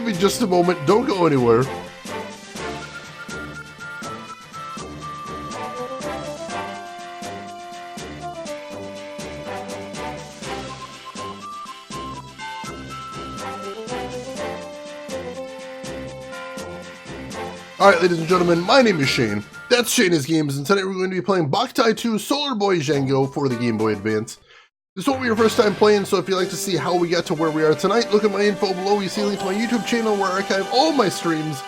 me just a moment. Don't go anywhere. Alright, ladies and gentlemen, my name is Shane. That's Shane's Games, and tonight we're going to be playing Boktai 2 Solar Boy Django for the Game Boy Advance. This won't be your first time playing, so if you'd like to see how we got to where we are tonight, look at my info below. You see a link to my YouTube channel where I archive all my streams,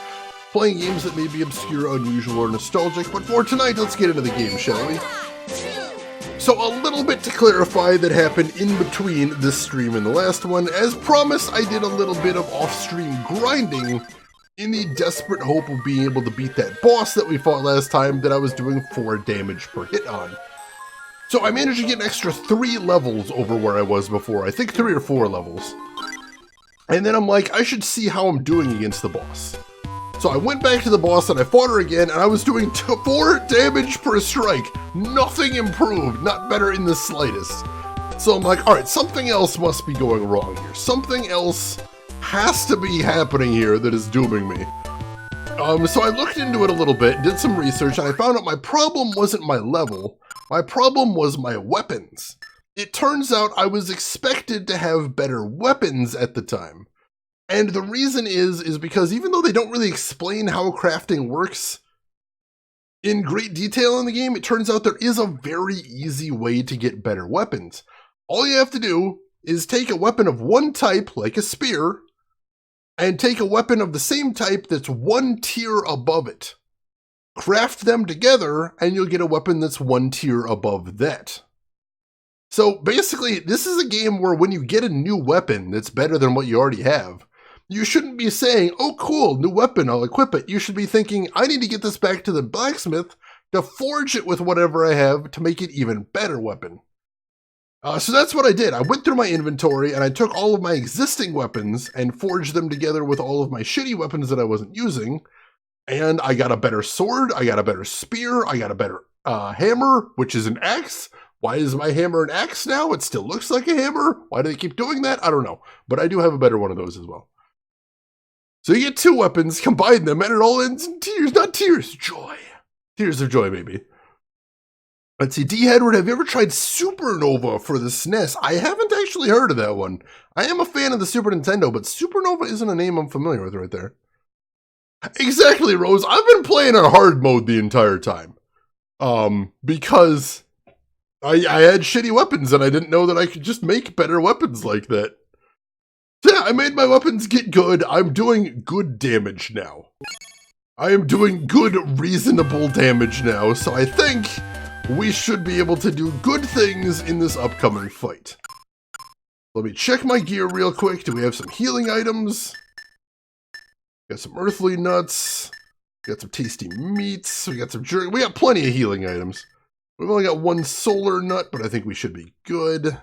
playing games that may be obscure, unusual, or nostalgic. But for tonight, let's get into the game, shall we? So a little bit to clarify that happened in between this stream and the last one. As promised, I did a little bit of off-stream grinding in the desperate hope of being able to beat that boss that we fought last time that I was doing 4 damage per hit on. So I managed to get an extra 3 levels over where I was before. I think 3 or 4 levels. And then I'm like, I should see how I'm doing against the boss. So I went back to the boss and I fought her again, and I was doing 4 damage per strike. Nothing improved, not better in the slightest. So I'm like, alright, something else must be going wrong here. Something else has to be happening here that is dooming me. So I looked into it a little bit, did some research, and I found out my problem wasn't my level. My problem was my weapons. It turns out I was expected to have better weapons at the time. And the reason is because even though they don't really explain how crafting works in great detail in the game, it turns out there is a very easy way to get better weapons. All you have to do is take a weapon of one type, like a spear, and take a weapon of the same type that's 1 tier above it. Craft them together, and you'll get a weapon that's 1 tier above that. So basically, this is a game where when you get a new weapon that's better than what you already have, you shouldn't be saying, oh cool, new weapon, I'll equip it. You should be thinking, I need to get this back to the blacksmith to forge it with whatever I have to make it even better weapon. So that's what I did. I went through my inventory and I took all of my existing weapons and forged them together with all of my shitty weapons that I wasn't using. And I got a better sword, I got a better spear, I got a better hammer, which is an axe. Why is my hammer an axe now? It still looks like a hammer. Why do they keep doing that? I don't know. But I do have a better one of those as well. So you get 2 weapons, combine them, and it all ends in tears. Not tears, joy. Tears of joy, maybe. Let's see, D. Edward, have you ever tried Supernova for the SNES? I haven't actually heard of that one. I am a fan of the Super Nintendo, but Supernova isn't a name I'm familiar with right there. Exactly, Rose. I've been playing on hard mode the entire time. Because I had shitty weapons and I didn't know that I could just make better weapons like that. So yeah, I made my weapons get good. I'm doing good damage now. I am doing good, reasonable damage now, so I think we should be able to do good things in this upcoming fight. Let me check my gear real quick. Do we have some healing items? Got some earthly nuts. Got some tasty meats. We got some jerky. We got plenty of healing items. We've only got 1 solar nut, but I think we should be good.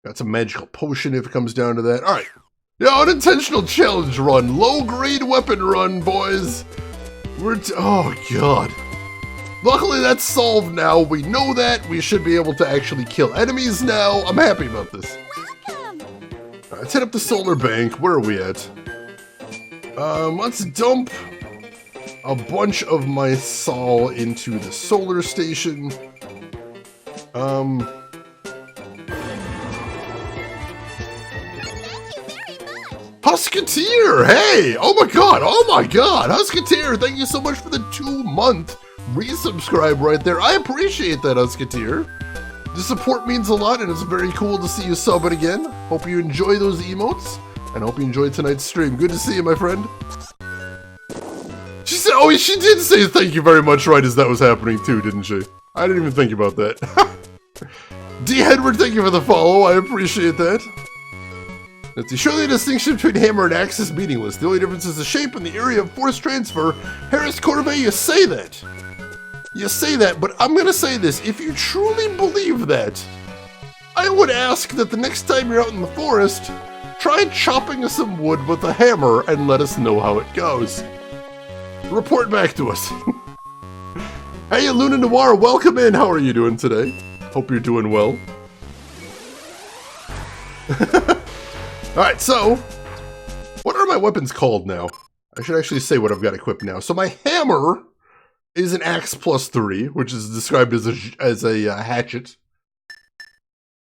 Got some magical potion if it comes down to that. Alright. Yeah, unintentional challenge run. Low-grade weapon run, boys. Oh, God. Luckily, that's solved now. We know that. We should be able to actually kill enemies now. I'm happy about this. Welcome. Alright, let's hit up the solar bank. Where are we at? Let's dump a bunch of my sol into the solar station. Husketeer, hey! Oh my god, Husketeer, thank you so much for the 2-month resubscribe right there. I appreciate that, Husketeer. The support means a lot, and it's very cool to see you sub it again. Hope you enjoy those emotes, and hope you enjoyed tonight's stream. Good to see you, my friend. She said, oh, she did say thank you very much right as that was happening too, didn't she? I didn't even think about that. D. Edward, thank you for the follow. I appreciate that. Let's see, surely the distinction between hammer and axe is meaningless. The only difference is the shape and the area of force transfer. Harris Corvée, you say that. You say that, but I'm gonna say this. If you truly believe that, I would ask that the next time you're out in the forest, try chopping some wood with a hammer and let us know how it goes. Report back to us. Hey, Luna Noir, welcome in. How are you doing today? Hope you're doing well. Alright, so, what my weapons called now? I should actually say what I've got equipped now. So my hammer is an axe +3, which is described as a hatchet.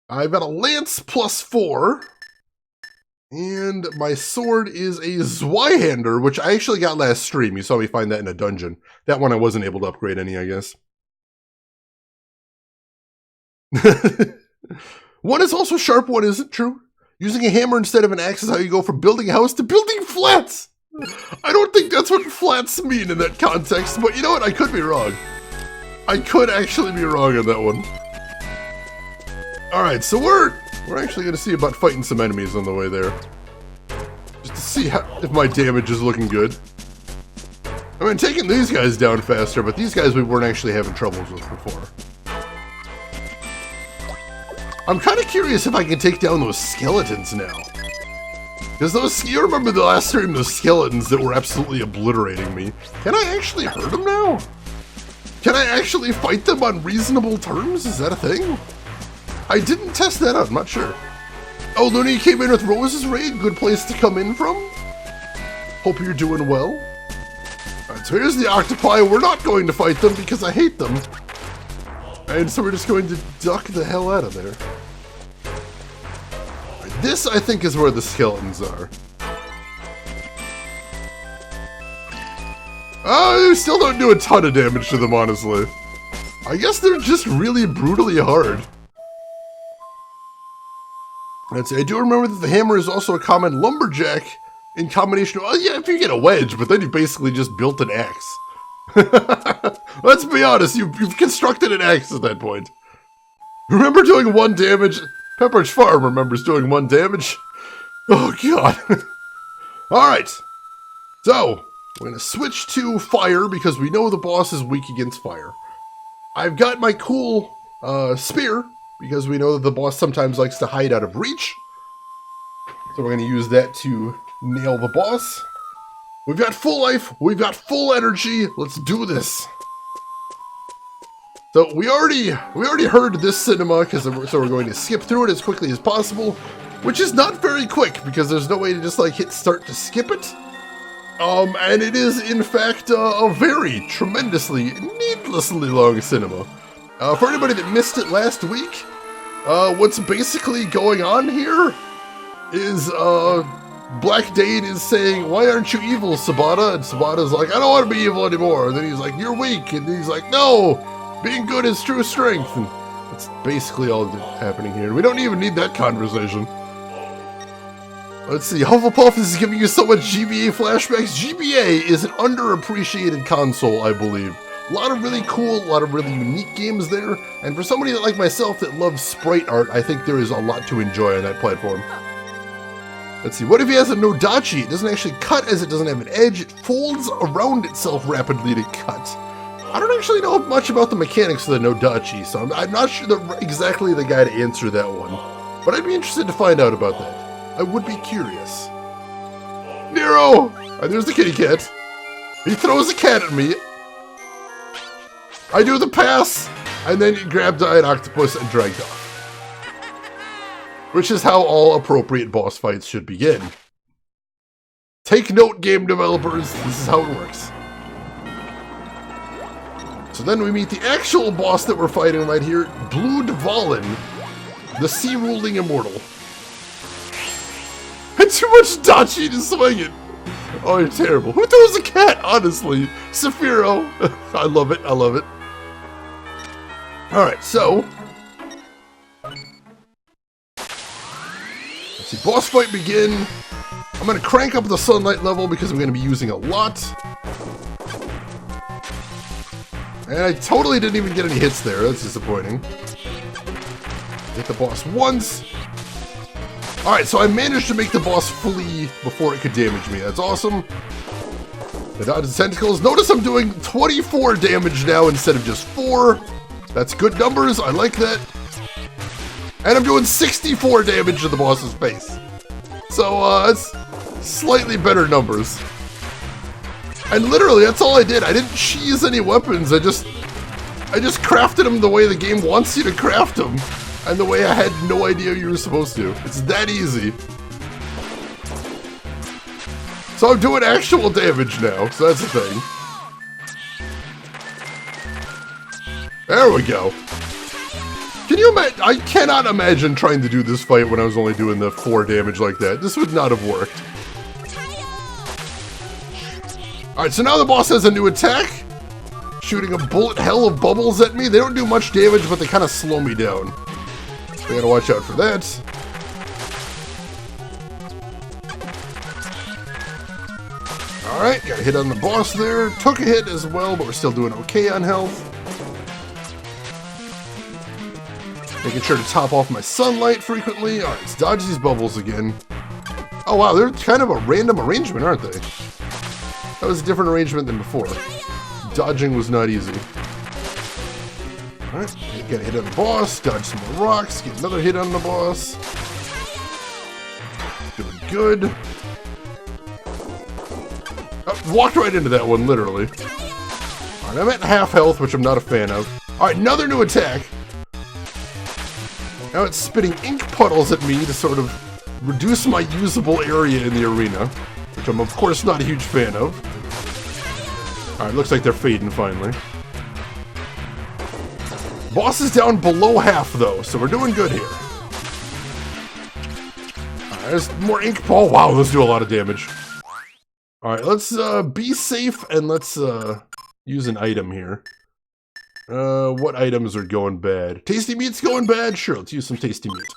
I've got a lance +4. And my sword is a Zweihander, which I actually got last stream. You saw me find that in a dungeon. That one I wasn't able to upgrade any, I guess. One is also sharp, one isn't, true. Using a hammer instead of an axe is how you go from building a house to building flats. I don't think that's what flats mean in that context, but you know what? I could be wrong. I could actually be wrong on that one. Alright, so we're actually going to see about fighting some enemies on the way there. Just to see if my damage is looking good. I mean, taking these guys down faster, but these guys we weren't actually having troubles with before. I'm kind of curious if I can take down those skeletons now. Because you remember the last stream, those skeletons that were absolutely obliterating me. Can I actually hurt them now? Can I actually fight them on reasonable terms? Is that a thing? I didn't test that out, I'm not sure. Oh, Looney came in with Rose's Raid, good place to come in from. Hope you're doing well. Alright, so here's the octopi. We're not going to fight them because I hate them. And so we're just going to duck the hell out of there. Right, this, I think, is where the skeletons are. Oh, they still don't do a ton of damage to them, honestly. I guess they're just really brutally hard. Let's see, I do remember that the hammer is also a common lumberjack in combination with, oh yeah, if you get a wedge, but then you basically just built an axe. Let's be honest, you've constructed an axe at that point. Remember doing 1 damage? Pepperidge Farm remembers doing 1 damage. Oh god. Alright, so we're going to switch to fire because we know the boss is weak against fire. I've got my cool spear, because we know that the boss sometimes likes to hide out of reach. So we're going to use that to nail the boss. We've got full life, we've got full energy, let's do this. So we already heard this cinema, so we're going to skip through it as quickly as possible, which is not very quick, because there's no way to just like hit start to skip it. And it is in fact a very tremendously, needlessly long cinema. For anybody that missed it last week, what's basically going on here is, Black Dane is saying, why aren't you evil, Sabata? And Sabata's like, I don't want to be evil anymore. And then he's like, you're weak. And he's like, no, being good is true strength. And that's basically all that's happening here. We don't even need that conversation. Let's see, Hufflepuff is giving you so much GBA flashbacks. GBA is an underappreciated console, I believe. A lot of really cool, a lot of really unique games there. And for somebody like myself that loves sprite art, I think there is a lot to enjoy on that platform. Let's see, what if he has a Nodachi? It doesn't actually cut as it doesn't have an edge. It folds around itself rapidly to cut. I don't actually know much about the mechanics of the Nodachi, so I'm not sure exactly the guy to answer that one. But I'd be interested to find out about that. I would be curious. Nero! And there's the kitty cat. He throws a cat at me. I do the pass, and then he grabbed an octopus and dragged off. Which is how all appropriate boss fights should begin. Take note, game developers, this is how it works. So then we meet the actual boss that we're fighting right here, Bloodvallen, the sea-ruling immortal. And too much dachi to swing it. Oh, you're terrible. Who throws a cat, honestly? Saphiro. I love it, I love it. Alright, so let's see, boss fight begin. I'm going to crank up the sunlight level because I'm going to be using a lot. And I totally didn't even get any hits there, that's disappointing. Hit the boss once. Alright, so I managed to make the boss flee before it could damage me, that's awesome. The dodge the tentacles. Notice I'm doing 24 damage now instead of just 4. That's good numbers, I like that. And I'm doing 64 damage to the boss's face. So, it's slightly better numbers. And literally, that's all I did. I didn't cheese any weapons, I just crafted them the way the game wants you to craft them. And the way I had no idea you were supposed to. It's that easy. So I'm doing actual damage now, so that's the thing. There we go. Can you imagine? I cannot imagine trying to do this fight when I was only doing the 4 damage like that. This would not have worked. Alright, so now the boss has a new attack. Shooting a bullet hell of bubbles at me. They don't do much damage, but they kind of slow me down. So I gotta watch out for that. Alright, got a hit on the boss there. Took a hit as well, but we're still doing okay on health. Making sure to top off my sunlight frequently. Alright, let's dodge these bubbles again. Oh wow, they're kind of a random arrangement, aren't they? That was a different arrangement than before. Dodging was not easy. Alright, get a hit on the boss, dodge some more rocks, get another hit on the boss. Doing good. Oh, walked right into that one, literally. Alright, I'm at half health, which I'm not a fan of. Alright, another new attack. Now it's spitting ink puddles at me to sort of reduce my usable area in the arena, which I'm of course not a huge fan of. Alright, looks like they're fading finally. Boss is down below half though, so we're doing good here. Alright, there's more ink ball. Wow, let's do a lot of damage. Alright, let's be safe and let's use an item here. What items are going bad? Tasty meat's going bad? Sure, let's use some tasty meat.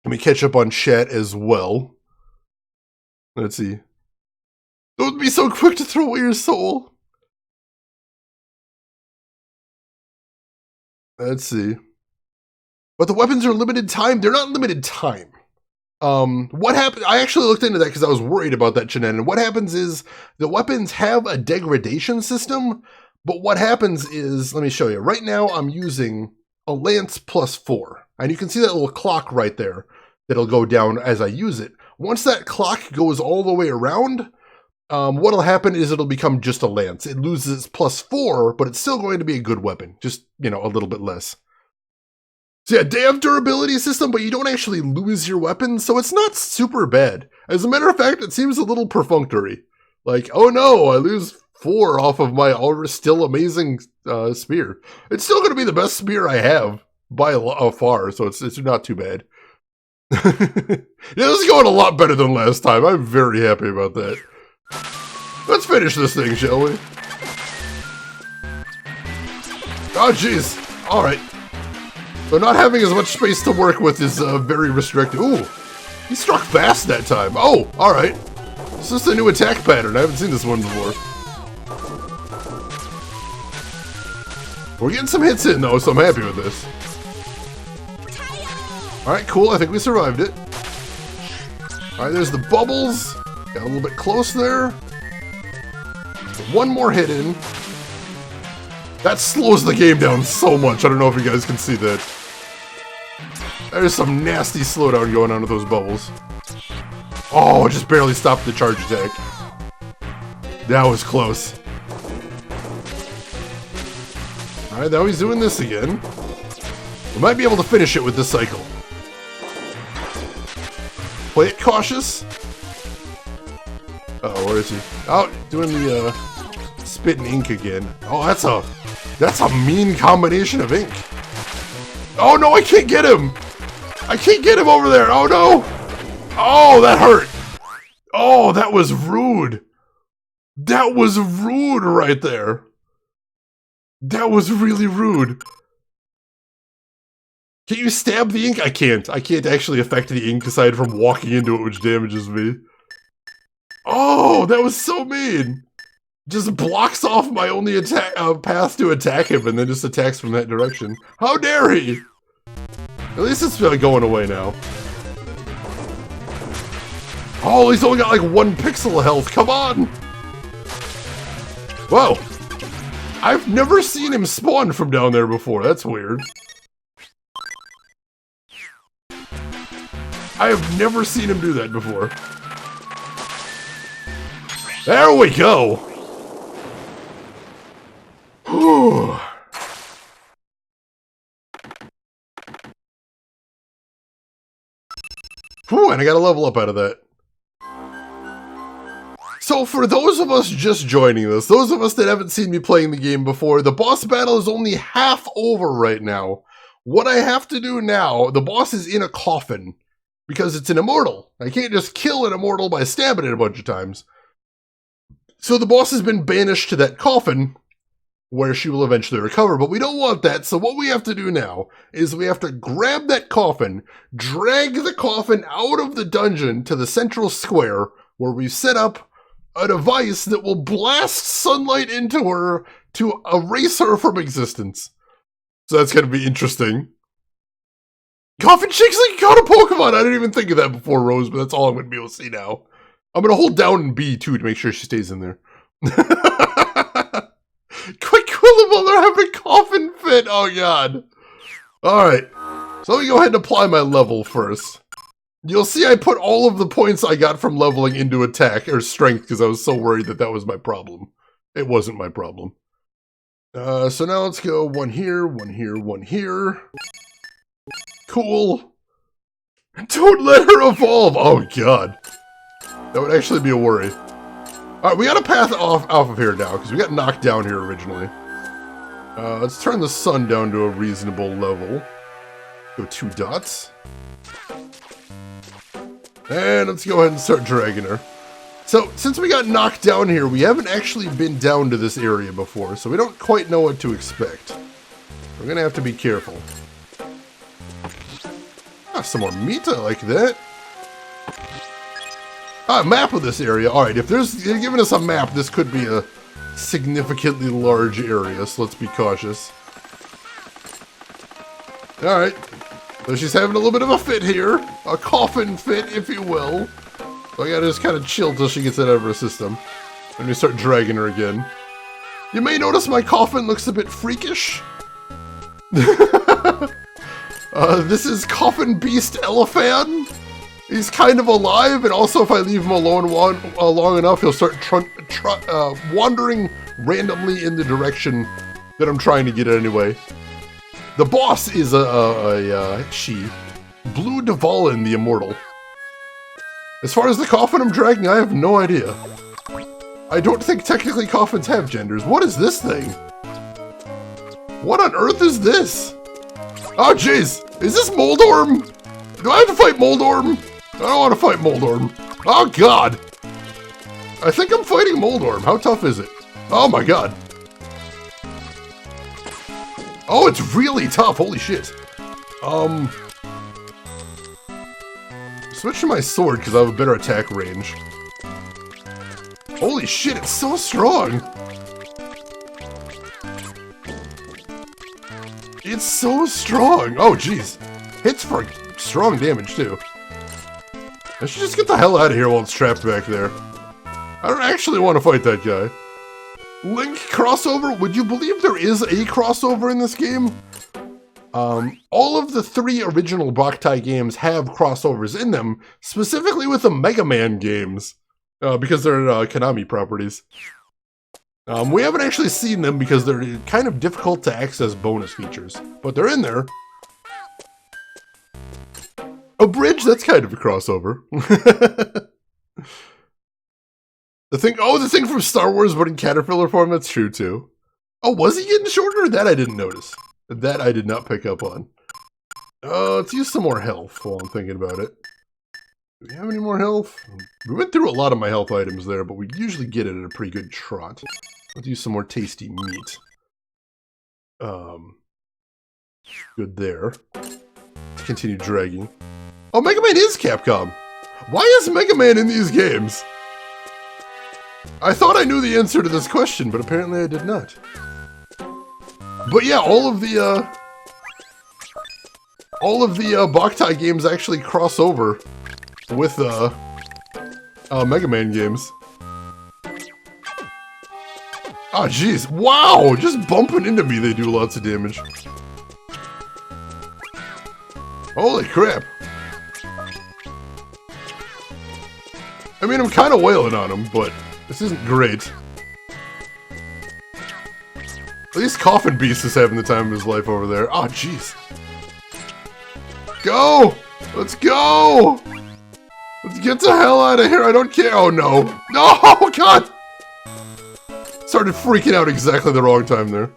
Let me catch up on chat as well. Let's see. Don't be so quick to throw away your soul. Let's see. But the weapons are limited time. They're not limited time. What happened? I actually looked into that because I was worried about that shenanigan. What happens is the weapons have a degradation system. But what happens is, let me show you. Right now, I'm using a lance +4. And you can see that little clock right there that'll go down as I use it. Once that clock goes all the way around, what'll happen is it'll become just a lance. It loses its +4, but it's still going to be a good weapon. Just, you know, a little bit less. So yeah, they have durability system, but you don't actually lose your weapon, so it's not super bad. As a matter of fact, it seems a little perfunctory. Like, oh no, I lose 4 off of my still amazing spear. It's still going to be the best spear I have by far, so it's not too bad. Yeah, this is going a lot better than last time. I'm very happy about that. Let's finish this thing, shall we? Oh, jeez. Alright. So not having as much space to work with is very restrictive. Ooh, he struck fast that time. Oh, alright. This is a new attack pattern. I haven't seen this one before. We're getting some hits in, though, so I'm happy with this. Alright, cool. I think we survived it. Alright, there's the bubbles. Got a little bit close there. One more hit in. That slows the game down so much. I don't know if you guys can see that. There's some nasty slowdown going on with those bubbles. Oh, just barely stopped the charge attack. That was close. Alright, now he's doing this again. We might be able to finish it with this cycle. Play it cautious. Uh-oh, where is he? Oh, doing the spit and ink again. Oh, that's a mean combination of ink. Oh no, I can't get him! I can't get him over there! Oh no! Oh, that hurt! Oh, that was rude! That was rude right there! That was really rude. Can you stab the ink? I can't. I can't actually affect the ink aside from walking into it, which damages me. Oh, that was so mean! Just blocks off my only attack path to attack him and then just attacks from that direction. How dare he! At least it's going away now. Oh, he's only got like 1 pixel of health. Come on! Whoa! I've never seen him spawn from down there before. That's weird. I have never seen him do that before. There we go! Whew. Whew, and I got a level up out of that. So for those of us just joining this, those of us that haven't seen me playing the game before, the boss battle is only half over right now. What I have to do now, the boss is in a coffin, because it's an immortal. I can't just kill an immortal by stabbing it a bunch of times. So the boss has been banished to that coffin, where she will eventually recover, but we don't want that, so what we have to do now is we have to grab that coffin, drag the coffin out of the dungeon to the central square, where we set up a device that will blast sunlight into her to erase her from existence. So that's going to be interesting. Coffin shakes like you caught a Pokemon! I didn't even think of that before, Rose, but that's all I'm going to be able to see now. I'm going to hold down B, too, to make sure she stays in there. Quick, Quillable, they're having coffin fit! Oh, God. Alright. So let me go ahead and apply my level first. You'll see I put all of the points I got from leveling into attack, or strength, because I was so worried that that was my problem. It wasn't my problem. So now let's go one here, one here, one here. Cool. Don't let her evolve! Oh, God. That would actually be a worry. Alright, we got a path off of here now, because we got knocked down here originally. Let's turn the sun down to a reasonable level. Go 2 dots. And let's go ahead and start dragging her. So, since we got knocked down here, we haven't actually been down to this area before, so we don't quite know what to expect. We're gonna have to be careful. Ah, some more meat, I like that. Ah, map of this area. Alright, if they're giving us a map, this could be a significantly large area, so let's be cautious. Alright. So she's having a little bit of a fit here. A coffin fit, if you will. So I gotta just kind of chill till she gets it out of her system. Let me start dragging her again. You may notice my coffin looks a bit freakish. This is Coffin Beast Elephant. He's kind of alive, and also if I leave him alone long enough, he'll start wandering randomly in the direction that I'm trying to get at anyway. The boss is she. Blue Dvalin, the Immortal. As far as the coffin I'm dragging, I have no idea. I don't think technically coffins have genders. What is this thing? What on earth is this? Oh jeez, is this Moldorm? Do I have to fight Moldorm? I don't want to fight Moldorm. Oh god! I think I'm fighting Moldorm. How tough is it? Oh my god. Oh, it's really tough. Holy shit. Switch to my sword because I have a better attack range. Holy shit, it's so strong. It's so strong. Oh, jeez. Hits for strong damage, too. I should just get the hell out of here while it's trapped back there. I don't actually want to fight that guy. Link crossover? Would you believe there is a crossover in this game? All of the 3 original Boktai games have crossovers in them, specifically with the Mega Man games, because they're Konami properties. We haven't actually seen them because they're kind of difficult to access bonus features, but they're in there. A bridge? That's kind of a crossover. The thing from Star Wars, but in caterpillar form, that's true too. Oh, was he getting shorter? That I didn't notice. That I did not pick up on. Let's use some more health while I'm thinking about it. Do we have any more health? We went through a lot of my health items there, but we usually get it at a pretty good trot. Let's use some more tasty meat. Good there. Let's continue dragging. Oh, Mega Man is Capcom! Why is Mega Man in these games? I thought I knew the answer to this question, but apparently I did not. But yeah, all of the Boktai games actually cross over with Mega Man games. Oh jeez, wow! Just bumping into me, they do lots of damage. Holy crap! I mean, I'm kind of wailing on him, but this isn't great. At least Coffin Beast is having the time of his life over there. Oh, jeez. Go! Let's go! Let's get the hell out of here. I don't care. Oh, no. No, God. Started freaking out exactly the wrong time there.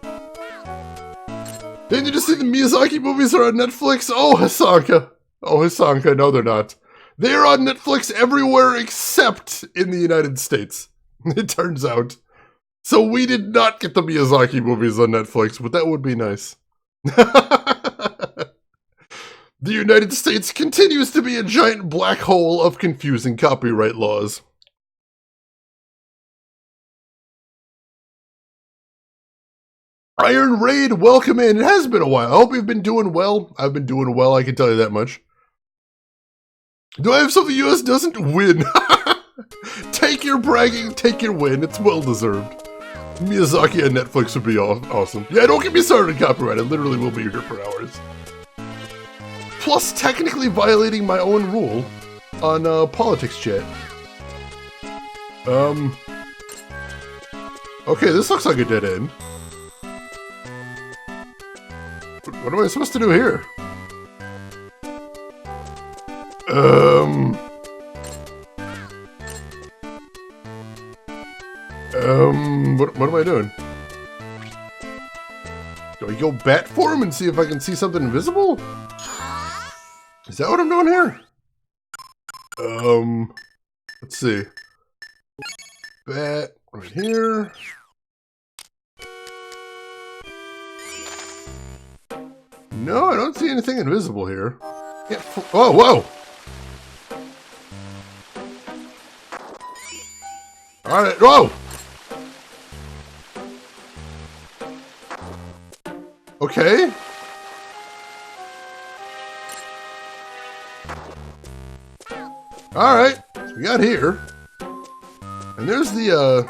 Didn't you just see the Miyazaki movies are on Netflix? Oh, Hasanka. Oh, Hasanka. No, they're not. They're on Netflix everywhere except in the United States. It turns out. So we did not get the Miyazaki movies on Netflix, but that would be nice. The United States continues to be a giant black hole of confusing copyright laws. Iron Raid, welcome in. It has been a while. I hope you've been doing well. I've been doing well, I can tell you that much. Do I have something the US doesn't? Win. Take your bragging, take your win. It's well deserved. Miyazaki on Netflix would be awesome. Yeah, don't get me started on copyright. I literally will be here for hours. Plus, technically violating my own rule on politics chat. Okay, this looks like a dead end. What am I supposed to do here? What am I doing? Do I go bat for him and see if I can see something invisible? Is that what I'm doing here? Let's see. Bat right here. No, I don't see anything invisible here. Yeah, oh, whoa! Alright, whoa! Okay. Alright, so we got here. And there's the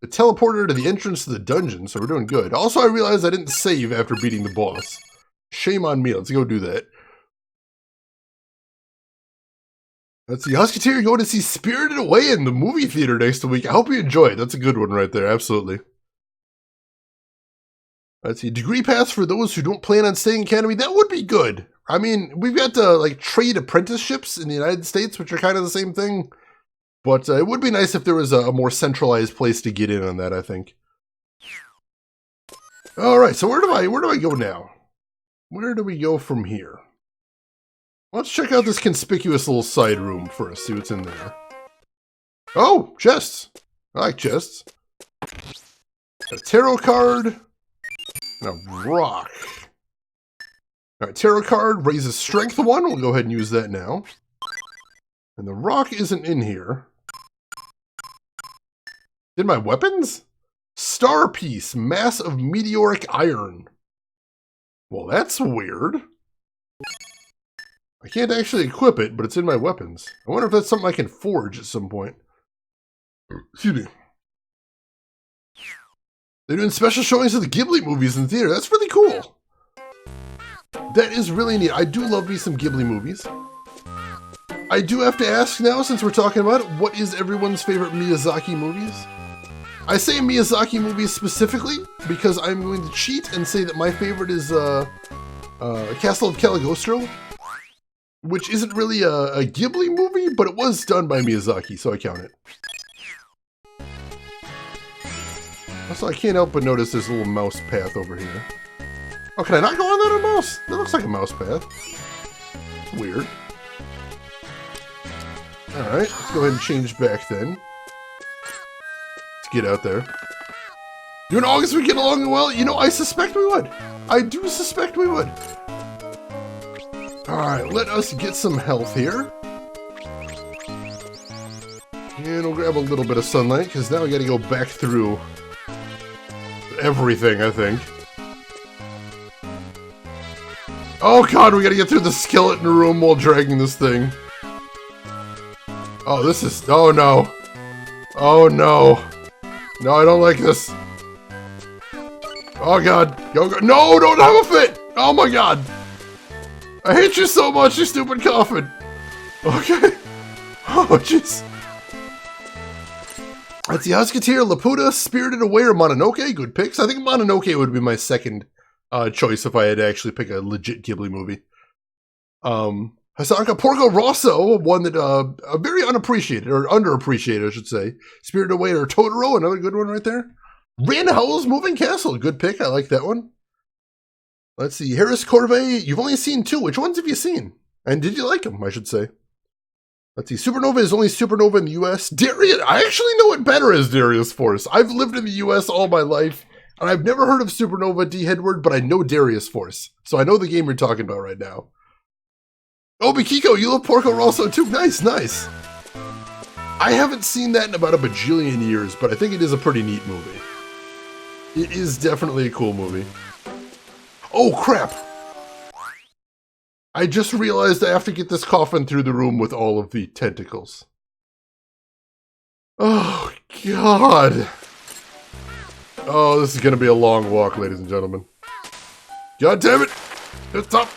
teleporter to the entrance to the dungeon, so we're doing good. Also, I realized I didn't save after beating the boss. Shame on me, let's go do that. Let's see, Husketeer, you're going to see Spirited Away in the movie theater next week. I hope you enjoy it. That's a good one right there, absolutely. Let's see, degree paths for those who don't plan on staying academy. That would be good. I mean, we've got like trade apprenticeships in the United States, which are kind of the same thing. But it would be nice if there was a more centralized place to get in on that, I think. All right, so where do I go now? Where do we go from here? Let's check out this conspicuous little side room first, see what's in there. Oh, chests. I like chests. Got a tarot card. And a rock. Alright, tarot card raises strength 1. We'll go ahead and use that now. And the rock isn't in here. In my weapons? Star piece, mass of meteoric iron. Well, that's weird. I can't actually equip it, but it's in my weapons. I wonder if that's something I can forge at some point. Excuse me. They're doing special showings of the Ghibli movies in theater. That's really cool. That is really neat. I do love me some Ghibli movies. I do have to ask now, since we're talking about it, what is everyone's favorite Miyazaki movies? I say Miyazaki movies specifically because I'm going to cheat and say that my favorite is Castle of Caligostro, which isn't really a Ghibli movie, but it was done by Miyazaki, so I count it. Also, I can't help but notice this little mouse path over here. Oh, can I not go on that on mouse? That looks like a mouse path. Weird. Alright, let's go ahead and change back then. Let's get out there. You and August would get along well? You know, I suspect we would. I do suspect we would. Alright, let us get some health here. And we'll grab a little bit of sunlight, because now we gotta go back through everything, I think. Oh god, we gotta get through the skeleton room while dragging this thing. Oh, this is... oh no. Oh no. No, I don't like this. Oh god. Go, go. No, don't have a fit! Oh my god. I hate you so much, you stupid coffin. Okay. Oh, jeez. Let's see, Husketeer, Laputa, Spirited Away, or Mononoke. Good picks. I think Mononoke would be my second choice if I had to actually pick a legit Ghibli movie. Hasanka Porco Rosso, one that very unappreciated, or underappreciated, I should say. Spirited Away or Totoro, another good one right there. Ran Howl's Moving Castle, good pick. I like that one. Let's see. Harris Corvée, you've only seen 2. Which ones have you seen? And did you like them, I should say? Let's see. Supernova is only Supernova in the US. Darius, I actually know it better as Darius Force. I've lived in the US all my life, and I've never heard of Supernova D. Hedward, but I know Darius Force. So I know the game you're talking about right now. Oh, Bikiko, you love Porco Rosso too. Nice, nice. I haven't seen that in about a bajillion years, but I think it is a pretty neat movie. It is definitely a cool movie. Oh, crap. I just realized I have to get this coffin through the room with all of the tentacles. Oh, God. Oh, this is going to be a long walk, ladies and gentlemen. God damn it. It's up.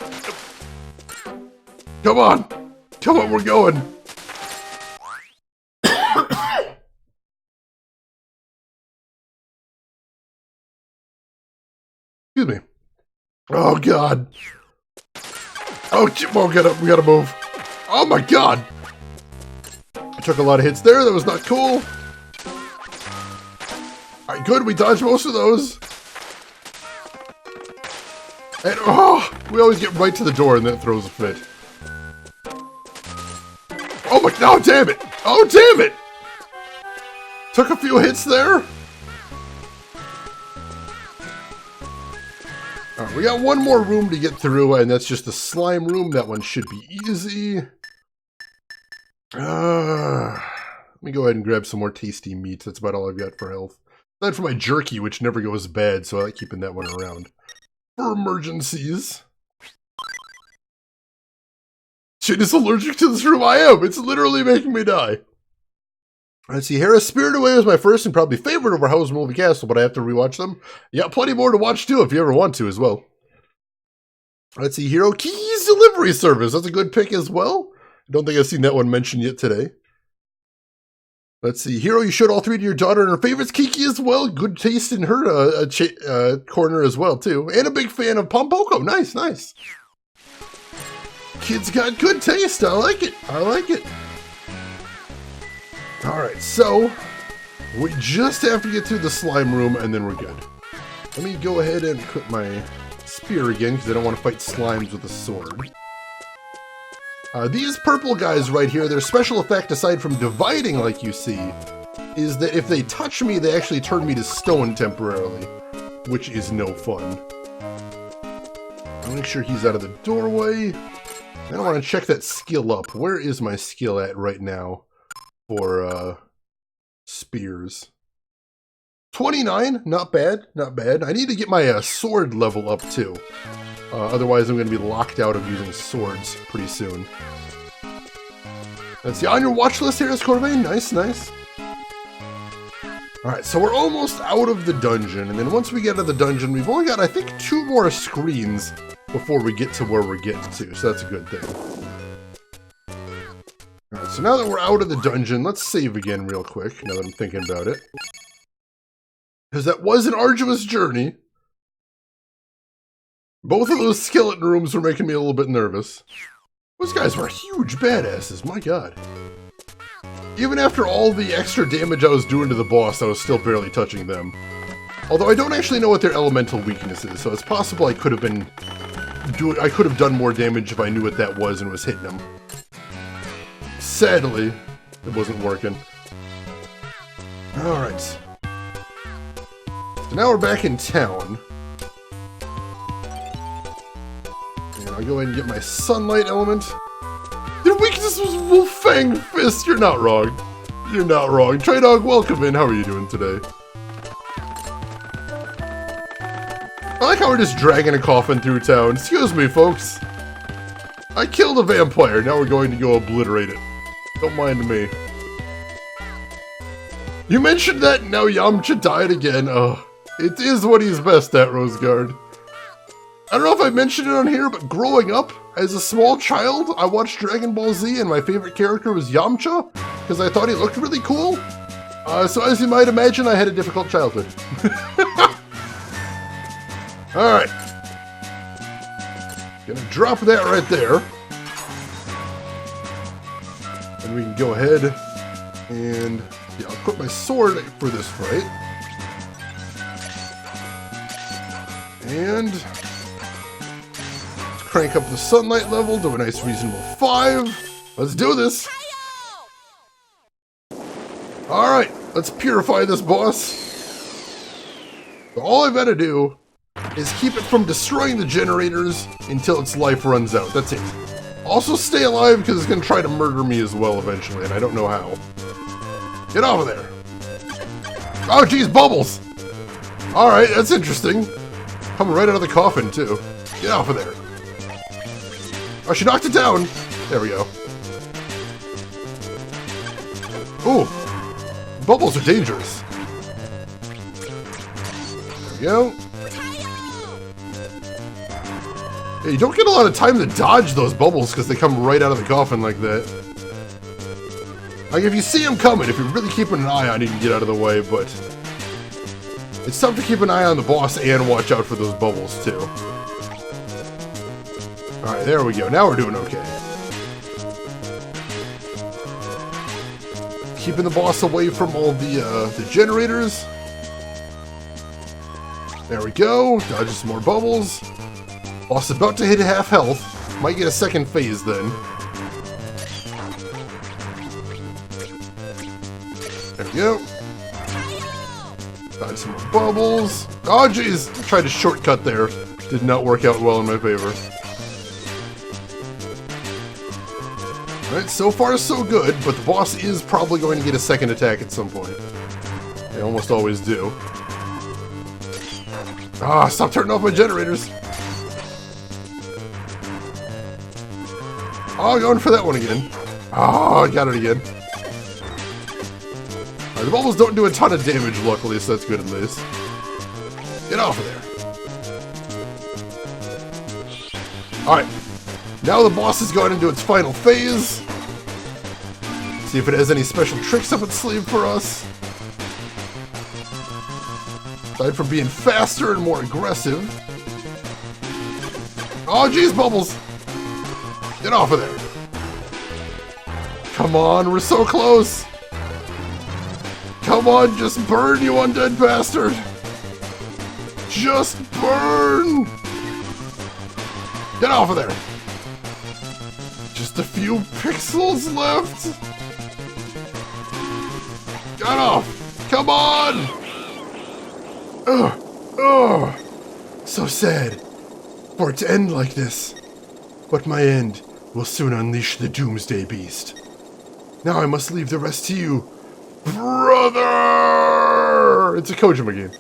Come on. Come on, we're going. Excuse me. Oh, God. Oh, get up. We gotta move. Oh, my God. I took a lot of hits there. That was not cool. All right, good. We dodged most of those. And, oh, we always get right to the door and then it throws a fit. Oh, my, oh, damn it. Oh, damn it. Took a few hits there. All right, we got one more room to get through, and that's just the slime room. That one should be easy. Let me go ahead and grab some more tasty meat. That's about all I've got for health. Aside from my jerky, which never goes bad, so I like keeping that one around for emergencies. Shit is allergic to this room. I am. It's literally making me die. Let's see, Harris Spirited Away was my first and probably favorite over Howl's Moving Castle, but I have to rewatch them. Yeah, plenty more to watch too if you ever want to as well. Let's see, Hero Keys Delivery Service. That's a good pick as well. I don't think I've seen that one mentioned yet today. Let's see, Hero, you showed all 3 to your daughter and her favorites. Kiki as well. Good taste in her corner as well too. And a big fan of Pompoko. Nice, nice. Kids got good taste. I like it. I like it. Alright, so we just have to get through the slime room and then we're good. Let me go ahead and equip my spear again because I don't want to fight slimes with a sword. These purple guys right here, their special effect, aside from dividing like you see, is that if they touch me, they actually turn me to stone temporarily, which is no fun. I'll make sure he's out of the doorway. Then I want to check that skill up. Where is my skill at right now? For spears. 29, not bad, not bad. I need to get my sword level up too. Otherwise I'm going to be locked out of using swords pretty soon. Let's see, on your watch list here is Corvée. Nice, nice. Alright, so we're almost out of the dungeon, and then once we get out of the dungeon, we've only got, I think, 2 more screens before we get to where we're getting to, so that's a good thing. Alright, so now that we're out of the dungeon, let's save again real quick, now that I'm thinking about it. Because that was an arduous journey. Both of those skeleton rooms were making me a little bit nervous. Those guys were huge badasses, my god. Even after all the extra damage I was doing to the boss, I was still barely touching them. Although I don't actually know what their elemental weakness is, so it's possible I could have done more damage if I knew what that was and was hitting them. Sadly, it wasn't working. Alright. So now we're back in town. And I'll go ahead and get my sunlight element. Their weakness was Wolf Fang Fist. You're not wrong. You're not wrong. Trey Dog, welcome in. How are you doing today? I like how we're just dragging a coffin through town. Excuse me, folks. I killed a vampire. Now we're going to go obliterate it. Don't mind me. You mentioned that, now Yamcha died again. Oh, it is what he's best at, Roseguard. I don't know if I mentioned it on here, but growing up, as a small child, I watched Dragon Ball Z and my favorite character was Yamcha, because I thought he looked really cool. So as you might imagine, I had a difficult childhood. Alright. Gonna drop that right there. we can go ahead and yeah, I'll equip my sword for this fight. And let's crank up the sunlight level to a nice reasonable 5. Let's do this. Alright, let's purify this boss. So all I've got to do is keep it from destroying the generators until its life runs out. That's it. Also stay alive because it's going to try to murder me as well eventually, and I don't know how. Get off of there. Oh, geez, bubbles. Alright, that's interesting. Coming right out of the coffin, too. Get off of there. Oh, she knocked it down. There we go. Ooh. Bubbles are dangerous. There we go. Yeah, you don't get a lot of time to dodge those bubbles because they come right out of the coffin like that. Like, if you see them coming, if you're really keeping an eye on it, you can get out of the way, but it's tough to keep an eye on the boss and watch out for those bubbles, too. Alright, there we go. Now we're doing okay. Keeping the boss away from all the generators. There we go. Dodge some more bubbles. Boss is about to hit half health. Might get a second phase then. There we go. Dodge some more bubbles. Oh, jeez. Tried to shortcut there. Did not work out well in my favor. Alright, so far so good, but the boss is probably going to get a second attack at some point. They almost always do. Ah, stop turning off my generators. Oh, going for that one again. Oh, I got it again. Right, the bubbles don't do a ton of damage, luckily, so that's good at least. Get off of there. Alright. Now the boss has gone into its final phase. See if it has any special tricks up its sleeve for us. Aside from being faster and more aggressive. Oh, geez, bubbles. Get off of there. Come on, we're so close. Come on, just burn, you undead bastard. Just burn. Get off of there. Just a few pixels left. Get off. Come on. Ugh. Ugh. So sad for it to end like this. But my end will soon unleash the Doomsday Beast. Now I must leave the rest to you, brother! It's a Kojima game.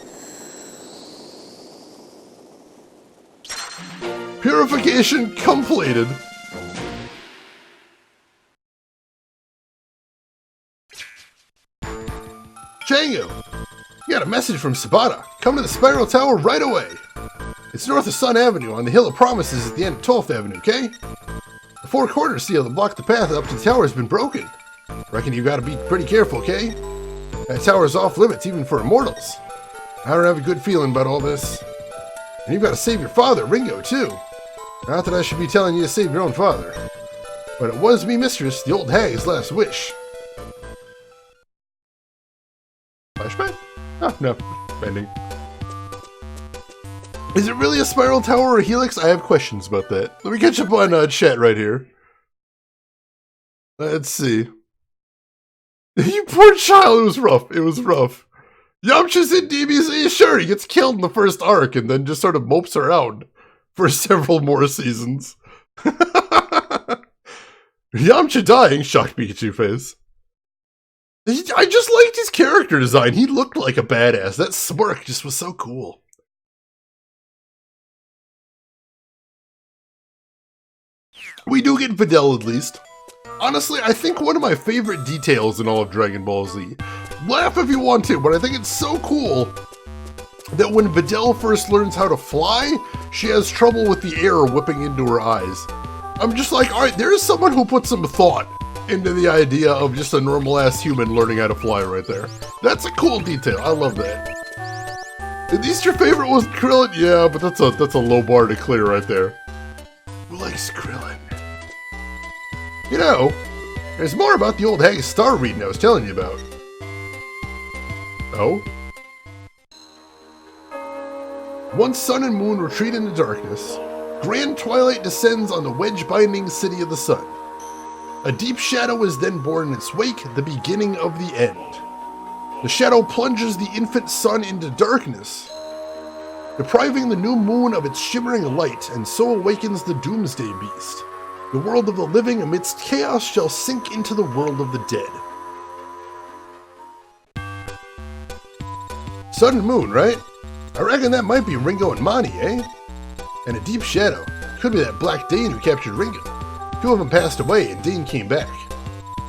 Purification completed. Django! You got a message from Sabata. Come to the Spiral Tower right away. It's north of Sun Avenue on the Hill of Promises at the end of 12th Avenue, okay? The 4 corner seal that blocked the path up to the tower has been broken. Reckon you gotta be pretty careful, okay? That tower's off limits even for immortals. I don't have a good feeling about all this. And you've got to save your father, Ringo, too. Not that I should be telling you to save your own father. But it was me mistress, the old hag's last wish. Flashback? Oh, no. Bending. Is it really a spiral tower or a helix? I have questions about that. Let me catch up on chat right here. Let's see. You poor child, it was rough. It was rough. Yamcha's in DBZ, sure, he gets killed in the first arc and then just sort of mopes around for several more seasons. Yamcha dying, shocked Pikachu face. I just liked his character design. He looked like a badass. That smirk just was so cool. We do get Videl at least. Honestly, I think one of my favorite details in all of Dragon Ball Z. Laugh if you want to, but I think it's so cool that when Videl first learns how to fly, she has trouble with the air whipping into her eyes. I'm just like, alright, there's someone who put some thought into the idea of just a normal-ass human learning how to fly right there. That's a cool detail. I love that. At least your favorite was Krillin? Yeah, but that's a low bar to clear right there. Who likes Krillin? You know, There's more about the old hag's star reading I was telling you about. Oh? Once sun and moon retreat into darkness, grand twilight descends on the wedge-binding city of the sun. A deep shadow is then born in its wake, the beginning of the end. The shadow plunges the infant sun into darkness, depriving the new moon of its shimmering light, and so awakens the doomsday beast. The world of the living amidst chaos shall sink into the world of the dead. Sun and moon, right? I reckon that might be Ringo and Monty, eh? And a deep shadow. Could be that black Dane who captured Ringo. Two of them passed away and Dane came back.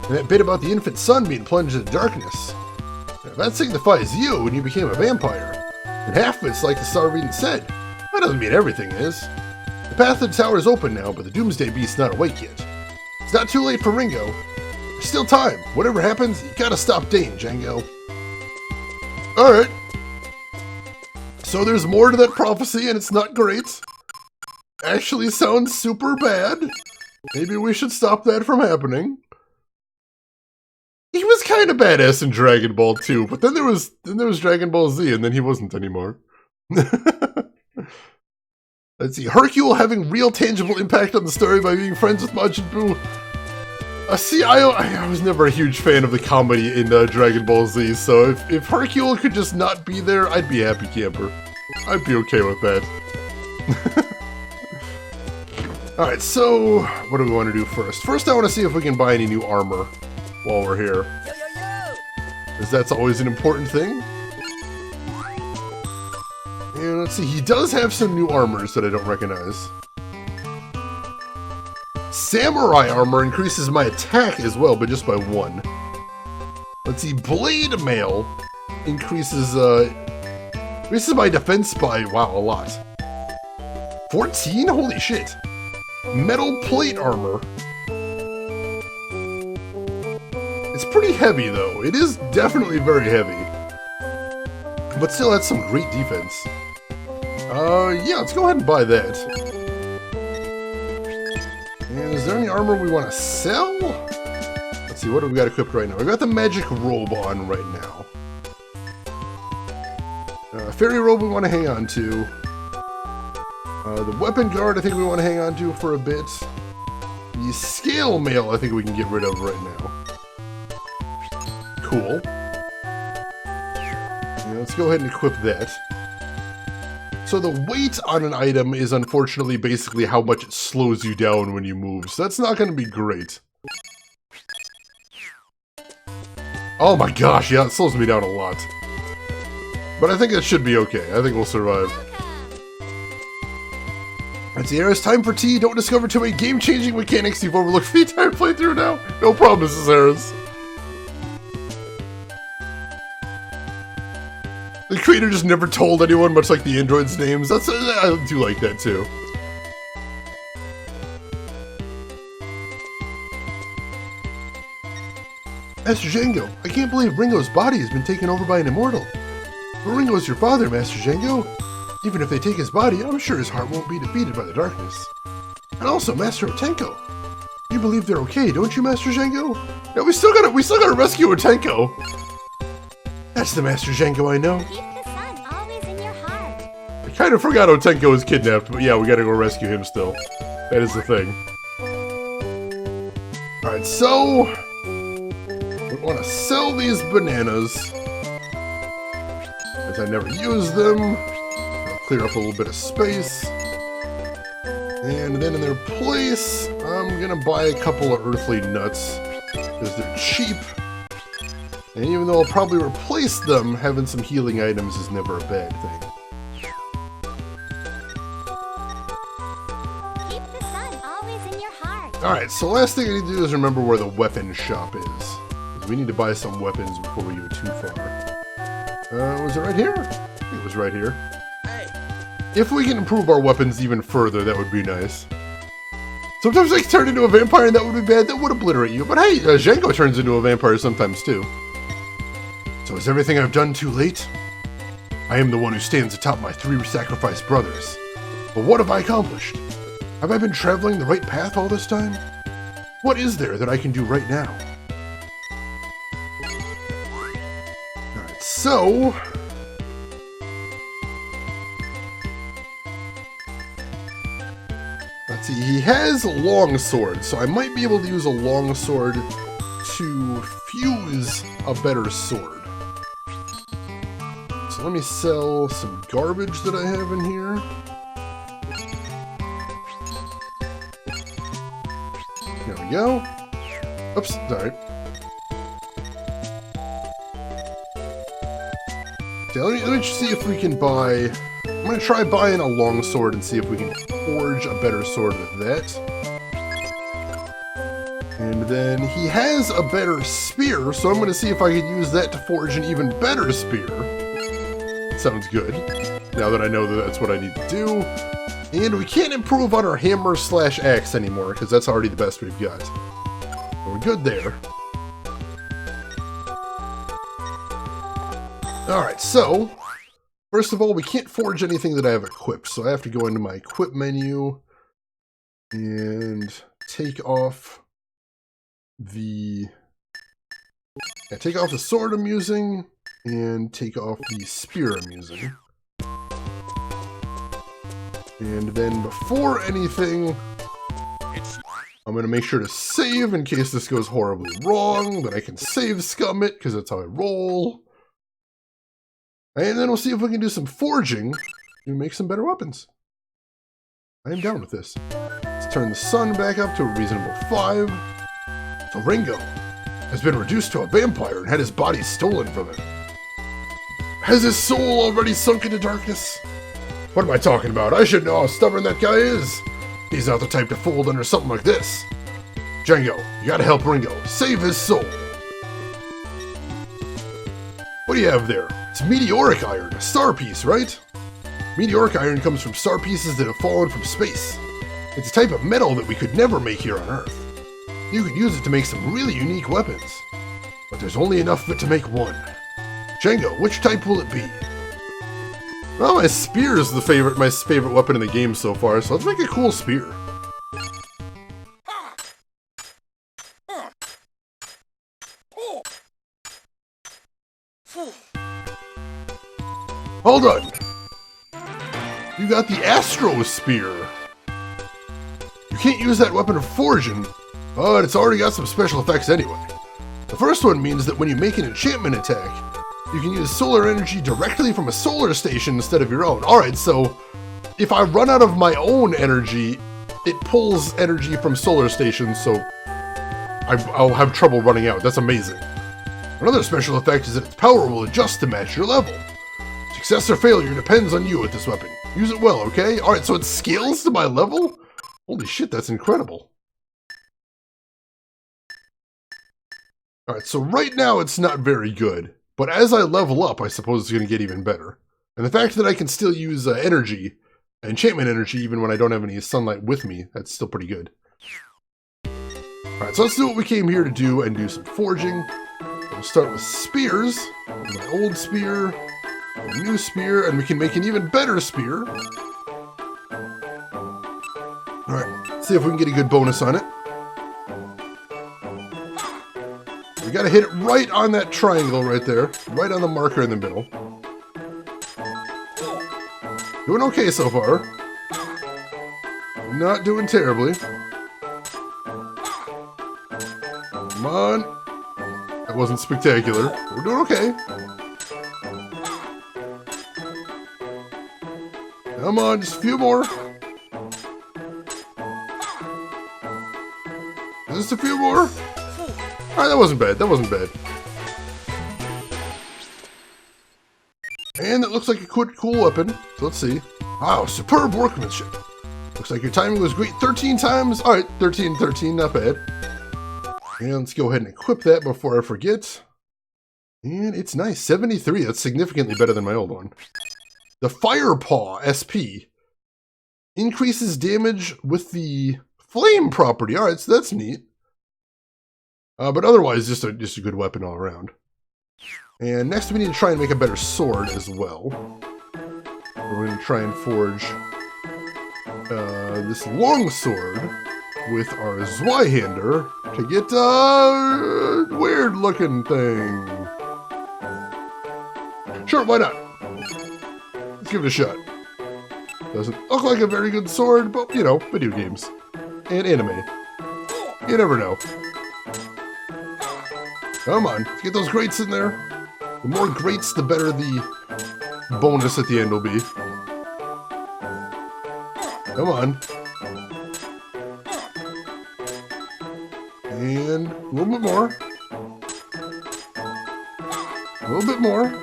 And that bit about the infant sun being plunged into darkness. Now, if that signifies you when you became a vampire, and half of it's like the star reading said, that doesn't mean everything is. The path to the tower is open now, but the doomsday beast's not awake yet. It's not too late for Ringo. There's still time. Whatever happens, you gotta stop Dane, Django. Alright. So there's more to that prophecy and it's not great. Actually sounds super bad. Maybe we should stop that from happening. He was kind of badass in Dragon Ball too, but then there was Dragon Ball Z and then he wasn't anymore. Let's see, Hercule having real tangible impact on the story by being friends with Majin Buu. See, I was never a huge fan of the comedy in Dragon Ball Z, so if Hercule could just not be there, I'd be a happy camper. I'd be okay with that. Alright, so what do we want to do first? First, I want to see if we can buy any new armor while we're here. Because that's always an important thing. And let's see, he does have some new armors that I don't recognize. Samurai armor increases my attack as well, but just by 1. Let's see, Blade Mail increases my defense by, wow, a lot. 14? Holy shit. Metal Plate Armor. It's pretty heavy, though. It is definitely very heavy. But still has some great defense. Yeah, let's go ahead and buy that. And is there any armor we want to sell? Let's see, what do we got equipped right now? We got the magic robe on right now. Fairy robe we want to hang on to. The weapon guard I think we want to hang on to for a bit. The scale mail I think we can get rid of right now. Cool. Yeah, let's go ahead and equip that. So the weight on an item is unfortunately basically how much it slows you down when you move, so that's not going to be great. Oh my gosh, yeah, it slows me down a lot. But I think that should be okay. I think we'll survive. It's the Harris, time for tea. Don't discover too many game-changing mechanics you've overlooked for the entire playthrough now. No problem, Mrs. Harris. The creator just never told anyone, much like the androids' names. I do like that too. Master Django, I can't believe Ringo's body has been taken over by an immortal. But Ringo's your father, Master Django. Even if they take his body, I'm sure his heart won't be defeated by the darkness. And also, Master Otenko. You believe they're okay, don't you, Master Django? Yeah, we still gotta rescue Otenko. That's the Master Django I know. Keep the sun always in your heart. I kind of forgot Otenko was kidnapped, but yeah, we gotta go rescue him still. That is the thing. Alright, so we want to sell these bananas, as I never use them. I'll clear up a little bit of space. And then in their place, I'm gonna buy a couple of earthly nuts, because they're cheap. And even though I'll probably replace them, having some healing items is never a bad thing. Keep the sun always in your heart. Alright, so last thing I need to do is remember where the weapon shop is. 'Cause we need to buy some weapons before we go too far. Was it right here? I think it was right here. If we can improve our weapons even further, that would be nice. Sometimes I can turn into a vampire and that would be bad, that would obliterate you. But hey, Django turns into a vampire sometimes too. So is everything I've done too late? I am the one who stands atop my 3 sacrificed brothers. But what have I accomplished? Have I been traveling the right path all this time? What is there that I can do right now? Alright, so... let's see, he has a long sword, so I might be able to use a long sword to fuse a better sword. So let me sell some garbage that I have in here. There we go. Oops, sorry. Okay, let me see if we can buy... I'm going to try buying a long sword and see if we can forge a better sword with that. And then he has a better spear, so I'm going to see if I can use that to forge an even better spear. Sounds good, now that I know that that's what I need to do. And we can't improve on our hammer/axe anymore, because that's already the best we've got. So we're good there. Alright, so... first of all, we can't forge anything that I have equipped, so I have to go into my equip menu and take off the... yeah, take off the sword I'm using and take off the spear I'm using. And then before anything, I'm going to make sure to save in case this goes horribly wrong, but I can save scum it because that's how I roll. And then we'll see if we can do some forging to make some better weapons. I am down with this. Let's turn the sun back up to a reasonable 5. So Ringo has been reduced to a vampire and had his body stolen from him. Has his soul already sunk into darkness? What am I talking about? I should know how stubborn that guy is. He's not the type to fold under something like this. Django, you gotta help Ringo. Save his soul. What do you have there? It's meteoric iron, a star piece, right? Meteoric iron comes from star pieces that have fallen from space. It's a type of metal that we could never make here on Earth. You could use it to make some really unique weapons. But there's only enough of it to make one. Django, which type will it be? Well, my spear is my favorite weapon in the game so far, so let's make a cool spear. Hold on! You got the Astro Spear! You can't use that weapon for forging, but it's already got some special effects anyway. The first one means that when you make an enchantment attack, you can use solar energy directly from a solar station instead of your own. Alright, so if I run out of my own energy, it pulls energy from solar stations, so I'll have trouble running out. That's amazing. Another special effect is that its power will adjust to match your level. Success or failure depends on you with this weapon. Use it well, okay? Alright, so it scales to my level? Holy shit, that's incredible. Alright, so right now it's not very good. But as I level up, I suppose it's going to get even better. And the fact that I can still use energy, enchantment energy, even when I don't have any sunlight with me, that's still pretty good. Alright, so let's do what we came here to do and do some forging. We'll start with spears. My old spear, a new spear, and we can make an even better spear. Alright, let's see if we can get a good bonus on it. We gotta hit it right on that triangle right there. Right on the marker in the middle. Doing okay so far. Not doing terribly. Come on. That wasn't spectacular. We're doing okay. Come on, just a few more. Just a few more. Alright, that wasn't bad. That wasn't bad. And it looks like a cool weapon. So let's see. Wow, superb workmanship. Looks like your timing was great 13 times. Alright, 13, not bad. And let's go ahead and equip that before I forget. And it's nice. 73. That's significantly better than my old one. The Firepaw SP increases damage with the flame property. Alright, so that's neat. But otherwise, just a good weapon all around. And next we need to try and make a better sword as well. We're going to try and forge this long sword. with our Zweihander to get a weird looking thing. Sure, why not? Let's give it a shot. Doesn't look like a very good sword, but you know, video games and anime. You never know. Come on, let's get those grates in there. The more grates, the better the bonus at the end will be. Come on. And a little bit more. A little bit more.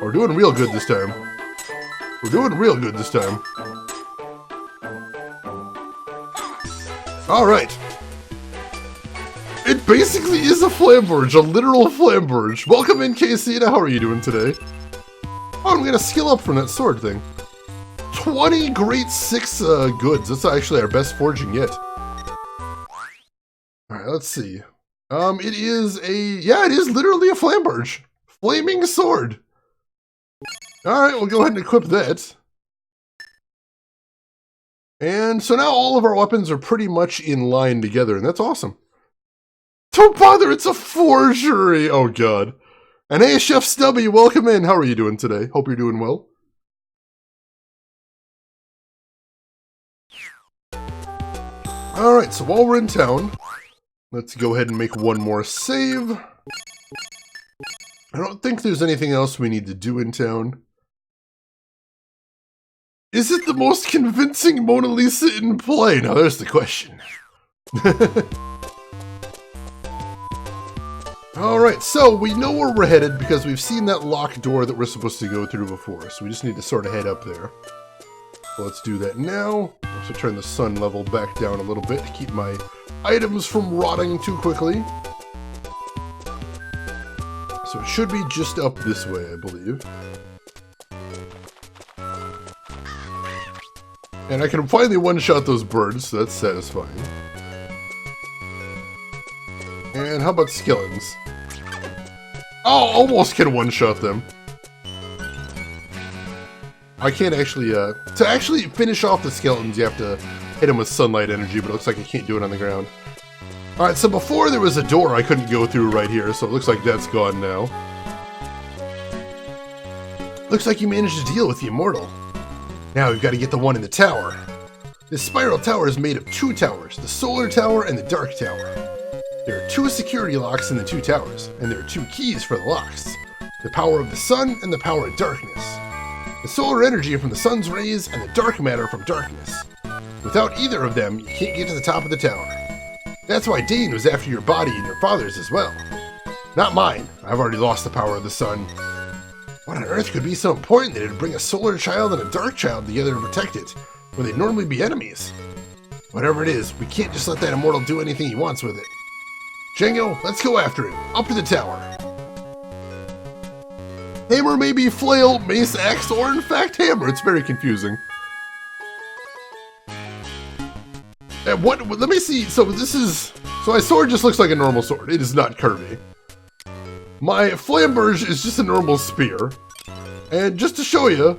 We're doing real good this time. We're doing real good this time. Alright. It basically is a flamberge, a literal flamberge. Welcome in, Casey. How are you doing today? Oh, I'm gonna skill up from that sword thing. 20 great 6 goods. That's actually our best forging yet. Alright, let's see. It is it is literally a flamberge. Flaming sword. Alright, we'll go ahead and equip that. And so now all of our weapons are pretty much in line together, and that's awesome. Don't bother, it's a forgery! Oh god. And hey, Chef Stubby, welcome in. How are you doing today? Hope you're doing well. Alright, so while we're in town, let's go ahead and make one more save. I don't think there's anything else we need to do in town. Is it the most convincing Mona Lisa in play? Now there's the question. Alright, so we know where we're headed because we've seen that locked door that we're supposed to go through before, so we just need to sort of head up there. So let's do that now. Also turn the sun level back down a little bit to keep my items from rotting too quickly. So it should be just up this way, I believe. And I can finally one-shot those birds, so that's satisfying. And how about skeletons? Oh, almost can one-shot them. I can't actually, to actually finish off the skeletons, you have to hit them with sunlight energy, but it looks like I can't do it on the ground. Alright, so before there was a door I couldn't go through right here, so it looks like that's gone now. Looks like you managed to deal with the immortal. Now we've got to get the one in the tower. This spiral tower is made of 2 towers, the solar tower and the dark tower. There are 2 security locks in the 2 towers, and there are 2 keys for the locks. The power of the sun and the power of darkness. The solar energy from the sun's rays and the dark matter from darkness. Without either of them, you can't get to the top of the tower. That's why Dane was after your body and your father's as well. Not mine. I've already lost the power of the sun. What on earth could be so important that it'd bring a solar child and a dark child together to protect it, when they'd normally be enemies? Whatever it is, we can't just let that immortal do anything he wants with it. Django, let's go after him. Up to the tower. Hammer may be flail, mace, axe, or in fact hammer. It's very confusing. And let me see. So my sword just looks like a normal sword. It is not curvy. My flamberge is just a normal spear. And just to show you,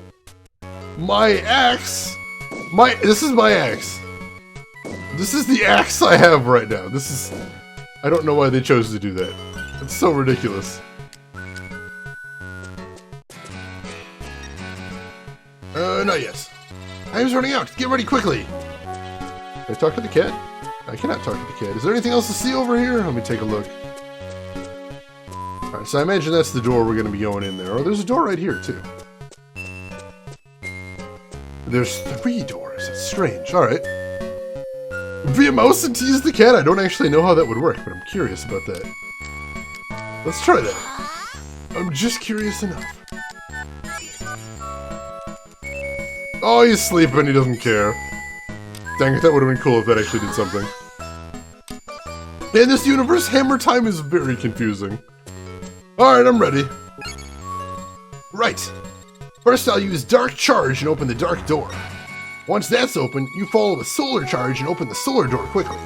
my axe, this is my axe. This is the axe I have right now. I don't know why they chose to do that. It's so ridiculous. Not yet. Time's running out. Get ready quickly. Can I talk to the cat? I cannot talk to the cat. Is there anything else to see over here? Let me take a look. Alright, so I imagine that's the door we're going to be going in there. Oh, there's a door right here, too. There's 3 doors. That's strange. Alright. Be a mouse and tease the cat? I don't actually know how that would work, but I'm curious about that. Let's try that. I'm just curious enough. Oh, he's sleeping. He doesn't care. Dang it, that would have been cool if that actually did something. In this universe, hammer time is very confusing. Alright, I'm ready. Right. First, I'll use Dark Charge and open the dark door. Once that's open, you follow the Solar Charge and open the solar door quickly.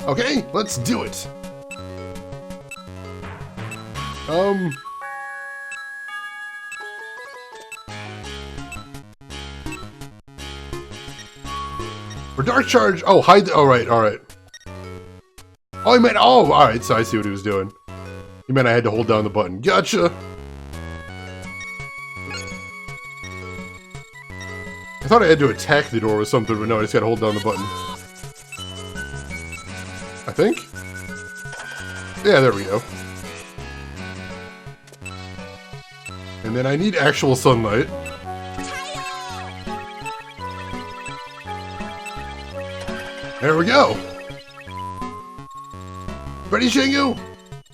Okay, let's do it. For Dark Charge, oh, hide, alright, alright. Oh, he meant, oh, alright, so I see what he was doing. He meant I had to hold down the button. Gotcha! I thought I had to attack the door or something, but no, I just gotta hold down the button. I think? Yeah, there we go. And then I need actual sunlight. There we go! Ready, Django?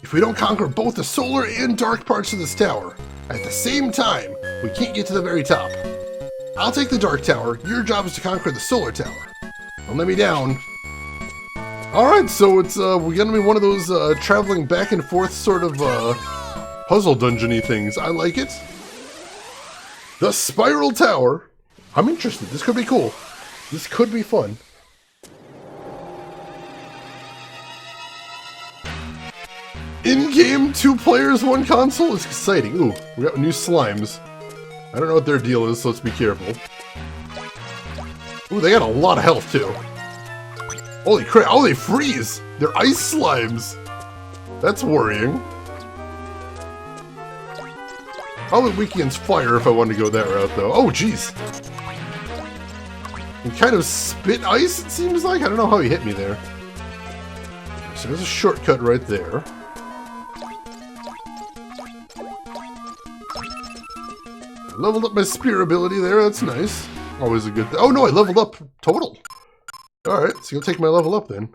If we don't conquer both the solar and dark parts of this tower at the same time, we can't get to the very top. I'll take the dark tower. Your job is to conquer the solar tower. Don't let me down. Alright, so it's we're gonna be one of those traveling back and forth sort of puzzle dungeon-y things. I like it. The Spiral Tower. I'm interested. This could be cool. This could be fun. In-game, 2 players, 1 console? It's exciting. Ooh, we got new slimes. I don't know what their deal is, so let's be careful. Ooh, they got a lot of health, too. Holy crap. Oh, they freeze! They're ice slimes! That's worrying. Probably weak against fire if I wanted to go that route, though. Oh, jeez! And kind of spit ice, it seems like? I don't know how he hit me there. So there's a shortcut right there. Leveled up my spear ability there, that's nice. Always a good thing. Oh no, I leveled up total. Alright, so you'll take my level up then.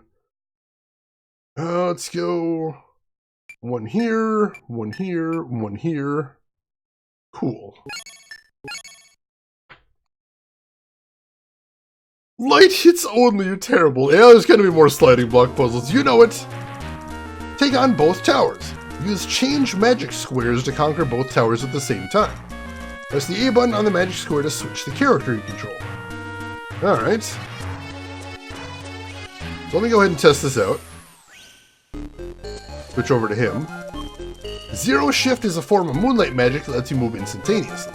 Let's go... 1 here, 1 here, 1 here. Cool. Light hits only, you're terrible. Yeah, there's gonna be more sliding block puzzles, you know it. Take on both towers. Use change magic squares to conquer both towers at the same time. Press the A button on the magic square to switch the character you control. Alright. So let me go ahead and test this out. Switch over to him. Zero Shift is a form of moonlight magic that lets you move instantaneously.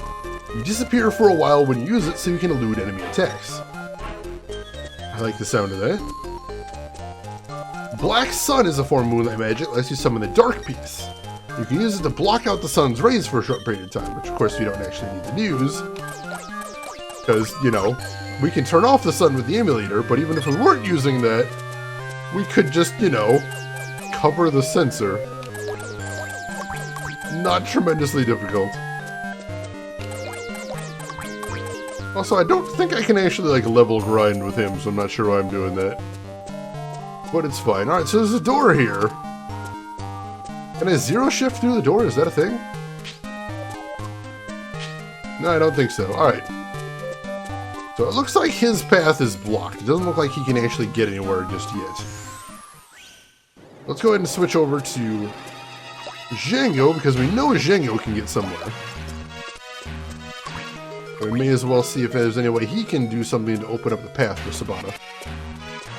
You disappear for a while when you use it so you can elude enemy attacks. I like the sound of that. Black Sun is a form of moonlight magic that lets you summon the Dark Piece. You can use it to block out the sun's rays for a short period of time, which of course we don't actually need to use. Because, you know, we can turn off the sun with the emulator, but even if we weren't using that, we could just, you know, cover the sensor. Not tremendously difficult. Also, I don't think I can actually, like, level grind with him, so I'm not sure why I'm doing that. But it's fine. Alright, so there's a door here. Can I zero shift through the door? Is that a thing? No, I don't think so. Alright. So it looks like his path is blocked. It doesn't look like he can actually get anywhere just yet. Let's go ahead and switch over to Django, because we know Django can get somewhere. We may as well see if there's any way he can do something to open up the path for Sabata.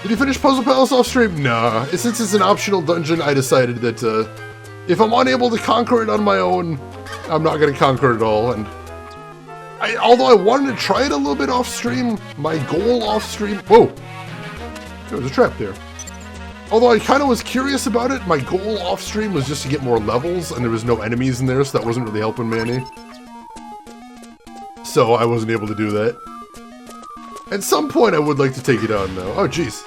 Did you finish Puzzle Palace off stream? Nah. Since it's an optional dungeon, I decided that if I'm unable to conquer it on my own, I'm not going to conquer it at all. And although I wanted to try it a little bit off stream, my goal off stream... Whoa! There was a trap there. Although I kind of was curious about it, my goal off stream was just to get more levels, and there was no enemies in there, so that wasn't really helping me any. So I wasn't able to do that. At some point I would like to take it on though. Oh jeez.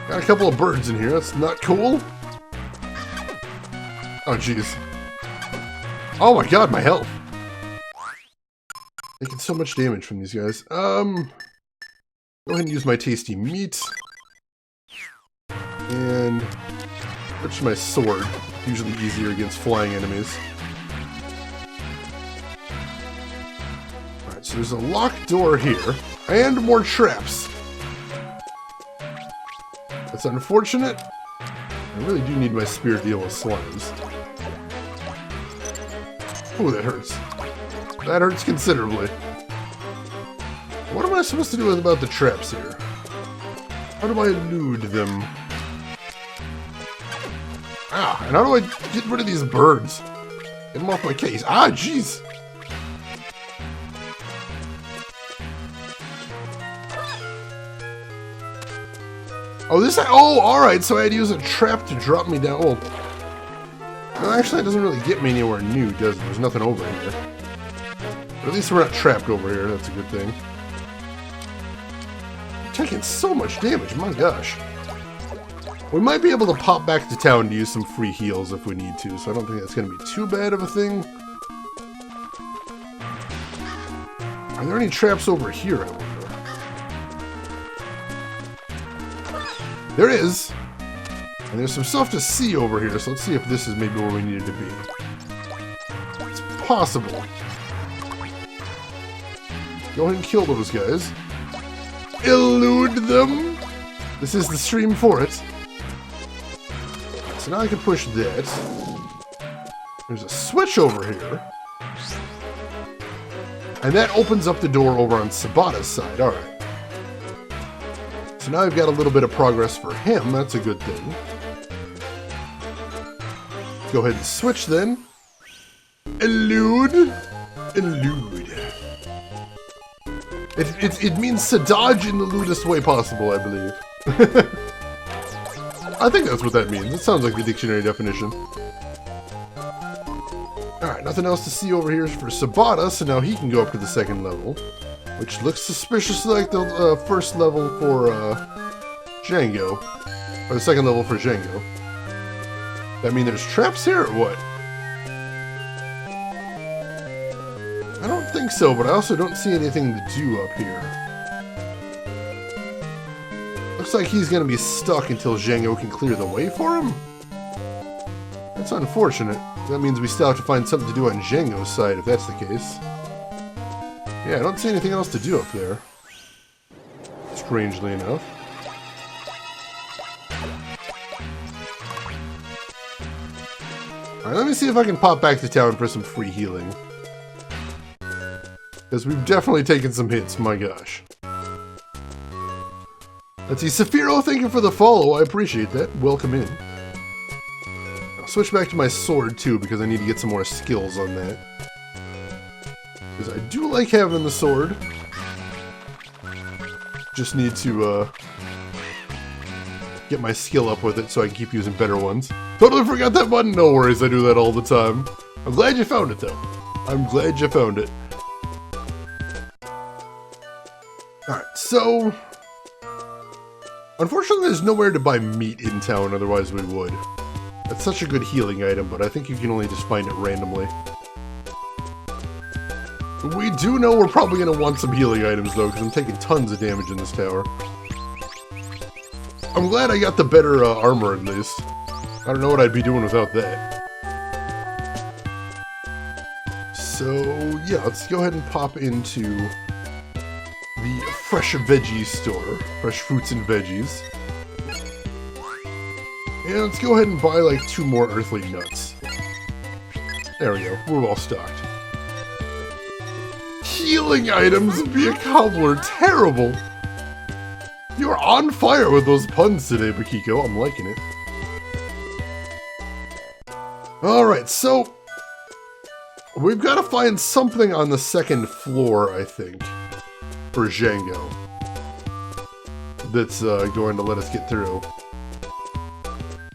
Got a couple of birds in here, that's not cool. Oh jeez. Oh my god, my health. Taking so much damage from these guys. Go ahead and use my tasty meat. And switch to my sword. Usually easier against flying enemies. Alright, so there's a locked door here. And more traps. That's unfortunate. I really do need my spear to deal with slimes. Oh, that hurts. That hurts considerably. What am I supposed to do about the traps here? How do I elude them? Ah, and how do I get rid of these birds? Get them off my case. Ah, jeez! Oh, oh, alright, so I had to use a trap to drop me down. Well, no, actually, that doesn't really get me anywhere new, does it? There's nothing over here. But at least we're not trapped over here, that's a good thing. I'm taking so much damage, my gosh. We might be able to pop back to town to use some free heals if we need to, so I don't think that's going to be too bad of a thing. Are there any traps over here, I wonder? There is! And there's some stuff to see over here, so let's see if this is maybe where we needed to be. It's possible. Go ahead and kill those guys. Elude them! This is the stream for it. So now I can push that. There's a switch over here. And that opens up the door over on Sabata's side. Alright. So now I've got a little bit of progress for him. That's a good thing. Go ahead and switch then. Elude. Elude. It means to dodge in the lewdest way possible, I believe. I think that's what that means. It sounds like the dictionary definition. Alright, nothing else to see over here for Sabata, so now he can go up to the second level. Which looks suspiciously like the first level for Django. Or the second level for Django. That mean there's traps here or what? I don't think so, but I also don't see anything to do up here. Looks like he's going to be stuck until Django can clear the way for him. That's unfortunate. That means we still have to find something to do on Django's side if that's the case. Yeah, I don't see anything else to do up there. Strangely enough. Alright, let me see if I can pop back to town for some free healing. Because we've definitely taken some hits, my gosh. Let's see, Saphiro, thank you for the follow, I appreciate that. Welcome in. I'll switch back to my sword too, because I need to get some more skills on that. Because I do like having the sword. Just need to get my skill up with it so I can keep using better ones. Totally forgot that button, no worries, I do that all the time. I'm glad you found it though. I'm glad you found it. Alright, so... Unfortunately there's nowhere to buy meat in town, otherwise we would. That's such a good healing item, but I think you can only just find it randomly. We do know we're probably going to want some healing items though, because I'm taking tons of damage in this tower. I'm glad I got the better armor at least. I don't know what I'd be doing without that. So, yeah, let's go ahead and pop into the Fresh Veggies store. Fresh fruits and veggies. And let's go ahead and buy like 2 more earthly nuts. There we go, we're all stocked. Healing items via cobbler, terrible! You're on fire with those puns today, Bakiko, I'm liking it. Alright, so... we've got to find something on the second floor, I think, for Django. That's going to let us get through.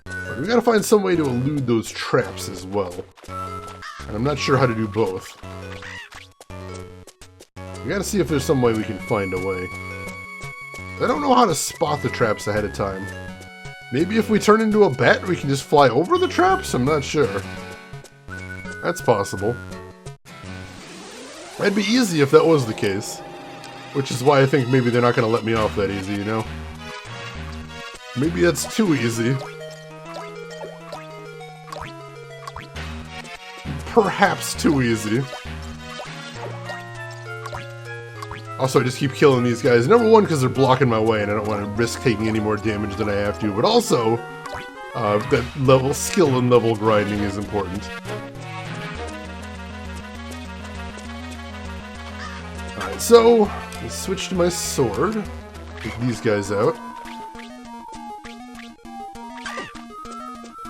But we've got to find some way to elude those traps as well. And I'm not sure how to do both. We gotta see if there's some way we can find a way. I don't know how to spot the traps ahead of time. Maybe if we turn into a bat, we can just fly over the traps? I'm not sure. That's possible. That'd be easy if that was the case. Which is why I think maybe they're not gonna let me off that easy, you know? Maybe that's too easy. Perhaps too easy. Also, I just keep killing these guys. Number one, because they're blocking my way, and I don't want to risk taking any more damage than I have to. But also, that skill and level grinding is important. Alright, so, let's switch to my sword. Take these guys out.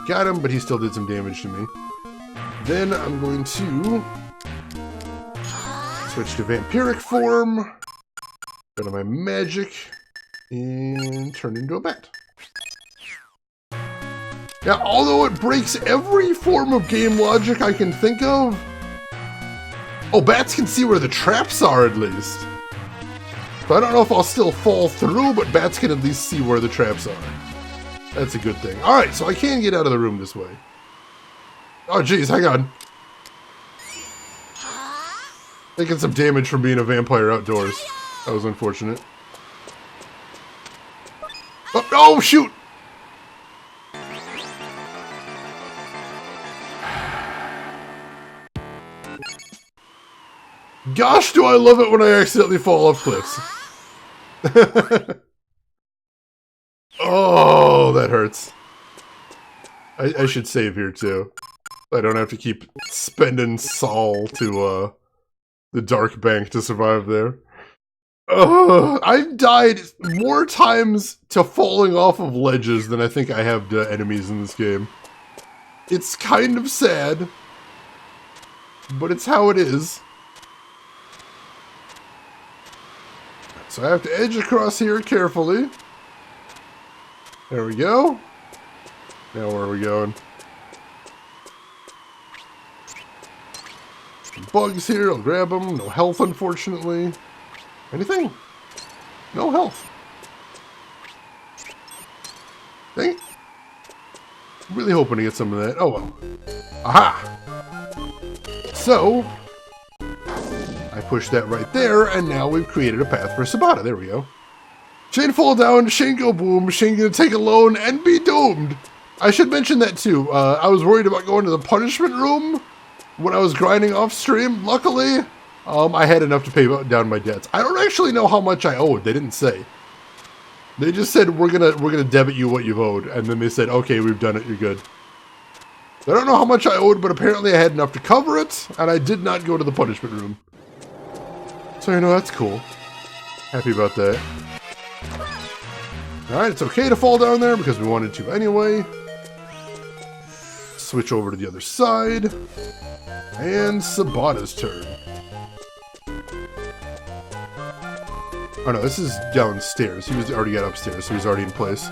Got him, but he still did some damage to me. Then I'm going to switch to vampiric form. Go to my magic, and turn into a bat. Now, although it breaks every form of game logic I can think of... Oh, bats can see where the traps are, at least. So I don't know if I'll still fall through, but bats can at least see where the traps are. That's a good thing. Alright, so I can get out of the room this way. Oh, jeez, hang on. Taking some damage from being a vampire outdoors. That was unfortunate. Oh, shoot! Gosh, do I love it when I accidentally fall off cliffs. Oh, that hurts. I should save here, too. I don't have to keep spending Sol to, the Dark Bank to survive there. I've died more times to falling off of ledges than I think I have to enemies in this game. It's kind of sad, but it's how it is. So I have to edge across here carefully. There we go. Now where are we going? Some bugs here, I'll grab them. No health, unfortunately. Anything? No health. Dang it. Really hoping to get some of that. Oh well. Aha! So, I pushed that right there, and now we've created a path for Sabata. There we go. Shane fall down, Shane go boom, Shane gonna take a loan and be doomed. I should mention that too. I was worried about going to the punishment room when I was grinding off stream. Luckily, I had enough to pay down my debts. I don't actually know how much I owed. They didn't say. They just said we're gonna debit you what you've owed, and then they said, okay, we've done it. You're good. I don't know how much I owed, but apparently I had enough to cover it, and I did not go to the punishment room. So, you know, that's cool. Happy about that. Alright, it's okay to fall down there because we wanted to anyway. Switch over to the other side. And Sabata's turn. Oh no, this is downstairs. He was already got upstairs, so he's already in place.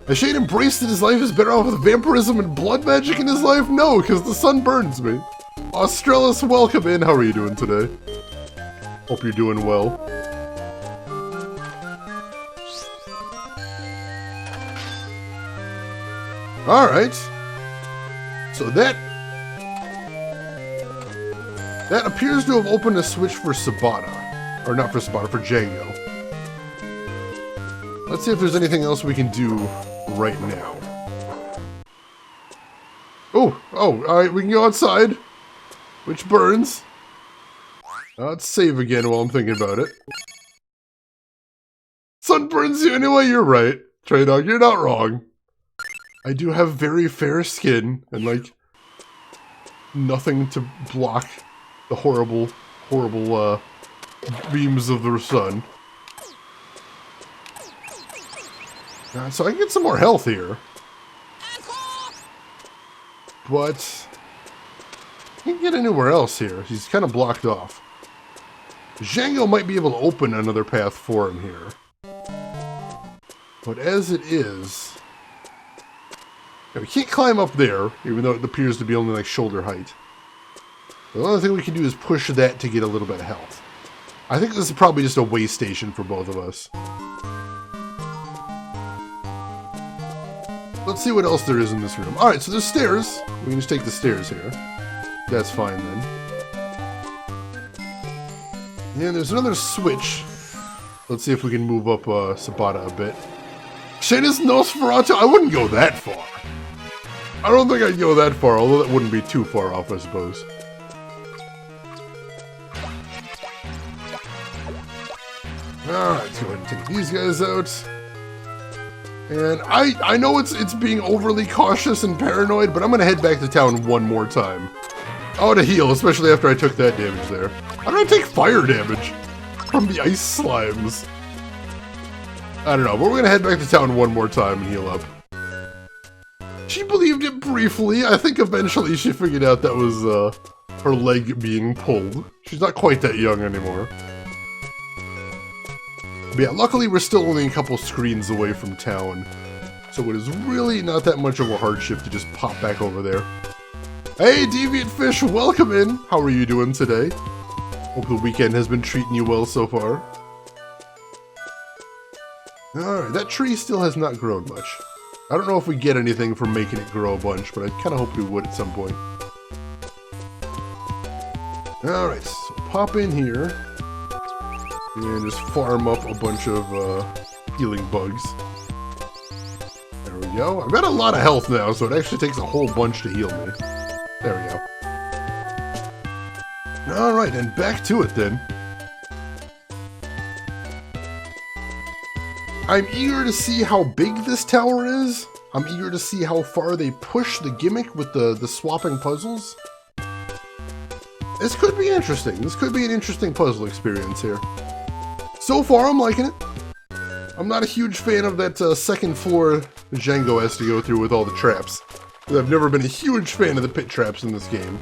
Has Shane embraced that his life is better off with vampirism and blood magic in his life? No, because the sun burns me. Australis, welcome in. How are you doing today? Hope you're doing well. Alright. So that appears to have opened a switch for Sabata. Or not for Sabata, for Django. Let's see if there's anything else we can do right now. Oh, alright, we can go outside. Which burns. Let's save again while I'm thinking about it. Sun burns you anyway, you're right. Trey Dog, you're not wrong. I do have very fair skin, and like, nothing to block the horrible, horrible, beams of the sun. So I can get some more health here. But I can't get anywhere else here. He's kind of blocked off. Django might be able to open another path for him here. But as it is... we can't climb up there, even though it appears to be only like shoulder height. The only thing we can do is push that to get a little bit of health. I think this is probably just a way station for both of us. Let's see what else there is in this room. Alright, so there's stairs. We can just take the stairs here. That's fine then. And there's another switch. Let's see if we can move up Sabata a bit. Shane is Nosferatu? I wouldn't go that far. I don't think I'd go that far, although that wouldn't be too far off, I suppose. Alright, let's go ahead and take these guys out. And I know it's being overly cautious and paranoid, but I'm gonna head back to town one more time. Oh, to heal, especially after I took that damage there. How did I take fire damage from the ice slimes? I don't know, but we're gonna head back to town one more time and heal up. She believed it briefly. I think eventually she figured out that was her leg being pulled. She's not quite that young anymore. But yeah, luckily we're still only a couple screens away from town. So it is really not that much of a hardship to just pop back over there. Hey, Deviant Fish, welcome in. How are you doing today? Hope the weekend has been treating you well so far. Alright, that tree still has not grown much. I don't know if we get anything from making it grow a bunch, but I kind of hope we would at some point. Alright, so pop in here and just farm up a bunch of healing bugs. There we go. I've got a lot of health now, so it actually takes a whole bunch to heal me. There we go. Alright, and back to it then. I'm eager to see how big this tower is. I'm eager to see how far they push the gimmick with the swapping puzzles. This could be interesting. This could be an interesting puzzle experience here. So far, I'm liking it. I'm not a huge fan of that second floor Django has to go through with all the traps. I've never been a huge fan of the pit traps in this game.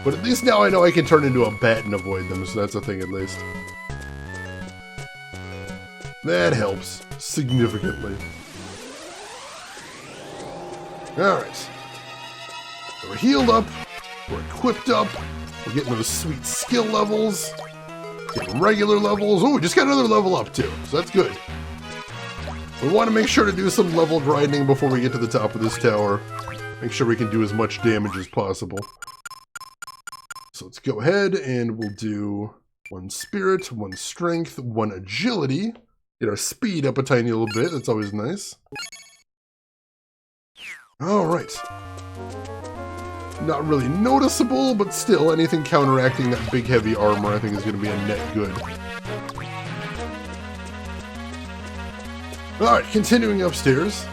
But at least now I know I can turn into a bat and avoid them, so that's a thing at least. That helps significantly. Alright. We're healed up. We're equipped up. We're getting those sweet skill levels. Getting regular levels. Oh, we just got another level up too, so that's good. We want to make sure to do some level grinding before we get to the top of this tower. Make sure we can do as much damage as possible. So let's go ahead and we'll do 1 spirit, 1 strength, 1 agility. Get our speed up a tiny little bit. That's always nice. Alright. Not really noticeable, but still, anything counteracting that big heavy armor I think is going to be a net good. Alright, continuing upstairs.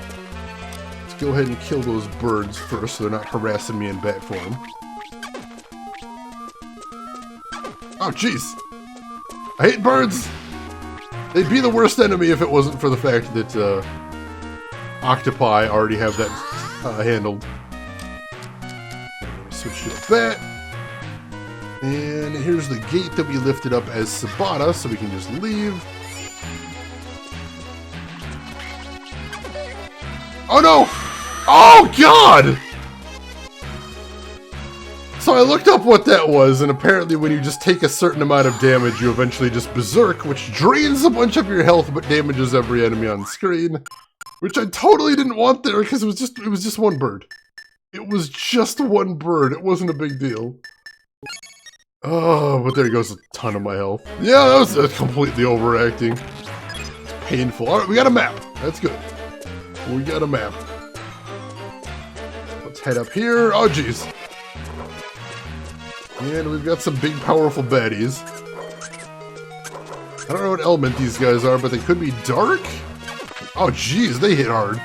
Let's go ahead and kill those birds first so they're not harassing me in bat form. Oh, jeez. I hate birds! They'd be the worst enemy if it wasn't for the fact that octopi already have that handled. Switch to a bat. And here's the gate that we lifted up as Sabata, so we can just leave. Oh no! Oh god! So I looked up what that was, and apparently when you just take a certain amount of damage, you eventually just berserk, which drains a bunch of your health but damages every enemy on screen. Which I totally didn't want there, because it was just 1 bird. It was just 1 bird, it wasn't a big deal. Oh, but there goes a ton of my health. Yeah, that was completely overacting. It's painful. Alright, we got a map. That's good. We got a map. Let's head up here. Oh, jeez. And we've got some big, powerful baddies. I don't know what element these guys are, but they could be dark? Oh, jeez, they hit hard.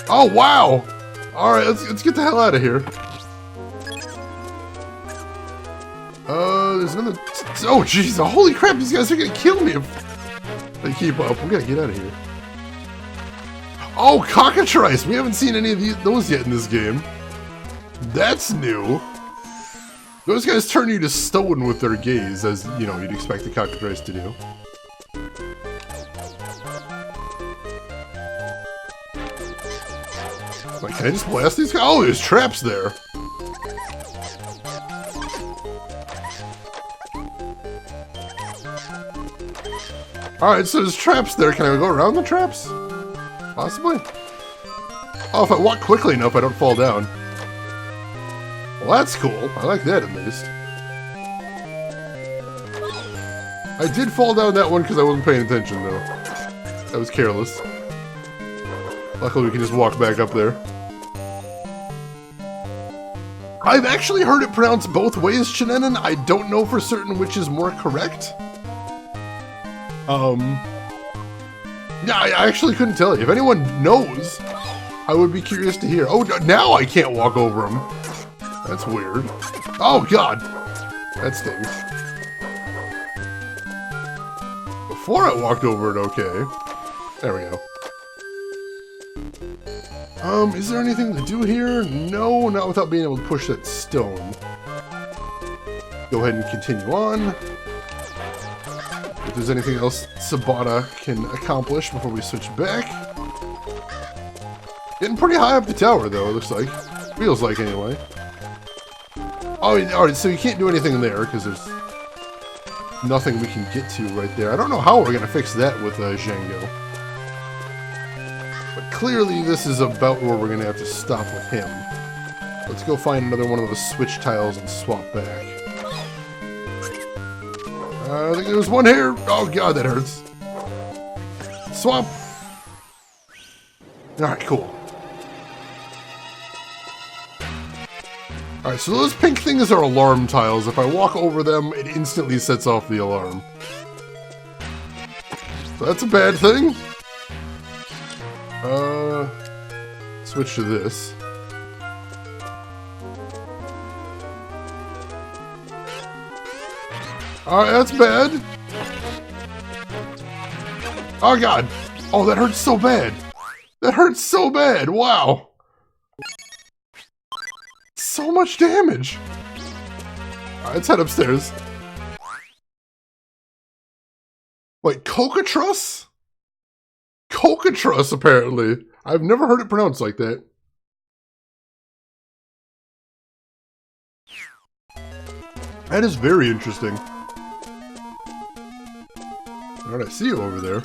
Oh, wow! Alright, let's get the hell out of here. There's another... Oh, jeez, holy crap, these guys are gonna kill me if they keep up. We gotta get out of here. Oh, cockatrice! We haven't seen any of those yet in this game. That's new. Those guys turn you to stone with their gaze, as, you know, you'd expect the cockatrice to do. Like, can I just blast these guys? Oh, there's traps there. Alright, so there's traps there. Can I go around the traps? Possibly? Oh, if I walk quickly enough, I don't fall down. Well, that's cool. I like that, at least. I did fall down that one because I wasn't paying attention, though. That was careless. Luckily, we can just walk back up there. I've actually heard it pronounced both ways, Chinenin. I don't know for certain which is more correct. Yeah, I actually couldn't tell you. If anyone knows, I would be curious to hear. Oh, now I can't walk over them. That's weird. Oh, God. That stings. Before I walked over it, okay. There we go. Is there anything to do here? No, not without being able to push that stone. Go ahead and continue on. If there's anything else Sabata can accomplish before we switch back. Getting pretty high up the tower, though, it looks like. Feels like, anyway. Oh, alright, so you can't do anything there, because there's nothing we can get to right there. I don't know how we're going to fix that with Django. But clearly, this is about where we're going to have to stop with him. Let's go find another one of those switch tiles and swap back. I think there's one here. Oh, God, that hurts. Swap. Alright, cool. Alright, so those pink things are alarm tiles. If I walk over them, it instantly sets off the alarm. So that's a bad thing. Switch to this. Alright, that's bad. Oh, God. Oh, that hurts so bad. That hurts so bad. Wow. So much damage. Alright, let's head upstairs. Wait, Cockatrice? Cockatrice, apparently. I've never heard it pronounced like that. That is very interesting. Alright, I see you over there.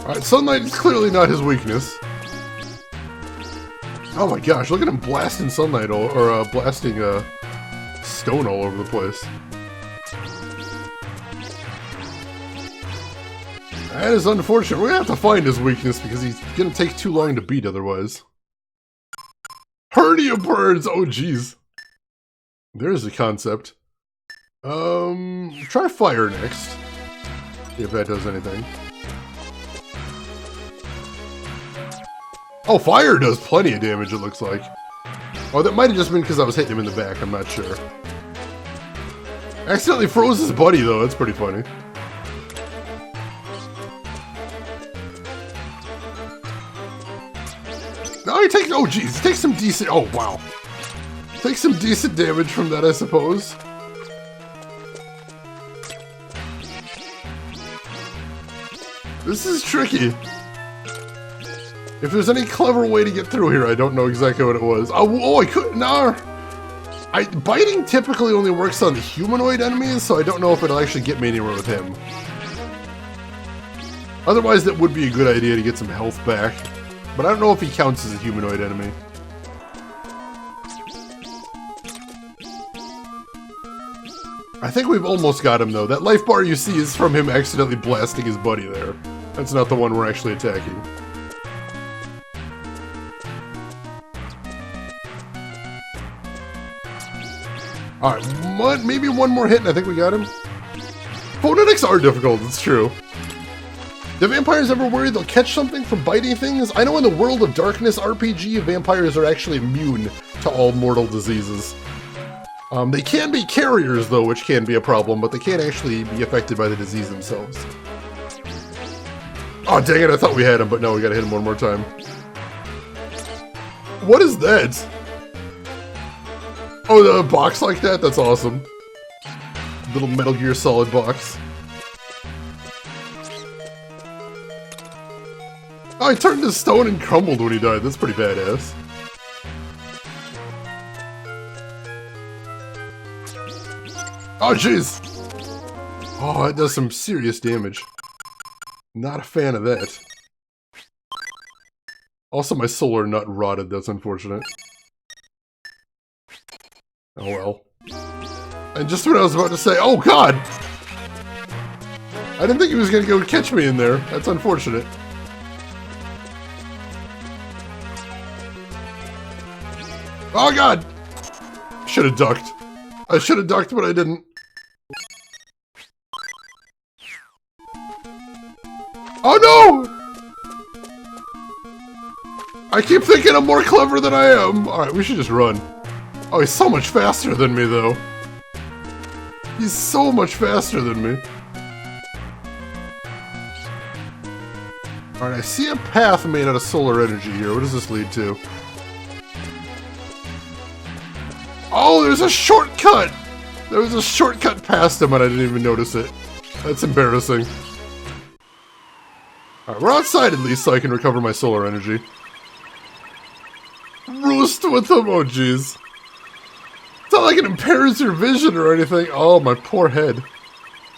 Alright, sunlight is clearly not his weakness. Oh my gosh, look at him blasting sunlight blasting stone all over the place. That is unfortunate. We're gonna have to find his weakness because he's gonna take too long to beat otherwise. Hernia birds! Oh jeez. There's the concept. Try fire next. See if that does anything. Oh, fire does plenty of damage, it looks like. Oh, that might have just been because I was hitting him in the back, I'm not sure. Accidentally froze his buddy, though, that's pretty funny. No, he takes, oh jeez, takes some decent, oh wow. Takes some decent damage from that, I suppose. This is tricky. If there's any clever way to get through here, I don't know exactly what it was. Oh, I couldn't, no. Biting typically only works on the humanoid enemies, so I don't know if it'll actually get me anywhere with him. Otherwise, that would be a good idea to get some health back. But I don't know if he counts as a humanoid enemy. I think we've almost got him, though. That life bar you see is from him accidentally blasting his buddy there. That's not the one we're actually attacking. Alright, maybe one more hit and I think we got him. Phonetics are difficult, it's true. Do vampires ever worry they'll catch something from biting things? I know in the World of Darkness RPG, vampires are actually immune to all mortal diseases. They can be carriers, though, which can be a problem, but they can't actually be affected by the disease themselves. Oh, dang it, I thought we had him, but no, we gotta hit him one more time. What is that? Oh, the box like that? That's awesome. Little Metal Gear Solid box. Oh, he turned to stone and crumbled when he died. That's pretty badass. Oh, jeez! Oh, that does some serious damage. Not a fan of that. Also, my solar nut rotted. That's unfortunate. Oh well. And just when I was about to say, oh god! I didn't think he was gonna go catch me in there. That's unfortunate. Oh god! Should have ducked. I should have ducked, but I didn't. Oh no! I keep thinking I'm more clever than I am. Alright, we should just run. Oh, he's so much faster than me, though. He's so much faster than me. Alright, I see a path made out of solar energy here. What does this lead to? Oh, there's a shortcut! There was a shortcut past him and I didn't even notice it. That's embarrassing. Alright, we're outside at least so I can recover my solar energy. Roost with emojis. It's not like it impairs your vision or anything. Oh, my poor head.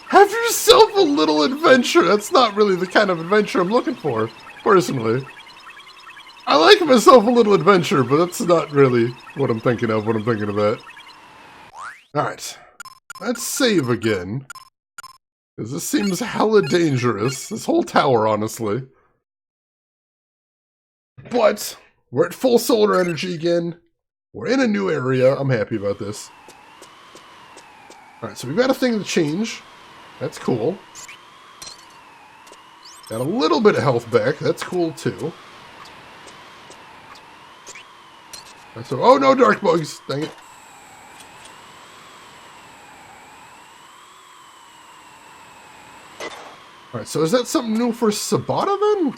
Have yourself a little adventure. That's not really the kind of adventure I'm looking for, personally. I like myself a little adventure, but that's not really what I'm thinking of when I'm thinking of that. Alright. Let's save again. Because this seems hella dangerous. This whole tower, honestly. But we're at full solar energy again. We're in a new area. I'm happy about this. Alright, so we've got a thing to change. That's cool. Got a little bit of health back. That's cool, too. So, oh, no dark bugs. Dang it. Alright, so is that something new for Sabata, then?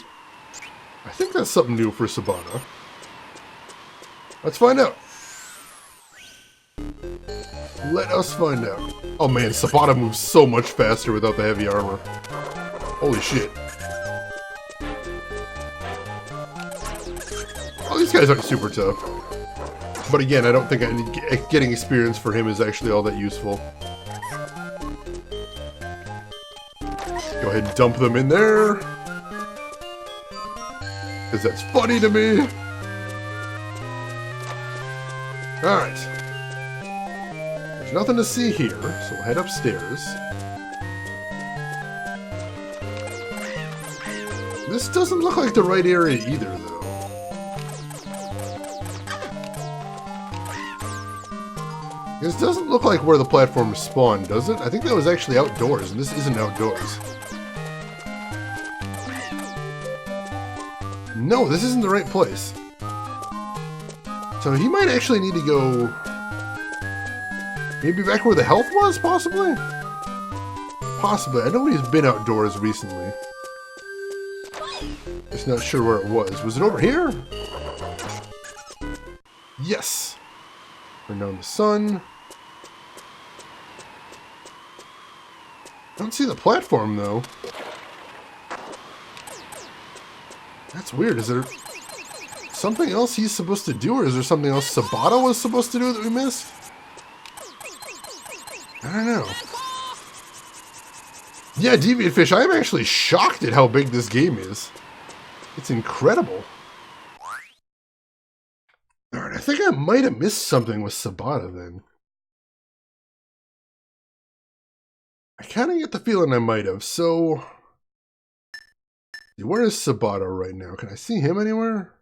I think that's something new for Sabata. Let's find out. Let us find out. Oh man, Sabata moves so much faster without the heavy armor. Holy shit. Oh, these guys aren't super tough. But again, I don't think getting experience for him is actually all that useful. Go ahead and dump them in there. Because that's funny to me. Alright. There's nothing to see here, so we'll head upstairs. This doesn't look like the right area either, though. This doesn't look like where the platform spawned, does it? I think that was actually outdoors, and this isn't outdoors. No, this isn't the right place. So he might actually need to go... maybe back where the health was, possibly? Possibly. I know he's been outdoors recently. Just not sure where it was. Was it over here? Yes. Turn down the sun. I don't see the platform, though. That's weird. Is there something else he's supposed to do, or is there something else Sabata was supposed to do that we missed? I don't know. Yeah, Deviant Fish, I am actually shocked at how big this game is. It's incredible. Alright, I think I might have missed something with Sabata then. I kind of get the feeling I might have, so... where is Sabata right now? Can I see him anywhere?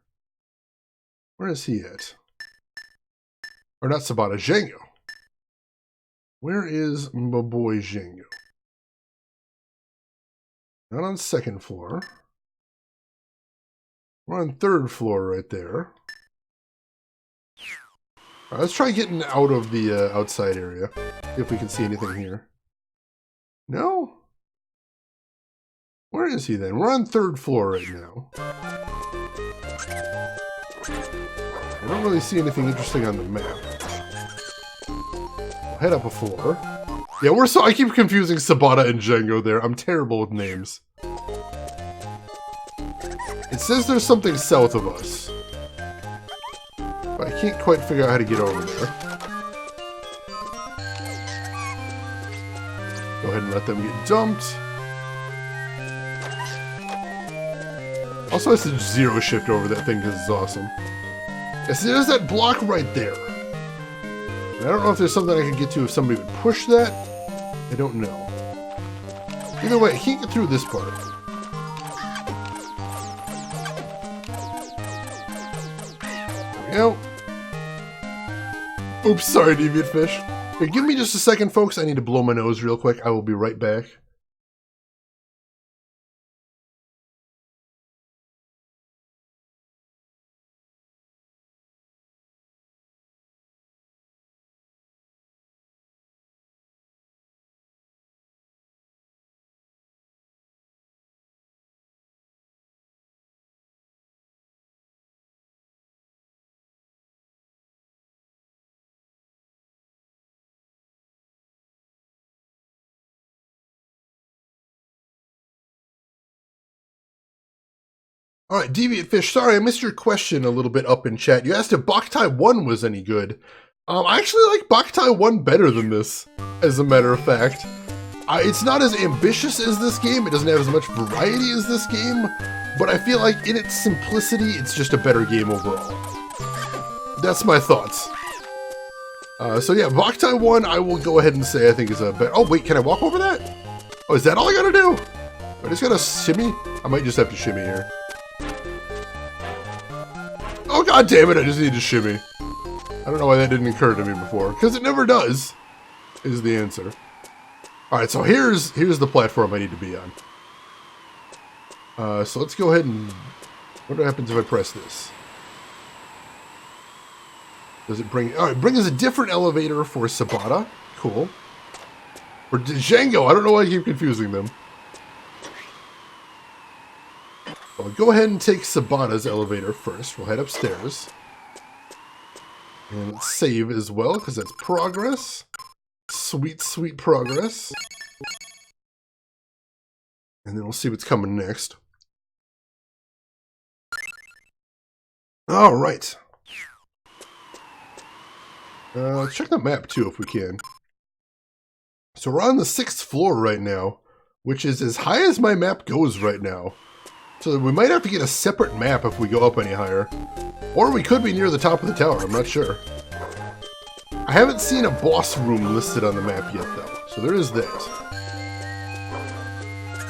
Where is he at? Or not Sabata, Django. Where is my boy Django? Not on second floor. We're on third floor right there. All right, let's try getting out of the outside area. See if we can see anything here. No? Where is he then? We're on third floor right now. I don't really see anything interesting on the map. We'll head up a floor. Yeah, I keep confusing Sabata and Django there. I'm terrible with names. It says there's something south of us. But I can't quite figure out how to get over there. Go ahead and let them get dumped. Also, I said zero shift over that thing because it's awesome. Yeah, see, there's that block right there. And I don't know if there's something I could get to if somebody would push that. I don't know. Either way, I can't get through this part. There we go. Oops, sorry, Deviant Fish. Here, give me just a second, folks. I need to blow my nose real quick. I will be right back. All right, Deviant Fish, sorry, I missed your question a little bit up in chat. You asked if Boktai 1 was any good. I actually like Boktai 1 better than this, as a matter of fact. It's not as ambitious as this game, it doesn't have as much variety as this game, but I feel like in its simplicity, it's just a better game overall. That's my thoughts. So yeah, Boktai 1, I will go ahead and say I think is a better... Oh wait, can I walk over that? Oh, is that all I gotta do? I just gotta shimmy? I might just have to shimmy here. Oh god damn it, I just need to shimmy. I don't know why that didn't occur to me before, because it never does, is the answer. Alright, so here's the platform I need to be on. So let's go ahead and... What happens if I press this? Does it bring... Alright, bring us a different elevator for Sabata. Cool. For Django, I don't know why I keep confusing them. Well, go ahead and take Sabata's elevator first. We'll head upstairs. And let's save as well, because that's progress. Sweet, sweet progress. And then we'll see what's coming next. Alright. Let's check the map too, if we can. So we're on the 6th floor right now, which is as high as my map goes right now. So we might have to get a separate map if we go up any higher. Or we could be near the top of the tower, I'm not sure. I haven't seen a boss room listed on the map yet, though. So there is that.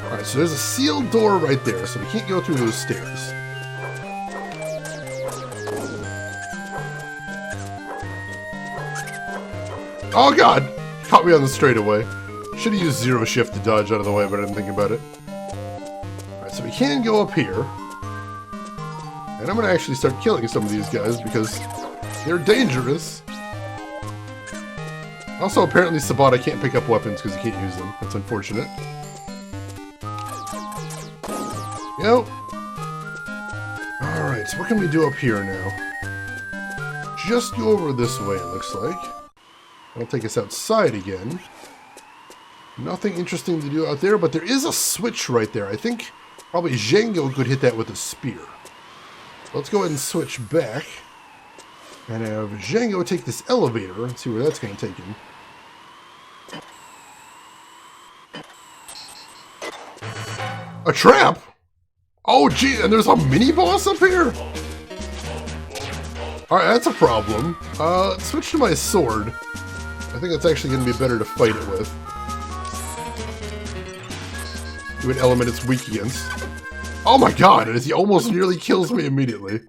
Alright, so there's a sealed door right there, so we can't go through those stairs. Oh god! Caught me on the straightaway. Should have used zero shift to dodge out of the way, but I didn't think about it. Alright, so we can go up here. And I'm going to actually start killing some of these guys because they're dangerous. Also, apparently Sabata can't pick up weapons because he can't use them. That's unfortunate. Yep. Alright, so what can we do up here now? Just go over this way, it looks like. That'll take us outside again. Nothing interesting to do out there, but there is a switch right there. I think probably Django could hit that with a spear. Let's go ahead and switch back. And have Django take this elevator and see where that's going to take him. A trap? Oh, gee, and there's a mini-boss up here? Alright, that's a problem. Let's switch to my sword. I think that's actually going to be better to fight it with. Do an element it's weak against. Oh my god, he almost nearly kills me immediately.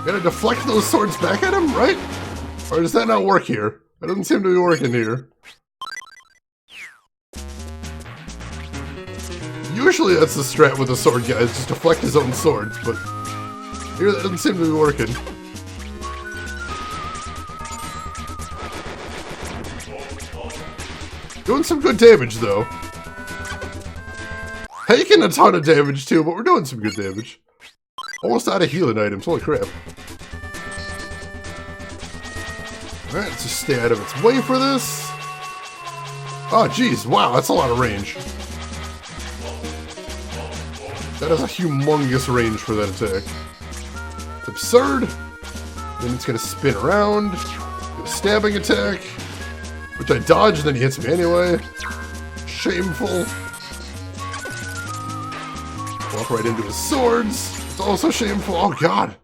Gotta deflect those swords back at him, right? Or does that not work here? That doesn't seem to be working here. Usually that's the strat with the sword guys, just deflect his own swords, but here that doesn't seem to be working. Doing some good damage, though. Taking a ton of damage, too, but we're doing some good damage. Almost out of healing items, holy crap. Alright, let's just stay out of its way for this. Oh, jeez, wow, that's a lot of range. That is a humongous range for that attack. It's absurd. Then it's going to spin around. Do a stabbing attack. Which I dodge, then he hits me anyway. Shameful. Walk right into his swords. It's also shameful. Oh, God.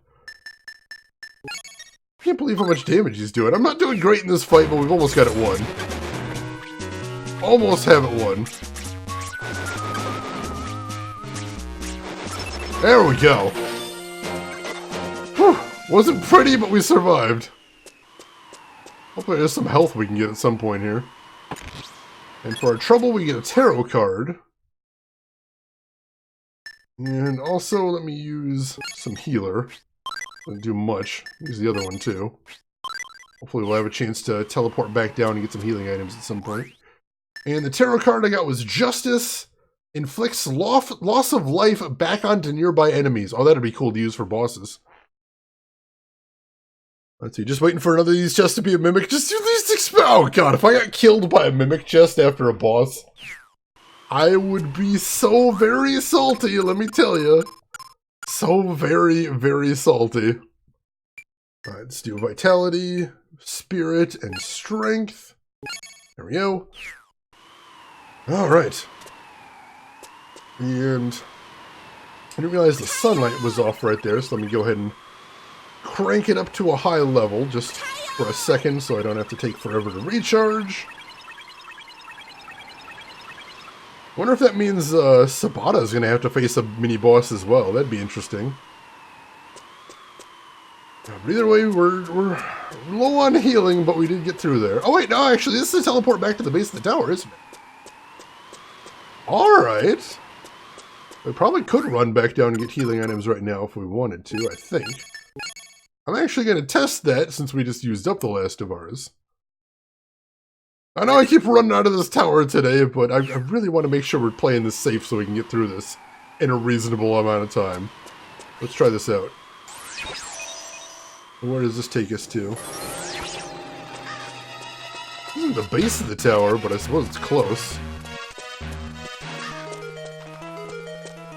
I can't believe how much damage he's doing. I'm not doing great in this fight, but we've almost got it won. Almost have it won. There we go. Whew. Wasn't pretty, but we survived. Hopefully there's some health we can get at some point here. And for our trouble, we get a tarot card. And also, let me use some healer. Doesn't do much. Use the other one, too. Hopefully we'll have a chance to teleport back down and get some healing items at some point. And the tarot card I got was Justice. Inflicts loss of life back onto nearby enemies. Oh, that'd be cool to use for bosses. Let's see, just waiting for another of these chests to be a mimic. Just at least expect. Oh god, if I got killed by a mimic chest after a boss, I would be so very salty, let me tell you. So very, very salty. Alright, let's do vitality, spirit, and strength. There we go. Alright. And I didn't realize the sunlight was off right there, so let me go ahead and crank it up to a high level just for a second so I don't have to take forever to recharge. Wonder if that means Sabata is going to have to face a mini-boss as well. That'd be interesting. But either way, we're low on healing, but we did get through there. Oh wait, no, actually, this is a teleport back to the base of the tower, isn't it? Alright. We probably could run back down and get healing items right now if we wanted to, I think. I'm actually going to test that since we just used up the last of ours. I know I keep running out of this tower today, but I really want to make sure we're playing this safe so we can get through this in a reasonable amount of time. Let's try this out. Where does this take us to? This isn't the base of the tower, but I suppose it's close.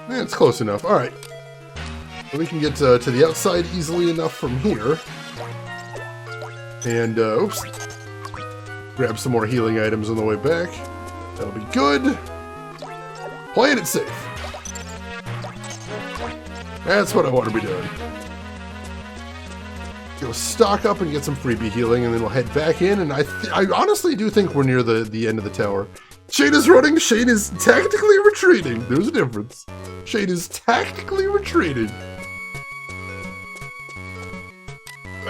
Yeah, it's close enough. Alright. We can get to the outside easily enough from here. And, oops. Grab some more healing items on the way back. That'll be good. Playing it safe. That's what I want to be doing. Go stock up and get some freebie healing, and then we'll head back in, and I honestly do think we're near the end of the tower. Shane is running, Shane is tactically retreating. There's a difference. Shane is tactically retreating.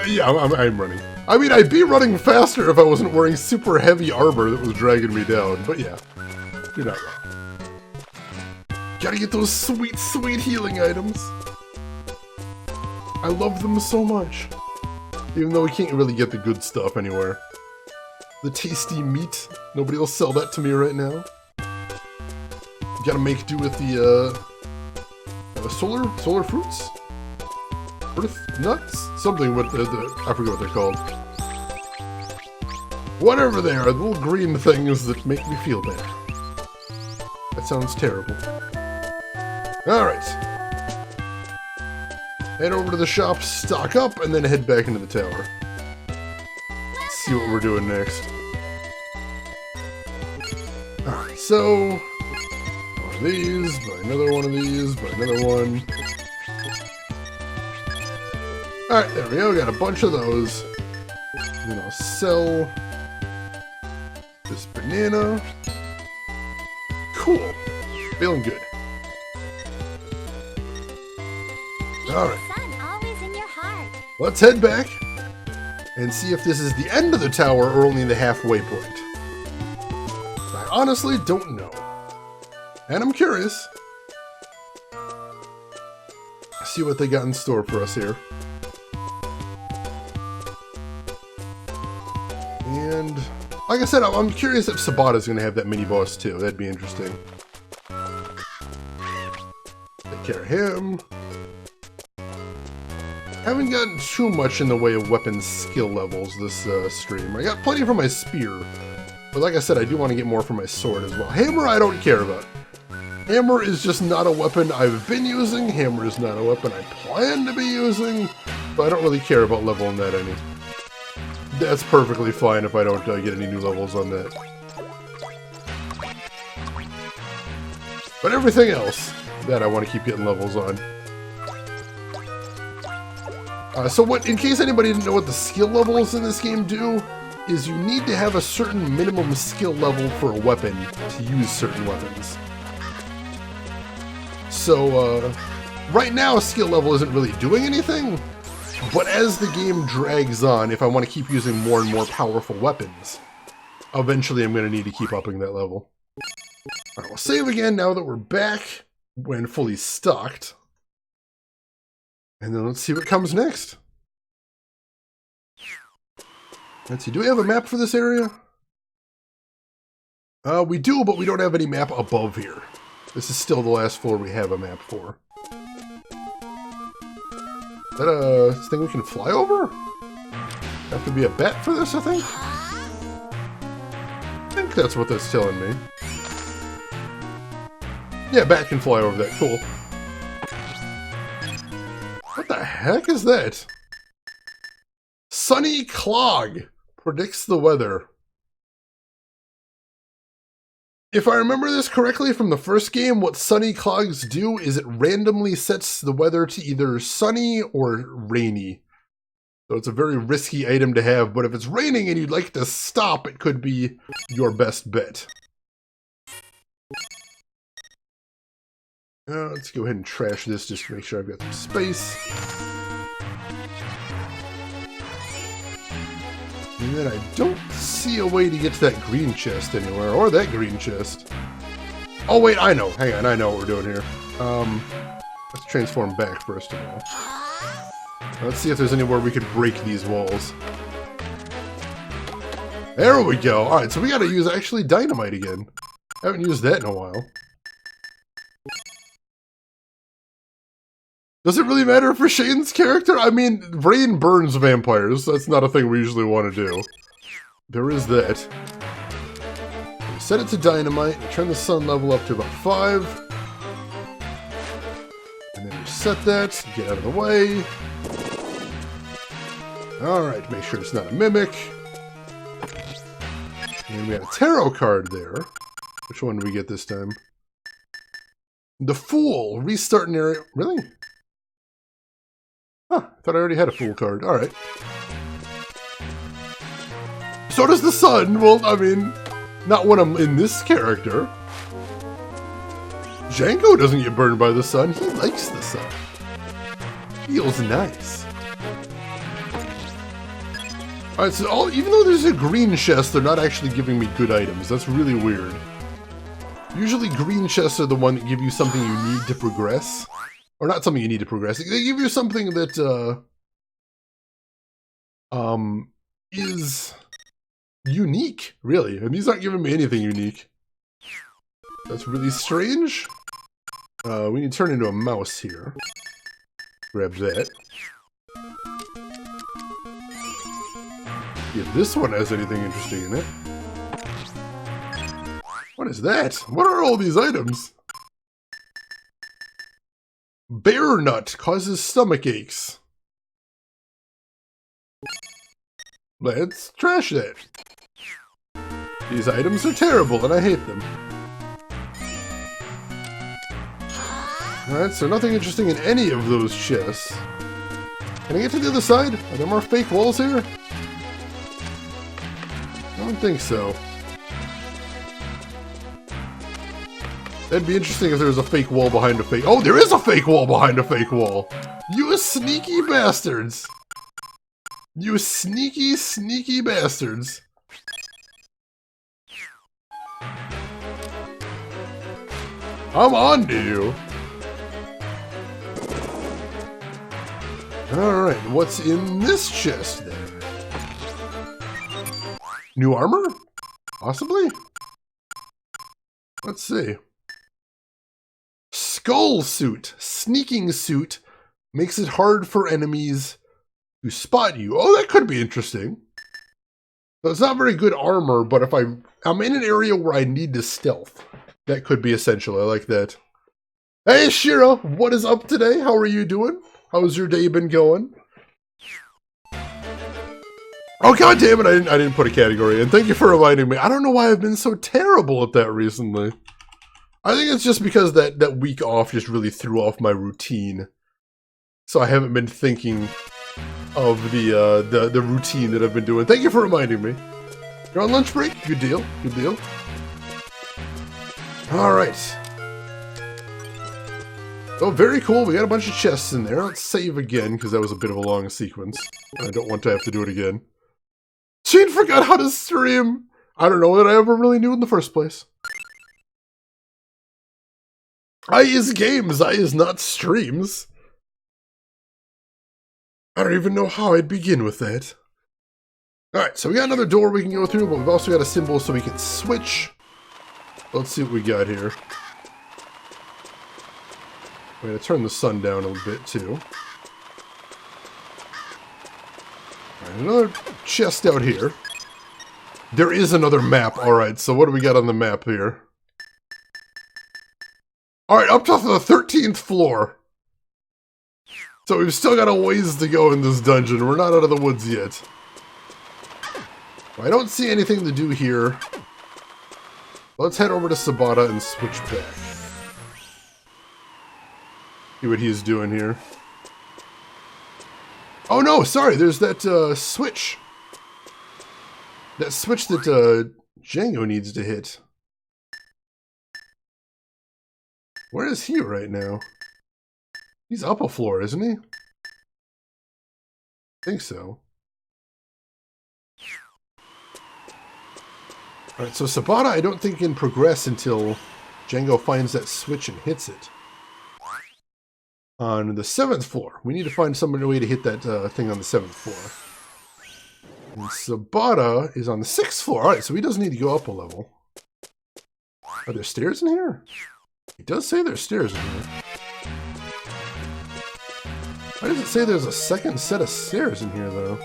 Yeah, I'm running. I mean, I'd be running faster if I wasn't wearing super heavy armor that was dragging me down, but yeah, you're not wrong. Gotta get those sweet, sweet healing items. I love them so much. Even though we can't really get the good stuff anywhere. The tasty meat. Nobody will sell that to me right now. Gotta make do with the, solar fruits? Earth nuts? Something with the I forget what they're called. Whatever they are, the little green things that make me feel better. That sounds terrible. Alright. Head over to the shop, stock up, and then head back into the tower. Let's see what we're doing next. Alright, so... one of these, buy another one of these, buy another one. Alright, there we go, got a bunch of those. And then I'll sell this banana. Cool. Feeling good. Alright. Always in your heart. Let's head back and see if this is the end of the tower or only the halfway point. I honestly don't know. And I'm curious. See what they got in store for us here. And like I said, I'm curious if Sabata's going to have that mini-boss too. That'd be interesting. Take care of him. Haven't gotten too much in the way of weapon skill levels this stream. I got plenty for my spear. But like I said, I do want to get more for my sword as well. Hammer I don't care about. Hammer is just not a weapon I've been using. Hammer is not a weapon I plan to be using. But I don't really care about leveling that any. That's perfectly fine if I don't get any new levels on that. But everything else, that I want to keep getting levels on. So what, in case anybody didn't know what the skill levels in this game do, is you need to have a certain minimum skill level for a weapon to use certain weapons. So, right now skill level isn't really doing anything, but as the game drags on, if I want to keep using more and more powerful weapons, eventually I'm going to need to keep upping that level. Alright, we'll save again now that we're back when fully stocked. And then let's see what comes next. Let's see, do we have a map for this area? We do, but we don't have any map above here. This is still the last floor we have a map for. Is that a thing we can fly over? Have to be a bat for this, I think? I think that's what that's telling me. Yeah, bat can fly over that. Cool. What the heck is that? Sunny Clog predicts the weather. If I remember this correctly from the first game, what Sunny Clogs do is it randomly sets the weather to either sunny or rainy. So it's a very risky item to have, but if it's raining and you'd like to stop, it could be your best bet. Let's go ahead and trash this just to make sure I've got some space. And then I don't see a way to get to that green chest anywhere, or that green chest. Oh wait, I know. Hang on, I know what we're doing here. Let's transform back first of all. Let's see if there's anywhere we could break these walls. There we go. Alright, so we gotta use actually dynamite again. I haven't used that in a while. Does it really matter for Shane's character? I mean, rain burns vampires. That's not a thing we usually want to do. There is that. We set it to dynamite, turn the sun level up to about 5. And then reset that, get out of the way. Alright, make sure it's not a mimic. And we had a tarot card there. Which one do we get this time? The Fool. Restart an area. Really? Huh, I thought I already had a Fool card. Alright. So does the sun. Well, I mean, not when I'm in this character. Django doesn't get burned by the sun. He likes the sun. Feels nice. Alright, so even though there's a green chest, they're not actually giving me good items. That's really weird. Usually green chests are the one that give you something you need to progress. Or not something you need to progress. They give you something that, is unique, really. And these aren't giving me anything unique. That's really strange. We need to turn into a mouse here. Grab that. See if this one has anything interesting in it. What is that? What are all these items? Bear nut causes stomach aches. Let's trash that. These items are terrible and I hate them. Alright, so nothing interesting in any of those chests. Can I get to the other side? Are there more fake walls here? I don't think so. That'd be interesting if there was a fake wall behind a fake... Oh, there is a fake wall behind a fake wall! You sneaky bastards! You sneaky, sneaky bastards! I'm on to you! Alright, what's in this chest then? New armor? Possibly? Let's see. Skull suit. Sneaking suit makes it hard for enemies to spot you. Oh, that could be interesting. So it's not very good armor, but if I'm in an area where I need to stealth, that could be essential. I like that. Hey, Shira, what is up today? How are you doing? How's your day been going? Oh, god damn it, I didn't put a category in. Thank you for reminding me. I don't know why I've been so terrible at that recently. I think it's just because that week off just really threw off my routine. So I haven't been thinking of the routine that I've been doing. Thank you for reminding me. You're on lunch break? Good deal. Good deal. Alright. Oh, very cool. We got a bunch of chests in there. Let's save again, because that was a bit of a long sequence. I don't want to have to do it again. Shane forgot how to stream! I don't know that I ever really knew in the first place. I is games, I is not streams. I don't even know how I'd begin with that. Alright, so we got another door we can go through, but we've also got a symbol so we can switch. Let's see what we got here. I'm going to turn the sun down a bit, too. Alright, Another chest out here. There is another map. Alright, so what do we got on the map here? Alright, up to the 13th floor. So we've still got a ways to go in this dungeon. We're not out of the woods yet. I don't see anything to do here. Let's head over to Sabata and switch back. See what he's doing here. Oh no, sorry, there's that switch. That switch that Django needs to hit. Where is he right now? He's up a floor, isn't he? I think so. Alright, so Sabata I don't think can progress until Django finds that switch and hits it. On the 7th floor. We need to find some way to hit that thing on the 7th floor. And Sabata is on the 6th floor. Alright, so he doesn't need to go up a level. Are there stairs in here? It does say there's stairs in here. Why does it say there's a second set of stairs in here, though?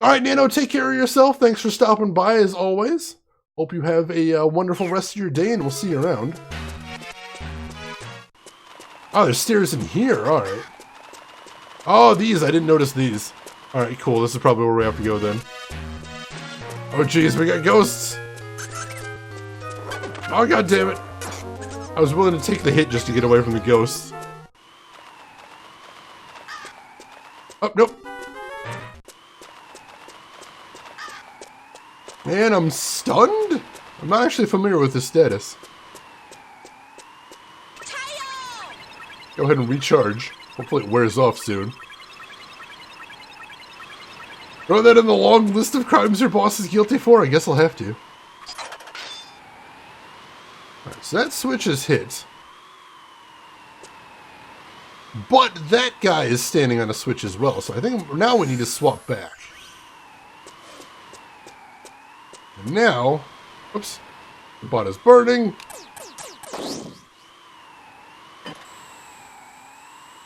Alright, Nano, take care of yourself. Thanks for stopping by, as always. Hope you have a wonderful rest of your day, and we'll see you around. Oh, there's stairs in here. Alright. Oh, these. I didn't notice these. Alright, cool. This is probably where we have to go, then. Oh, jeez. We got ghosts. Oh, god damn it. I was willing to take the hit just to get away from the ghosts. Oh, nope. Man, I'm stunned? I'm not actually familiar with this status. Go ahead and recharge. Hopefully it wears off soon. Throw that in the long list of crimes your boss is guilty for? I guess I'll have to. Alright, so that switch is hit. But that guy is standing on a switch as well, so I think now we need to swap back. And now, oops, the bot is burning.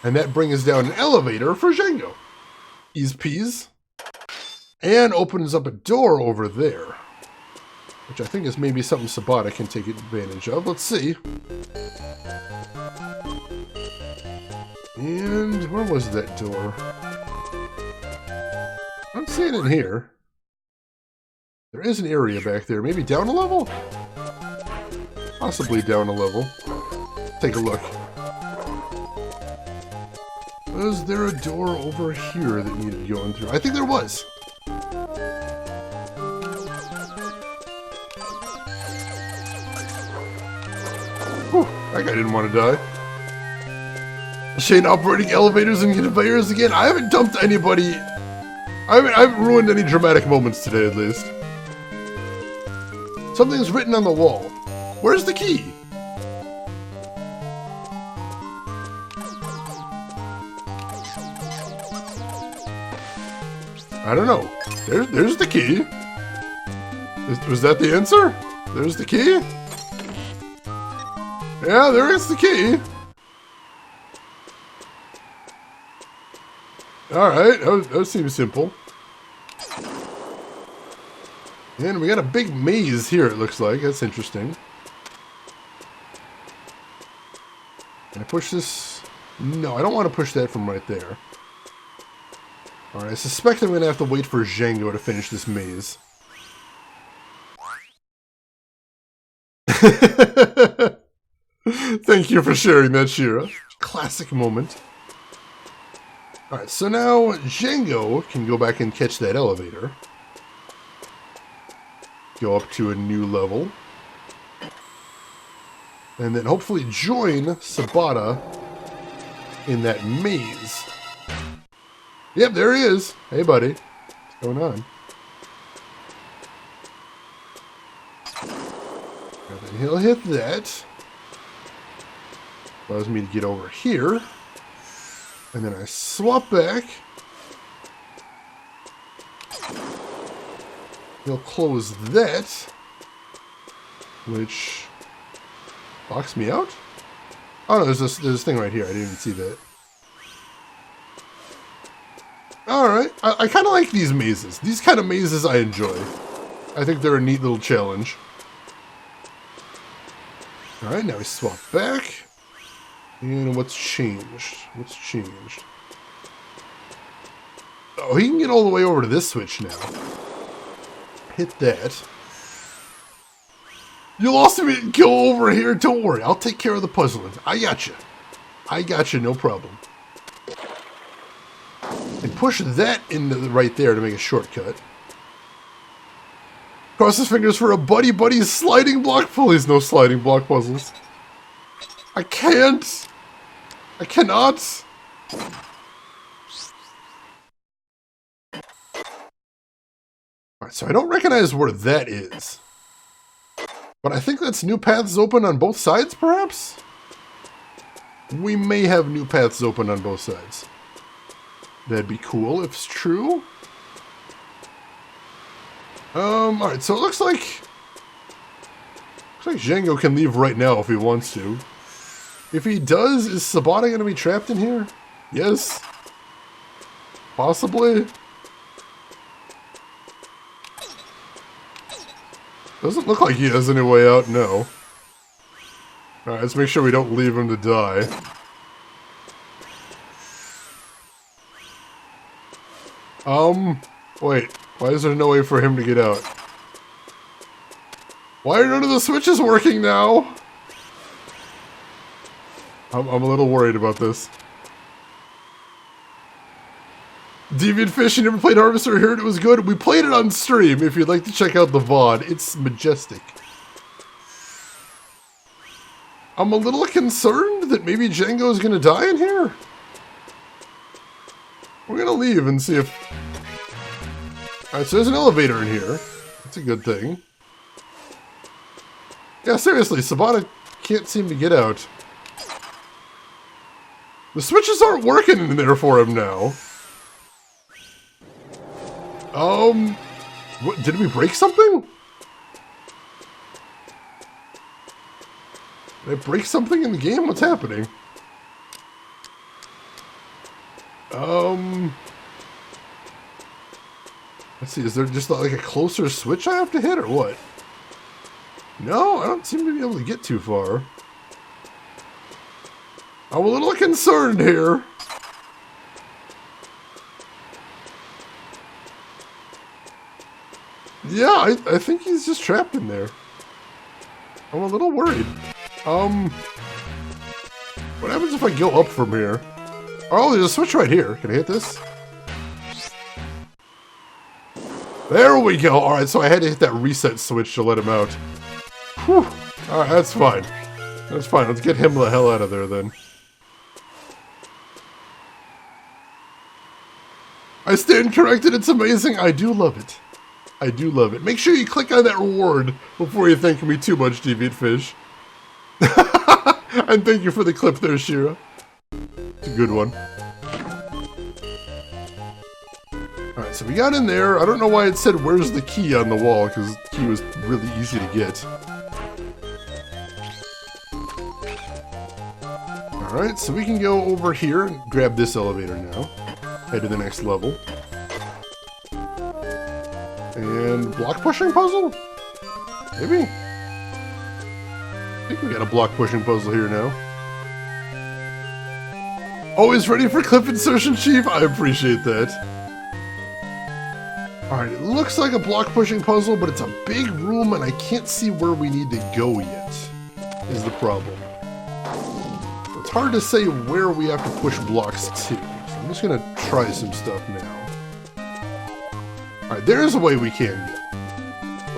And that brings us down an elevator for Django. Ease peas. And opens up a door over there. Which I think is maybe something Sabata can take advantage of. Let's see. And where was that door? I don't see it in here. There is an area back there. Maybe down a level? Possibly down a level. Take a look. Was there a door over here that needed going through? I think there was. Whew, that guy didn't want to die. Shane operating elevators and conveyors again. I haven't dumped anybody. I haven't ruined any dramatic moments today, at least. Something's written on the wall. Where's the key? I don't know. There's the key. Was that the answer? There's the key? Yeah, there is the key. Alright, that seems simple. And we got a big maze here, it looks like. That's interesting. Can I push this? No, I don't want to push that from right there. Alright, I suspect I'm going to have to wait for Django to finish this maze. Thank you for sharing that, Shira. Classic moment. Alright, so now Django can go back and catch that elevator. Go up to a new level. And then hopefully join Sabata in that maze. Yep, there he is. Hey, buddy. What's going on? And then he'll hit that. Allows me to get over here. And then I swap back. He'll close that. Which locks me out? Oh no, there's this thing right here. I didn't even see that. Alright, I kind of like these mazes. These kind of mazes I enjoy. I think they're a neat little challenge. Alright, now we swap back. And what's changed? What's changed? Oh, he can get all the way over to this switch now. Hit that. You'll also go over here. Don't worry, I'll take care of the puzzling. I gotcha. I gotcha, no problem. And push that in right there to make a shortcut. Cross his fingers for a buddy sliding block. Please, no sliding block puzzles. I can't. I cannot. Alright, so I don't recognize where that is. But I think that's new paths open on both sides, perhaps? We may have new paths open on both sides. That'd be cool if it's true. Alright, so it looks like Django can leave right now if he wants to. If he does, is Sabata gonna be trapped in here? Yes. Possibly. Doesn't look like he has any way out, no. Alright, let's make sure we don't leave him to die. Wait. Why is there no way for him to get out? Why are none of the switches working now? I'm a little worried about this. Deviant Fish, you never played Harvester or heard it was good? We played it on stream if you'd like to check out the VOD. It's majestic. I'm a little concerned that maybe Django is going to die in here. We're going to leave and see if... Alright, so there's an elevator in here. That's a good thing. Yeah, seriously, Sabata can't seem to get out. The switches aren't working in there for him now. What, did we break something? Did I break something in the game? What's happening? Let's see, is there just like a closer switch I have to hit or what? No, I don't seem to be able to get too far. I'm a little concerned here. Yeah, I think he's just trapped in there. I'm a little worried. What happens if I go up from here? Oh, there's a switch right here. Can I hit this? There we go. Alright, so I had to hit that reset switch to let him out. Whew. Alright, that's fine. That's fine. Let's get him the hell out of there then. I stand corrected. It's amazing. I do love it. I do love it. Make sure you click on that reward before you thank me too much, Deviant Fish. And thank you for the clip there, Shira. It's a good one. Alright, so we got in there. I don't know why it said where's the key on the wall, because the key was really easy to get. Alright, so we can go over here and grab this elevator now. Head to the next level. And block pushing puzzle? Maybe? I think we got a block pushing puzzle here now. Always ready for clip insertion, Chief? I appreciate that. Alright, it looks like a block pushing puzzle, but it's a big room and I can't see where we need to go yet, is the problem. So it's hard to say where we have to push blocks to. So I'm just gonna try some stuff now. Alright, there's a way we can go.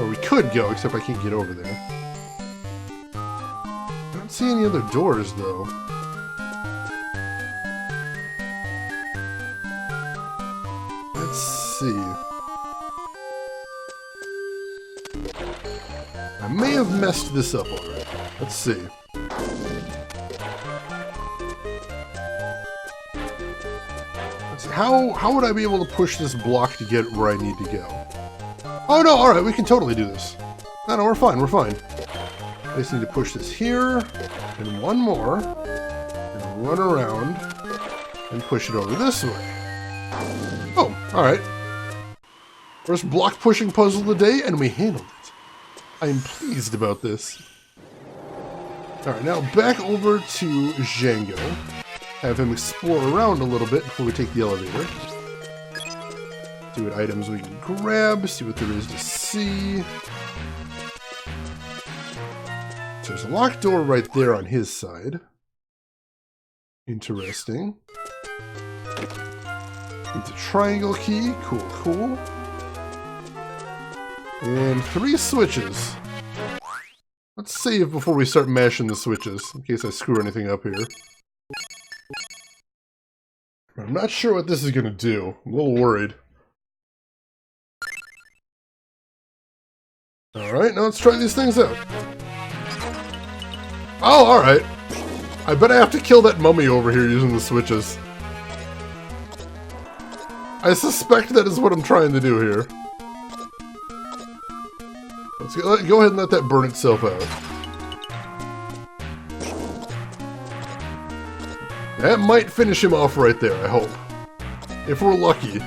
Or we could go, except I can't get over there. I don't see any other doors, though. Let's see. I may have messed this up already. Let's see. How would I be able to push this block to get where I need to go? Oh no, alright, we can totally do this. No, we're fine, we're fine. I just need to push this here, and one more, and run around, and push it over this way. Oh, Alright. First block pushing puzzle of the day, and we handled it. I am pleased about this. Alright, now back over to Django. Have him explore around a little bit before we take the elevator. See what items we can grab, see what there is to see. So there's a locked door right there on his side. Interesting. It's a triangle key. Cool, cool. And 3 switches. Let's save before we start mashing the switches, in case I screw anything up here. I'm not sure what this is going to do. I'm a little worried. Alright, now let's try these things out. Oh, alright. I bet I have to kill that mummy over here using the switches. I suspect that is what I'm trying to do here. Let's go ahead and let that burn itself out. That might finish him off right there, I hope. If we're lucky.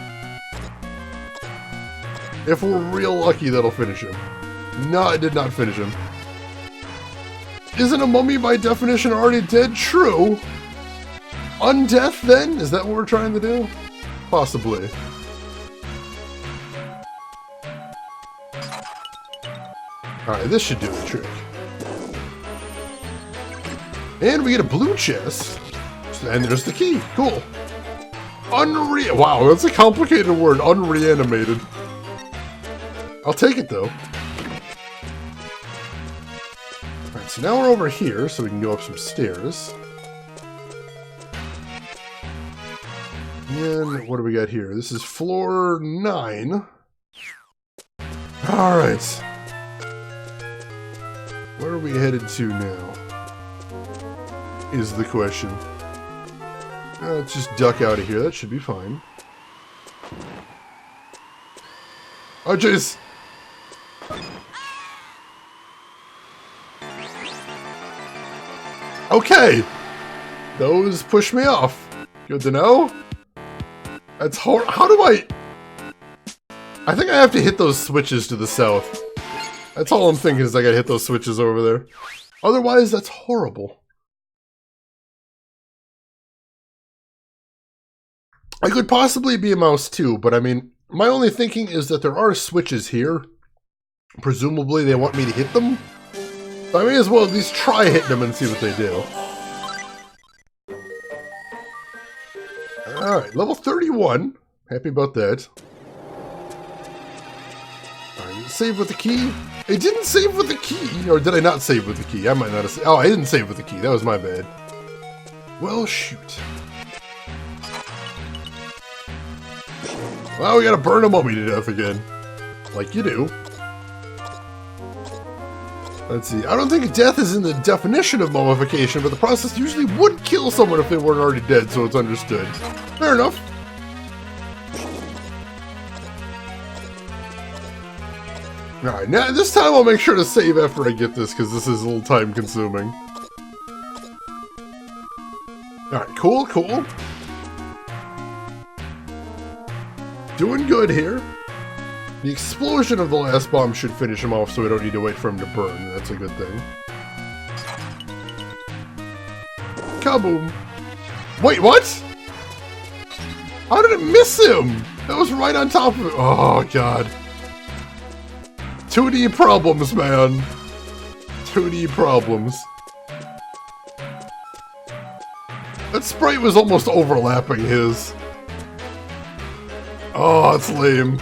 If we're real lucky, that'll finish him. No, it did not finish him. Isn't a mummy by definition already dead? True. Undeath, then? Is that what we're trying to do? Possibly. Alright, this should do the trick. And we get a blue chest. And there's the key. Cool. Wow, that's a complicated word. Unreanimated. I'll take it, though. Alright, so now we're over here, so we can go up some stairs. And what do we got here? This is floor 9. Alright. Where are we headed to now? Is the question. Let's just duck out of here. That should be fine. Oh, jeez! Okay! Those push me off. Good to know. That's hard. How do I think I have to hit those switches to the south. That's all I'm thinking is I gotta hit those switches over there. Otherwise, that's horrible. I could possibly be a mouse too, but I mean, my only thinking is that there are switches here. Presumably they want me to hit them. So I may as well at least try hitting them and see what they do. Alright, level 31. Happy about that. Alright, save with the key. It didn't save with the key, or did I not save with the key? I might not have saved. Oh, I didn't save with the key. That was my bad. Well, shoot. Well, we gotta burn a mummy to death again. Like you do. Let's see. I don't think death is in the definition of mummification, but the process usually would kill someone if they weren't already dead, so it's understood. Fair enough. Alright, now this time I'll make sure to save after I get this, because this is a little time consuming. Alright, cool, cool. Doing good here. The explosion of the last bomb should finish him off, so we don't need to wait for him to burn. That's a good thing. Kaboom! Wait, what? How did it miss him? That was right on top of it. Oh, God. 2D problems, man. 2D problems. That sprite was almost overlapping his. Oh, that's lame.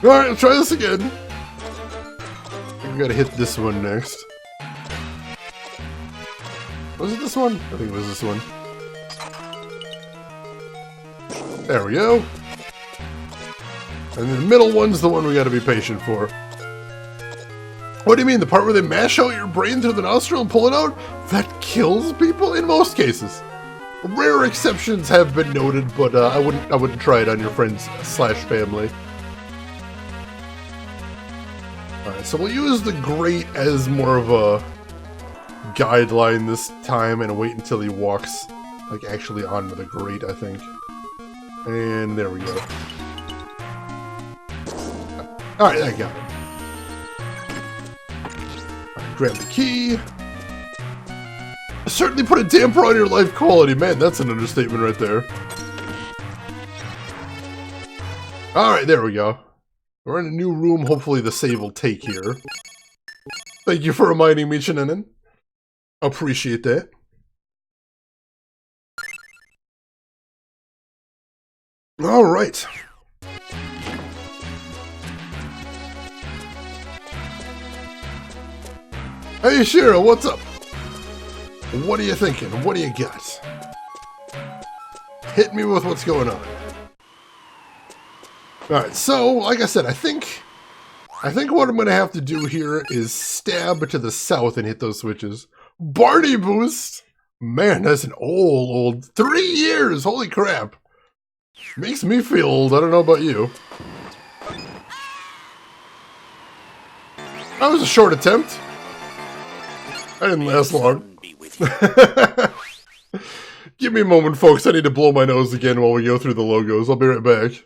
Alright, let's try this again. I think we gotta hit this one next. Was it this one? I think it was this one. There we go. And the middle one's the one we gotta be patient for. What do you mean? The part where they mash out your brain through the nostril and pull it out? That kills people in most cases. Rare exceptions have been noted, but I wouldn't try it on your friends / family. Alright, so we'll use the grate as more of a guideline this time and wait until he walks Like, actually onto the grate, I think. And there we go. Alright, I got it. Right, grab the key. Certainly put a damper on your life quality. Man, that's an understatement right there. Alright, there we go. We're in a new room. Hopefully the save will take here. Thank you for reminding me, Chinanen. Appreciate that. Alright. Hey Shira, what's up? What are you thinking? What do you got? Hit me with what's going on. Alright, so, like I said, I think what I'm going to have to do here is stab to the south and hit those switches. Barney boost! Man, that's an old 3 years! Holy crap! Makes me feel old, I don't know about you. That was a short attempt. I didn't last long. Give me a moment, folks. I need to blow my nose again while we go through the logos. I'll be right back.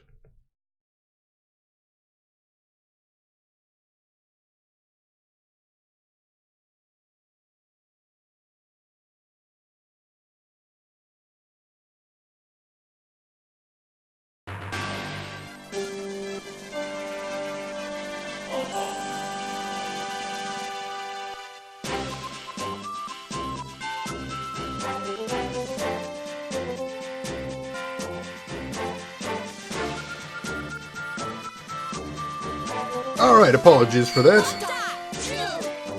Alright, apologies for that.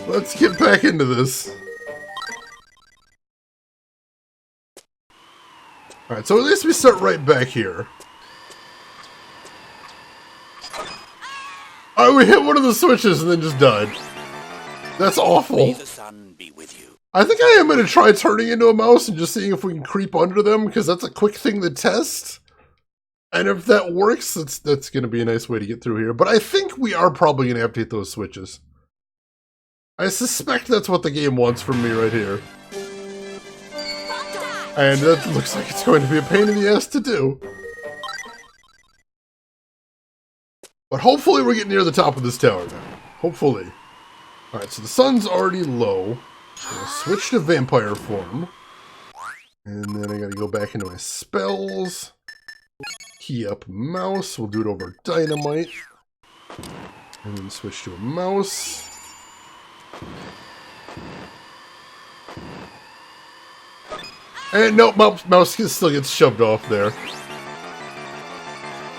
Let's get back into this. Alright, so at least we start right back here. Alright, we hit one of the switches and then just died. That's awful. May the sun be with you. I think I am going to try turning into a mouse and just seeing if we can creep under them, because that's a quick thing to test. And if that works, that's going to be a nice way to get through here. But I think we are probably going to have to hit those switches. I suspect that's what the game wants from me right here. And that looks like it's going to be a pain in the ass to do. But hopefully we're getting near the top of this tower now. Hopefully. Alright, so the sun's already low. I'm going to switch to vampire form. And then I got to go back into my spells. Key up mouse. We'll do it over dynamite. And then switch to a mouse. And nope, mouse still gets shoved off there.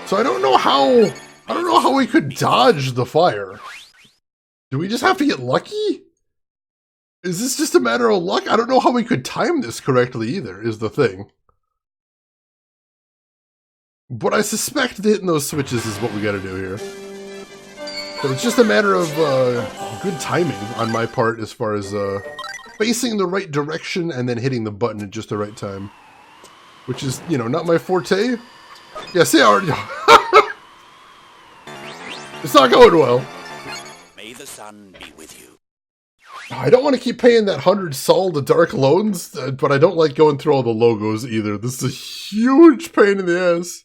So I don't know how we could dodge the fire. Do we just have to get lucky? Is this just a matter of luck? I don't know how we could time this correctly either, is the thing. But I suspect that hitting those switches is what we gotta do here. So it's just a matter of good timing on my part as far as facing the right direction and then hitting the button at just the right time. Which is, you know, not my forte. Yeah, see, I already... It's not going well. May the sun be with you. I don't want to keep paying that 100 sol to Dark Loans, but I don't like going through all the logos either. This is a huge pain in the ass.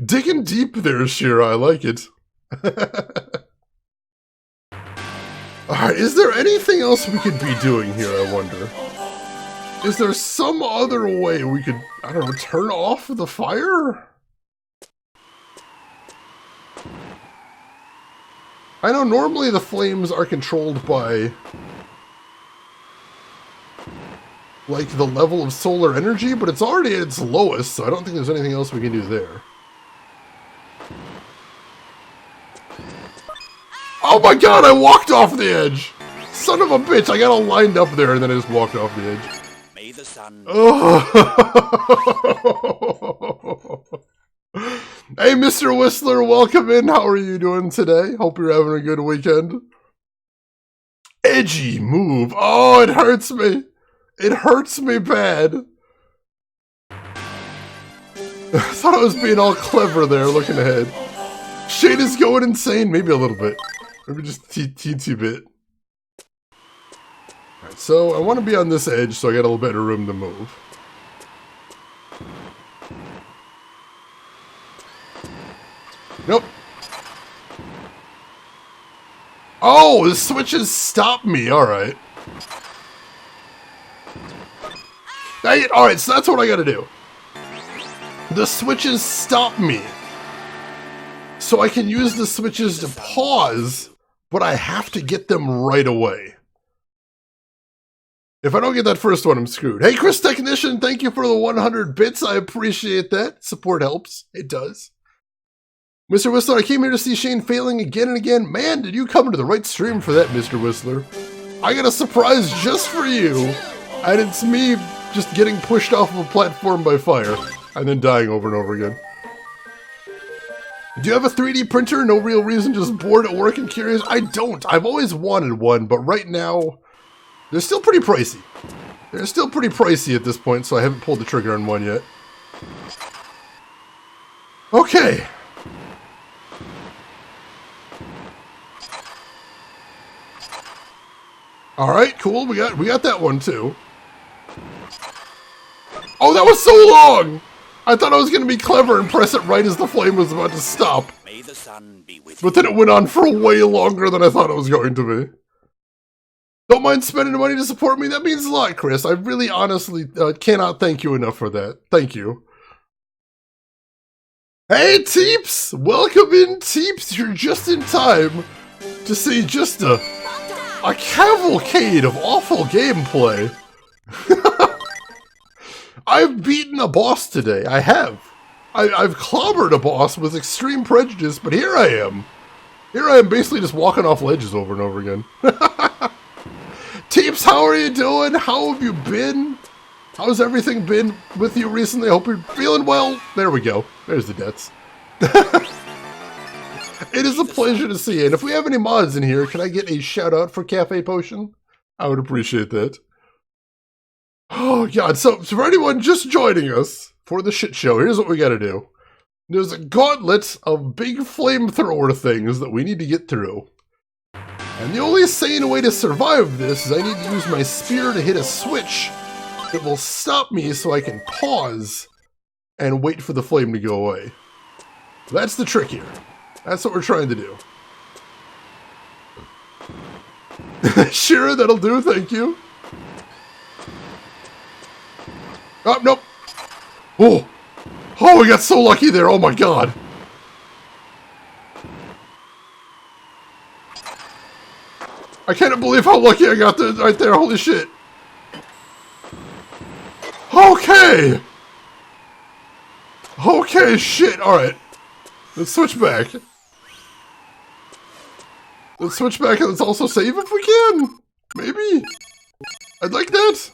Digging deep there, Shira. I like it. Alright, is there anything else we could be doing here, I wonder? Is there some other way we could, I don't know, turn off the fire? I know normally the flames are controlled by, like, the level of solar energy, but it's already at its lowest, so I don't think there's anything else we can do there. Oh my god, I walked off the edge! Son of a bitch, I got all lined up there and then I just walked off the edge. May the sun. Oh. Hey, Mr. Whistler, welcome in. How are you doing today? Hope you're having a good weekend. Edgy move. Oh, it hurts me. It hurts me bad. I thought I was being all clever there, looking ahead. Shade is going insane. Maybe a little bit. Maybe just a teensy bit. Alright, so I want to be on this edge so I got a little bit of room to move. Nope. Oh, the switches stop me. Alright. Alright, so that's what I gotta do. The switches stop me. So I can use the switches to pause, but I have to get them right away. If I don't get that first one, I'm screwed. Hey, Chris Technician, thank you for the 100 bits. I appreciate that. Support helps. It does. Mr. Whistler, I came here to see Shane failing again and again. Man, did you come to the right stream for that, Mr. Whistler. I got a surprise just for you. And it's me just getting pushed off of a platform by fire and then dying over and over again. Do you have a 3D printer? No real reason, just bored at work and curious? I don't. I've always wanted one, but right now, they're still pretty pricey. They're still pretty pricey at this point, so I haven't pulled the trigger on one yet. Okay. Alright, cool. We got that one too. Oh, that was so long! I thought I was going to be clever and press it right as the flame was about to stop. May the sun be with But then it went on for way longer than I thought it was going to be. Don't mind spending the money to support me. That means a lot, Chris. I really honestly cannot thank you enough for that. Thank you. Hey, Teeps! Welcome in, Teeps. You're just in time to see just a cavalcade of awful gameplay. I've beaten a boss today. I have. I've clobbered a boss with extreme prejudice, but here I am. Here I am basically just walking off ledges over and over again. Teeps, how are you doing? How have you been? How's everything been with you recently? I hope you're feeling well. There we go. There's the debts. It is a pleasure to see you. And if we have any mods in here, can I get a shout out for Cafe Potion? I would appreciate that. Oh, God. So for anyone just joining us for the shit show, here's what we got to do. There's a gauntlet of big flamethrower things that we need to get through. And the only sane way to survive this is I need to use my spear to hit a switch that will stop me so I can pause and wait for the flame to go away. That's the trick here. That's what we're trying to do. Sure, that'll do, thank you. Oh, nope. Oh, we got so lucky there, oh my God. I can't believe how lucky I got there, right there, holy shit. Okay. Okay, shit, alright. Let's switch back. Let's switch back and let's also save if we can. Maybe. I'd like that.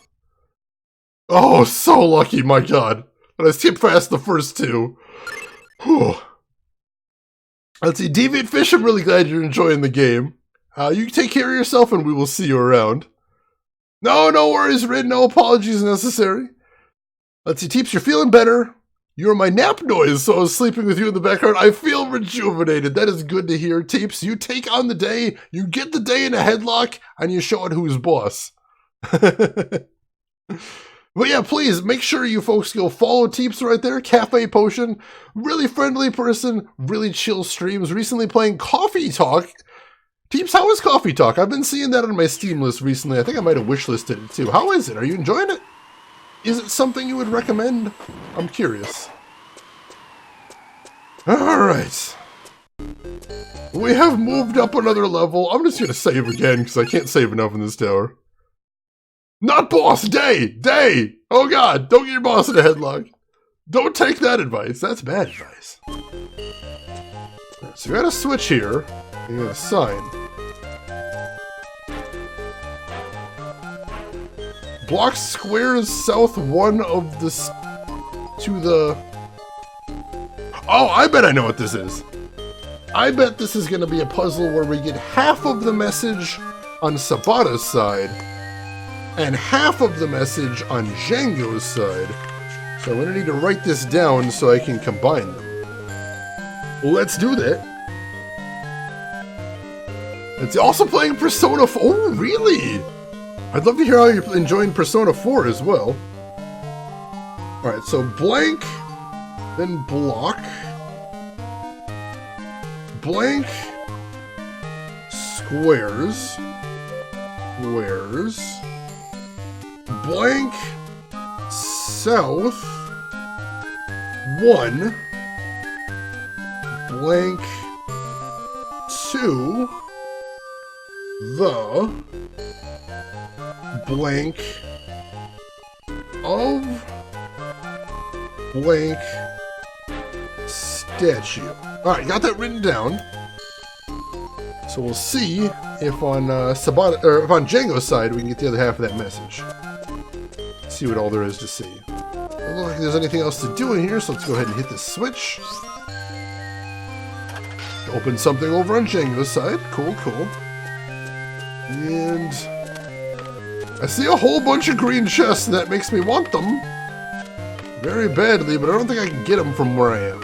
Oh, so lucky, my God. But I skipped past the first two. Whew. Let's see, Deviant Fish, I'm really glad you're enjoying the game. You take care of yourself and we will see you around. No worries, Rid. No apologies necessary. Let's see, Teeps, you're feeling better. You were my nap noise, so I was sleeping with you in the background. I feel rejuvenated. That is good to hear, Teeps. You take on the day, you get the day in a headlock, and you show it who's boss. But yeah, please, make sure you folks go follow Teeps right there. Cafe Potion. Really friendly person. Really chill streams. Recently playing Coffee Talk. Teeps, how is Coffee Talk? I've been seeing that on my Steam list recently. I think I might have wishlisted it too. How is it? Are you enjoying it? Is it something you would recommend? I'm curious. Alright. We have moved up another level. I'm just going to save again because I can't save enough in this tower. Not boss! Day! Day! Oh God, don't get your boss in a headlock. Don't take that advice. That's bad advice. So we got a switch here. You got a sign. Block squares south one of this to the... Oh, I bet I know what this is. I bet this is going to be a puzzle where we get half of the message on Sabata's side and half of the message on Django's side. So I'm going to need to write this down so I can combine them. Let's do that. It's also playing Persona 4. Oh, really? I'd love to hear how you're enjoying Persona 4 as well. Alright, so blank, then block, blank, squares, squares, blank, south, 1, blank, 2, the, blank, of, blank, statue. Alright, got that written down. So we'll see if on Sabata, or if on Django's side we can get the other half of that message. See what all there is to see. Doesn't look like there's anything else to do in here, so let's go ahead and hit this switch. Open something over on Django's side. Cool, cool. And I see a whole bunch of green chests, and that makes me want them very badly, but I don't think I can get them from where I am.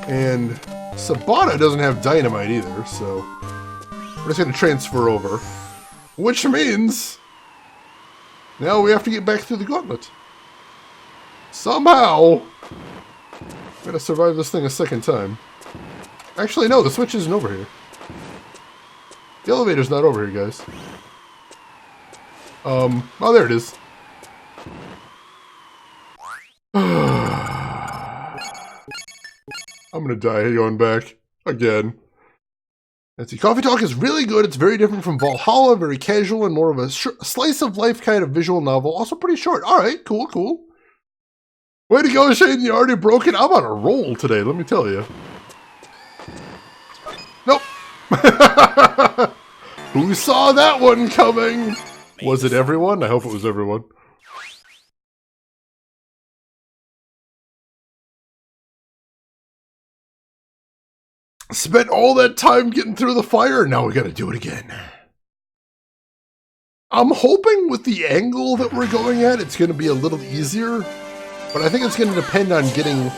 And Sabata doesn't have dynamite either, so we're just going to transfer over. Which means now we have to get back through the gauntlet. Somehow, I'm going to survive this thing a second time. Actually, no, the switch isn't over here. The elevator's not over here, guys. Oh, there it is. I'm gonna die going back. Again. Let's see. Coffee Talk is really good. It's very different from Valhalla. Very casual and more of a slice of life kind of visual novel. Also pretty short. Alright, cool, cool. Way to go, Shane. You already broke it. I'm on a roll today, let me tell you. Nope. Who saw that one coming? Was it everyone? I hope it was everyone. Spent all that time getting through the fire, now we gotta do it again. I'm hoping with the angle that we're going at, it's gonna be a little easier, but I think it's gonna depend on getting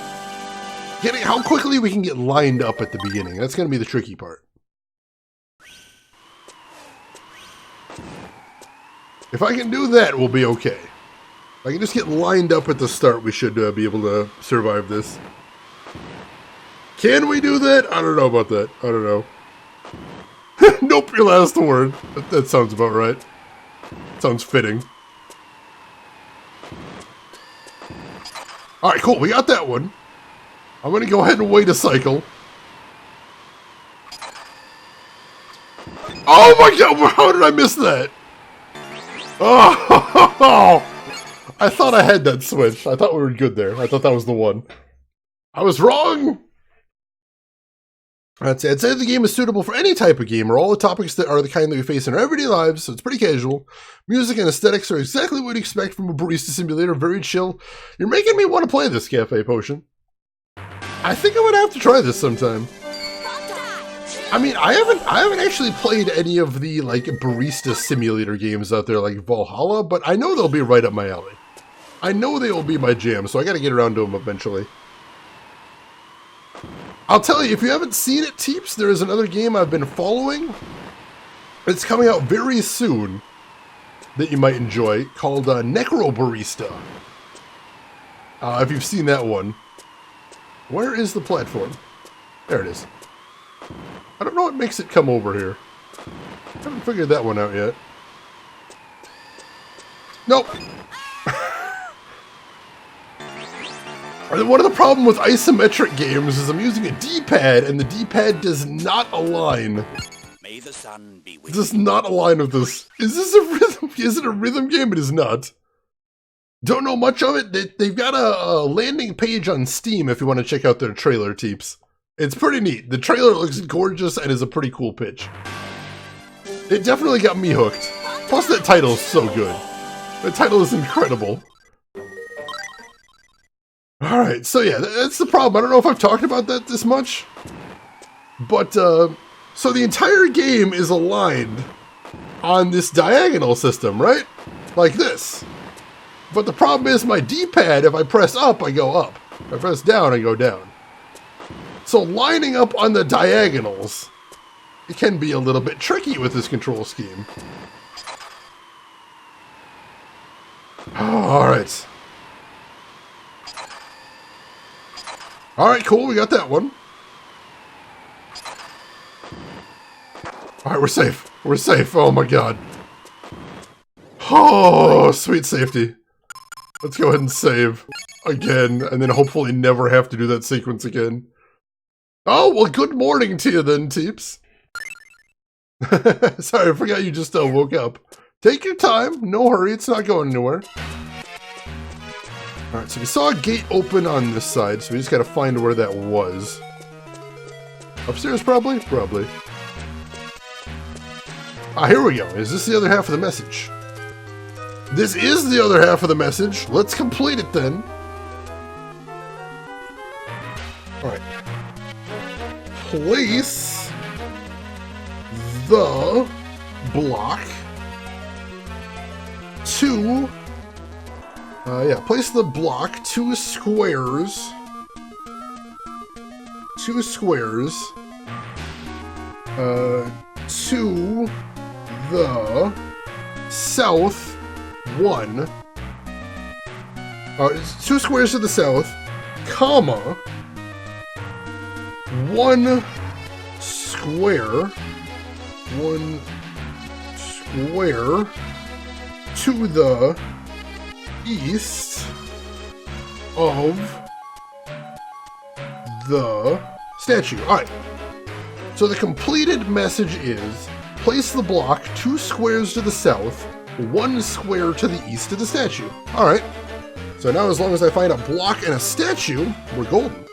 how quickly we can get lined up at the beginning. That's gonna be the tricky part. If I can do that, we'll be okay. If I can just get lined up at the start, we should be able to survive this. Can we do that? I don't know about that. I don't know. Nope, your last word. That sounds about right. Sounds fitting. Alright, cool. We got that one. I'm going to go ahead and wait a cycle. Oh my god, how did I miss that? Oh, I thought I had that switch. I thought we were good there. I thought that was the one. I was wrong! That's it. I'd say the game is suitable for any type of gamer. All the topics that are the kind that we face in our everyday lives, so it's pretty casual. Music and aesthetics are exactly what you'd expect from a barista simulator. Very chill. You're making me want to play this Cafe Potion. I think I'm gonna have to try this sometime. I mean, I haven't actually played any of the like barista simulator games out there like Valhalla, but I know they'll be right up my alley. I know they will be my jam, so I gotta get around to them eventually. I'll tell you, if you haven't seen it, Teeps, there is another game I've been following. It's coming out very soon that you might enjoy, called Necro Barista. If you've seen that one. Where is the platform? There it is. I don't know what makes it come over here. I haven't figured that one out yet. Nope. One of the problems with isometric games is I'm using a D-pad, and the D-pad does not align. May the sun be with Does not align with this. Is this a rhythm? Is it a rhythm game? It is not. Don't know much of it. They've got a landing page on Steam if you want to check out their trailer, Teeps. It's pretty neat. The trailer looks gorgeous and is a pretty cool pitch. It definitely got me hooked. Plus that title is so good. The title is incredible. Alright, so yeah, that's the problem. I don't know if I've talked about that this much. But, so the entire game is aligned on this diagonal system, right? Like this. But the problem is my D-pad, if I press up, I go up. If I press down, I go down. So lining up on the diagonals it can be a little bit tricky with this control scheme. Alright. Alright, cool, we got that one. Alright, we're safe. We're safe. Oh my god. Oh, sweet safety. Let's go ahead and save again, and then hopefully never have to do that sequence again. Oh, well, good morning to you then, Teeps. Sorry, I forgot you just woke up. Take your time. No hurry. It's not going anywhere. Alright, so we saw a gate open on this side, so we just gotta find where that was. Upstairs, probably? Probably. Ah, here we go. Is this the other half of the message? This is the other half of the message. Let's complete it then. Alright. Place the block to... place the block 2 squares. 2 squares. To the south 1. 2 squares to the south, comma, 1 square. 1 square to the east of the statue. Alright. So the completed message is, place the block 2 squares to the south, 1 square to the east of the statue. Alright. So now as long as I find a block and a statue, we're golden.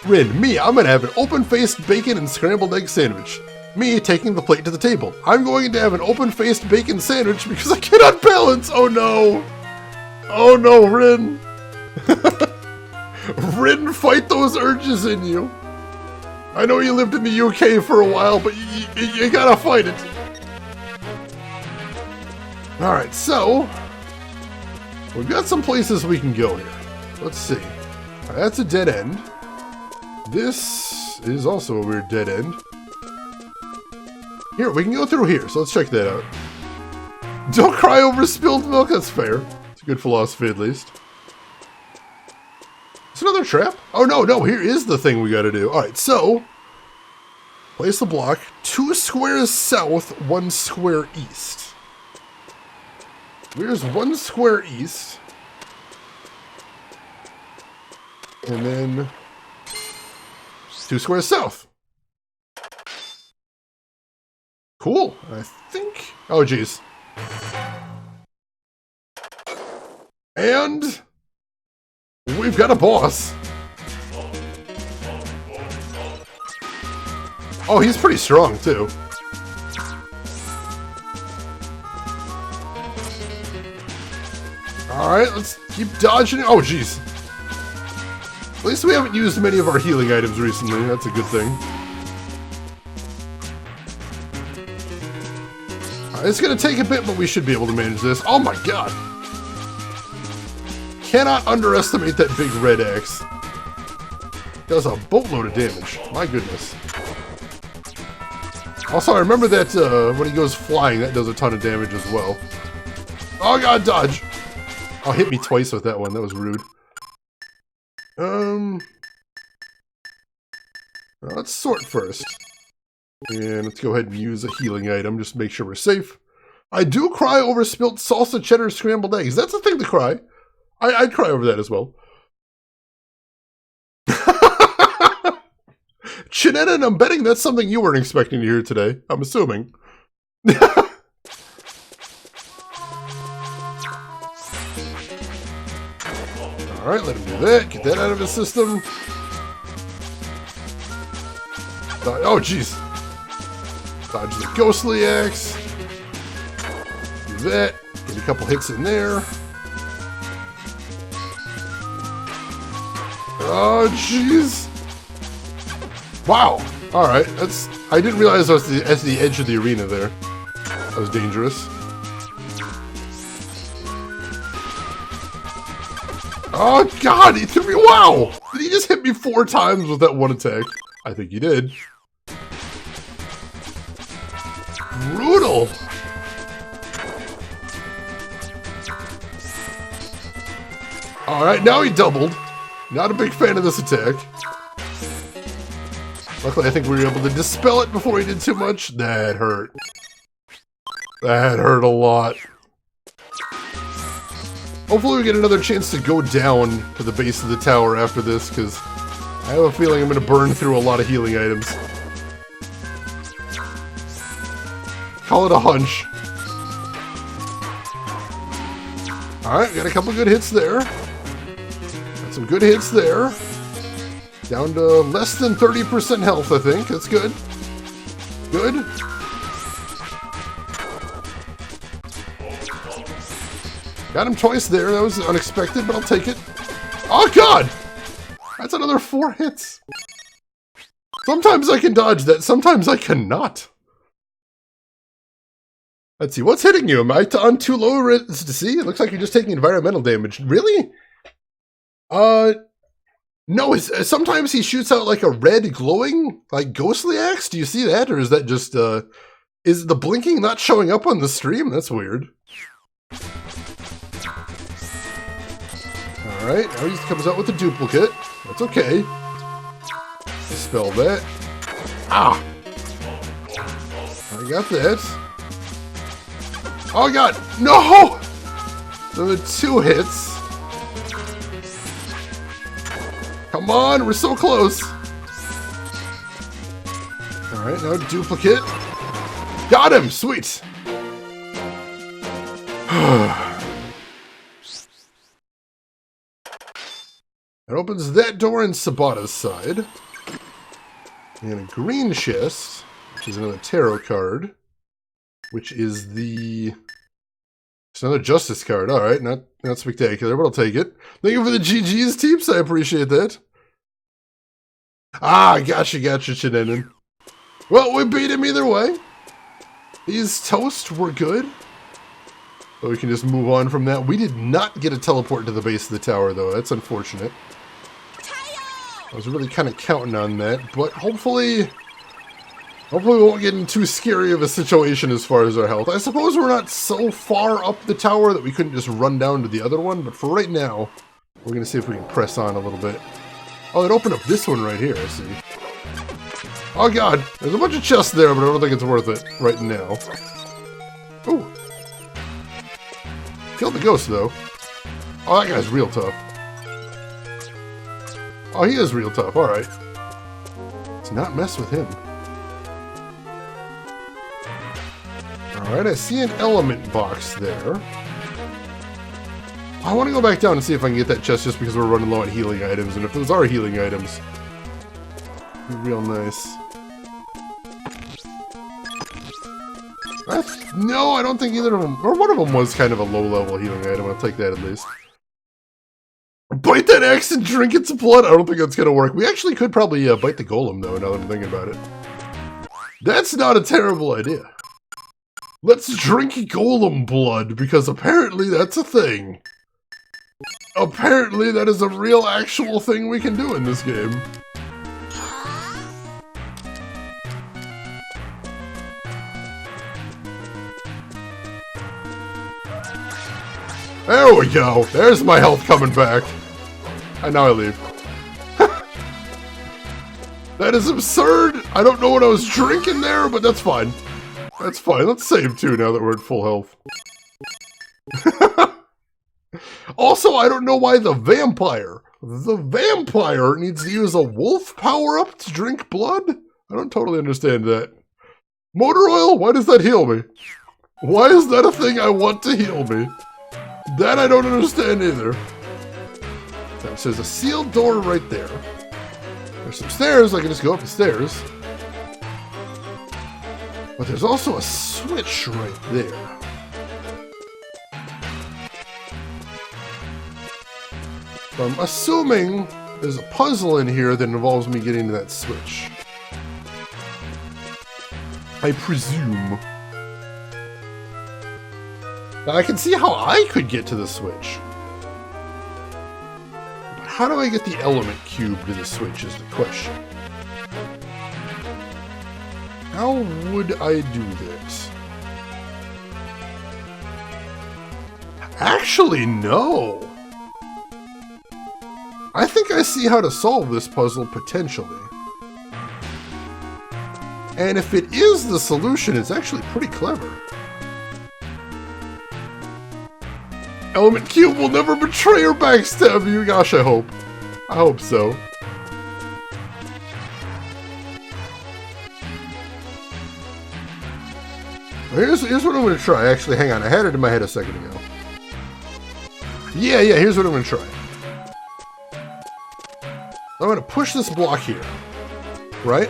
Rin, me, I'm gonna have an open-faced bacon and scrambled egg sandwich. Me taking the plate to the table. I'm going to have an open-faced bacon sandwich because I cannot balance! Oh no! Oh no, Rin! Rin, fight those urges in you! I know you lived in the UK for a while, but you gotta fight it. Alright, so... we've got some places we can go here. Let's see. Right, that's a dead end. This is also a weird dead end. Here, we can go through here, so let's check that out. Don't cry over spilled milk, that's fair. It's a good philosophy, at least. It's another trap? Oh, no, here is the thing we gotta do. Alright, so... place the block 2 squares south, 1 square east. Where's 1 square east? And then... 2 squares south. Cool. I think... oh, geez. And... we've got a boss. Oh, he's pretty strong, too. Alright, let's keep dodging. Oh, jeez. At least we haven't used many of our healing items recently. That's a good thing. It's gonna take a bit, but we should be able to manage this. Oh my god! Cannot underestimate that big red axe. Does a boatload of damage. My goodness. Also, I remember that when he goes flying, that does a ton of damage as well. Oh god, dodge! Oh, hit me twice with that one. That was rude. Let's sort first. And let's go ahead and use a healing item, just to make sure we're safe. I do cry over spilt salsa cheddar scrambled eggs. That's a thing to cry. I'd cry over that as well. Chinetta, and I'm betting that's something you weren't expecting to hear today. I'm assuming. Alright, let him do that. Get that out of his system. Oh, jeez. Dodge the ghostly axe. Do that. Get a couple hits in there. Oh, jeez. Wow. Alright, that's... I didn't realize I was at the edge of the arena there. That was dangerous. Oh, God! He threw me... wow! Did he just hit me 4 times with that one attack? I think he did. brutal. Alright, now he doubled. Not a big fan of this attack. Luckily, I think we were able to dispel it before he did too much. That hurt. That hurt a lot. Hopefully we get another chance to go down to the base of the tower after this, because I have a feeling I'm going to burn through a lot of healing items. Call it a hunch. Alright, got a couple good hits there. Got some good hits there. Down to less than 30% health, I think. That's good. Good. Got him twice there. That was unexpected, but I'll take it. Oh, God! That's another 4 hits. Sometimes I can dodge that. Sometimes I cannot. Let's see. What's hitting you? Am I on too low to see? It looks like you're just taking environmental damage. Really? No. Sometimes he shoots out like a red glowing, like ghostly axe. Do you see that? Or is that just, is the blinking not showing up on the stream? That's weird. Alright, now he comes out with the duplicate. That's okay. Dispel that. Ah! I got that. Oh God! No! Another 2 hits. Come on, we're so close. Alright, now duplicate. Got him! Sweet! It opens that door in Sabata's side. And a green chest, which is another tarot card. Which is the... It's another justice card. Alright, not spectacular, but I'll take it. Thank you for the GG's, Teeps. I appreciate that. Ah, gotcha, Shinanen. Well, we beat him either way. These toast were good. So we can just move on from that. We did not get a teleport to the base of the tower, though. That's unfortunate. I was really kind of counting on that, but hopefully we won't get in too scary of a situation as far as our health. I suppose we're not so far up the tower that we couldn't just run down to the other one, but for right now, we're going to see if we can press on a little bit. Oh, it opened up this one right here, I see. Oh God, there's a bunch of chests there, but I don't think it's worth it right now. Ooh. Killed the ghost, though. Oh, that guy's real tough. Oh, he is real tough, alright. Let's not mess with him. Alright, I see an element box there. I want to go back down and see if I can get that chest just because we're running low on healing items, and if those are healing items, it'd be real nice. No, I don't think either of them, or one of them was kind of a low-level healing item. I'll take that at least. Bite that axe and drink its blood? I don't think that's gonna work. We actually could probably bite the golem, though, now that I'm thinking about it. That's not a terrible idea. Let's drink golem blood, because apparently that's a thing. Apparently that is a real, actual thing we can do in this game. There we go. There's my health coming back. And now I leave. That is absurd. I don't know what I was drinking there, but that's fine. That's fine. Let's save too now that we're at full health. Also, I don't know why the vampire needs to use a wolf power-up to drink blood? I don't totally understand that. Motor oil? Why does that heal me? Why is that a thing I want to heal me? That I don't understand either. So there's a sealed door right there. There's some stairs, I can just go up the stairs. But there's also a switch right there. So I'm assuming there's a puzzle in here that involves me getting to that switch. I presume. Now I can see how I could get to the switch. But how do I get the element cube to the switch is the question. How would I do this? Actually, no. I think I see how to solve this puzzle potentially. And if it is the solution, it's actually pretty clever. Element Cube will never betray or backstab you. Gosh, I hope. I hope so. Here's what I'm going to try. Actually, hang on. I had it in my head a second ago. Yeah, here's what I'm going to try. I'm going to push this block here. Right?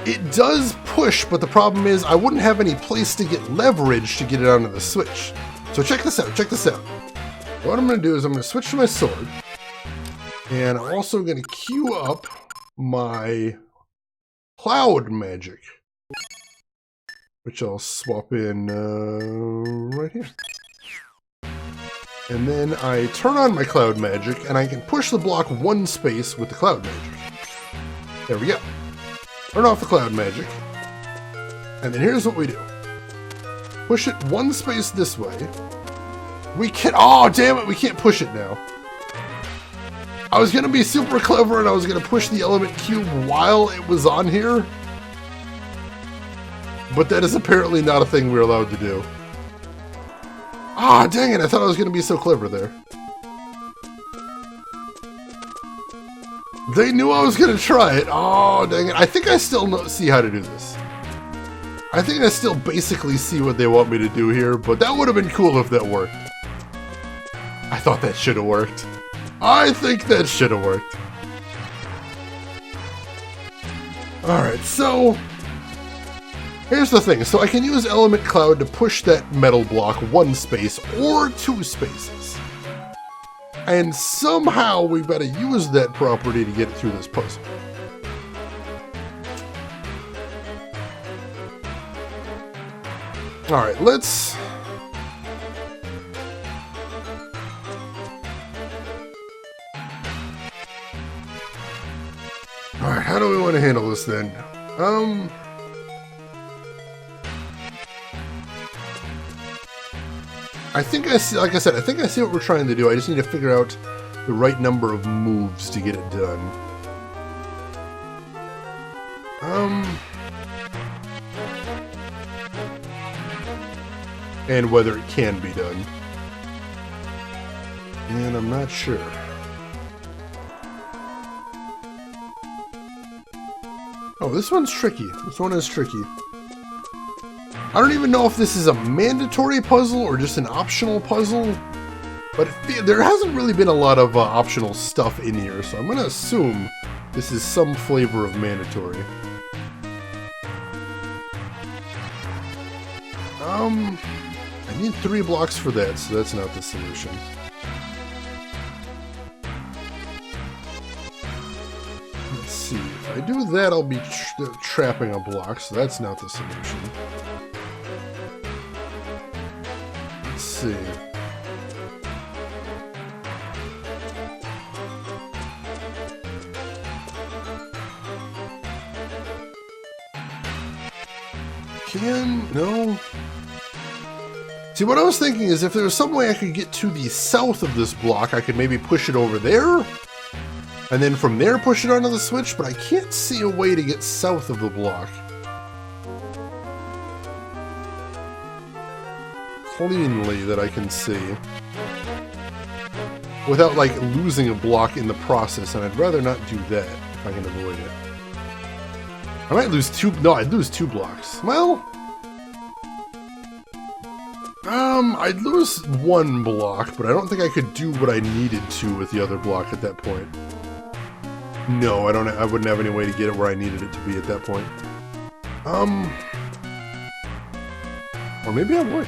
It does push, but the problem is I wouldn't have any place to get leverage to get it onto the switch. So check this out, check this out. What I'm going to do is I'm going to switch to my sword. And I'm also going to queue up my cloud magic. Which I'll swap in right here. And then I turn on my cloud magic, and I can push the block one space with the cloud magic. There we go. Turn off the cloud magic. And then here's what we do. Push it one space this way. We can't... Oh, damn it, we can't push it now. I was going to be super clever and I was going to push the element cube while it was on here. But that is apparently not a thing we're allowed to do. Ah, dang it, I thought I was going to be so clever there. They knew I was going to try it. Oh, dang it. I think I still see how to do this. I think I still basically see what they want me to do here, but that would have been cool if that worked. I thought that should have worked. I think that should have worked. Alright, so... here's the thing. So I can use Element Cloud to push that metal block one space or two spaces. And somehow we've got to use that property to get it through this puzzle. Alright, let's... Alright, how do we want to handle this then? I think I see, like I said, I think I see what we're trying to do. I just need to figure out the right number of moves to get it done. And whether it can be done. And I'm not sure. Oh, this one's tricky. This one is tricky. I don't even know if this is a mandatory puzzle or just an optional puzzle, but there hasn't really been a lot of optional stuff in here, so I'm going to assume this is some flavor of mandatory. I need 3 blocks for that, so that's not the solution. Let's see, if I do that, I'll be trapping a block, so that's not the solution. Let's see. No. See, what I was thinking is if there was some way I could get to the south of this block, I could maybe push it over there, and then from there push it onto the switch, but I can't see a way to get south of the block cleanly that I can see without, like, losing a block in the process, and I'd rather not do that if I can avoid it. I might lose 2... No, I'd lose 2 blocks. Well... I'd lose 1 block, but I don't think I could do what I needed to with the other block at that point. No, I wouldn't have any way to get it where I needed it to be at that point. Or maybe I would.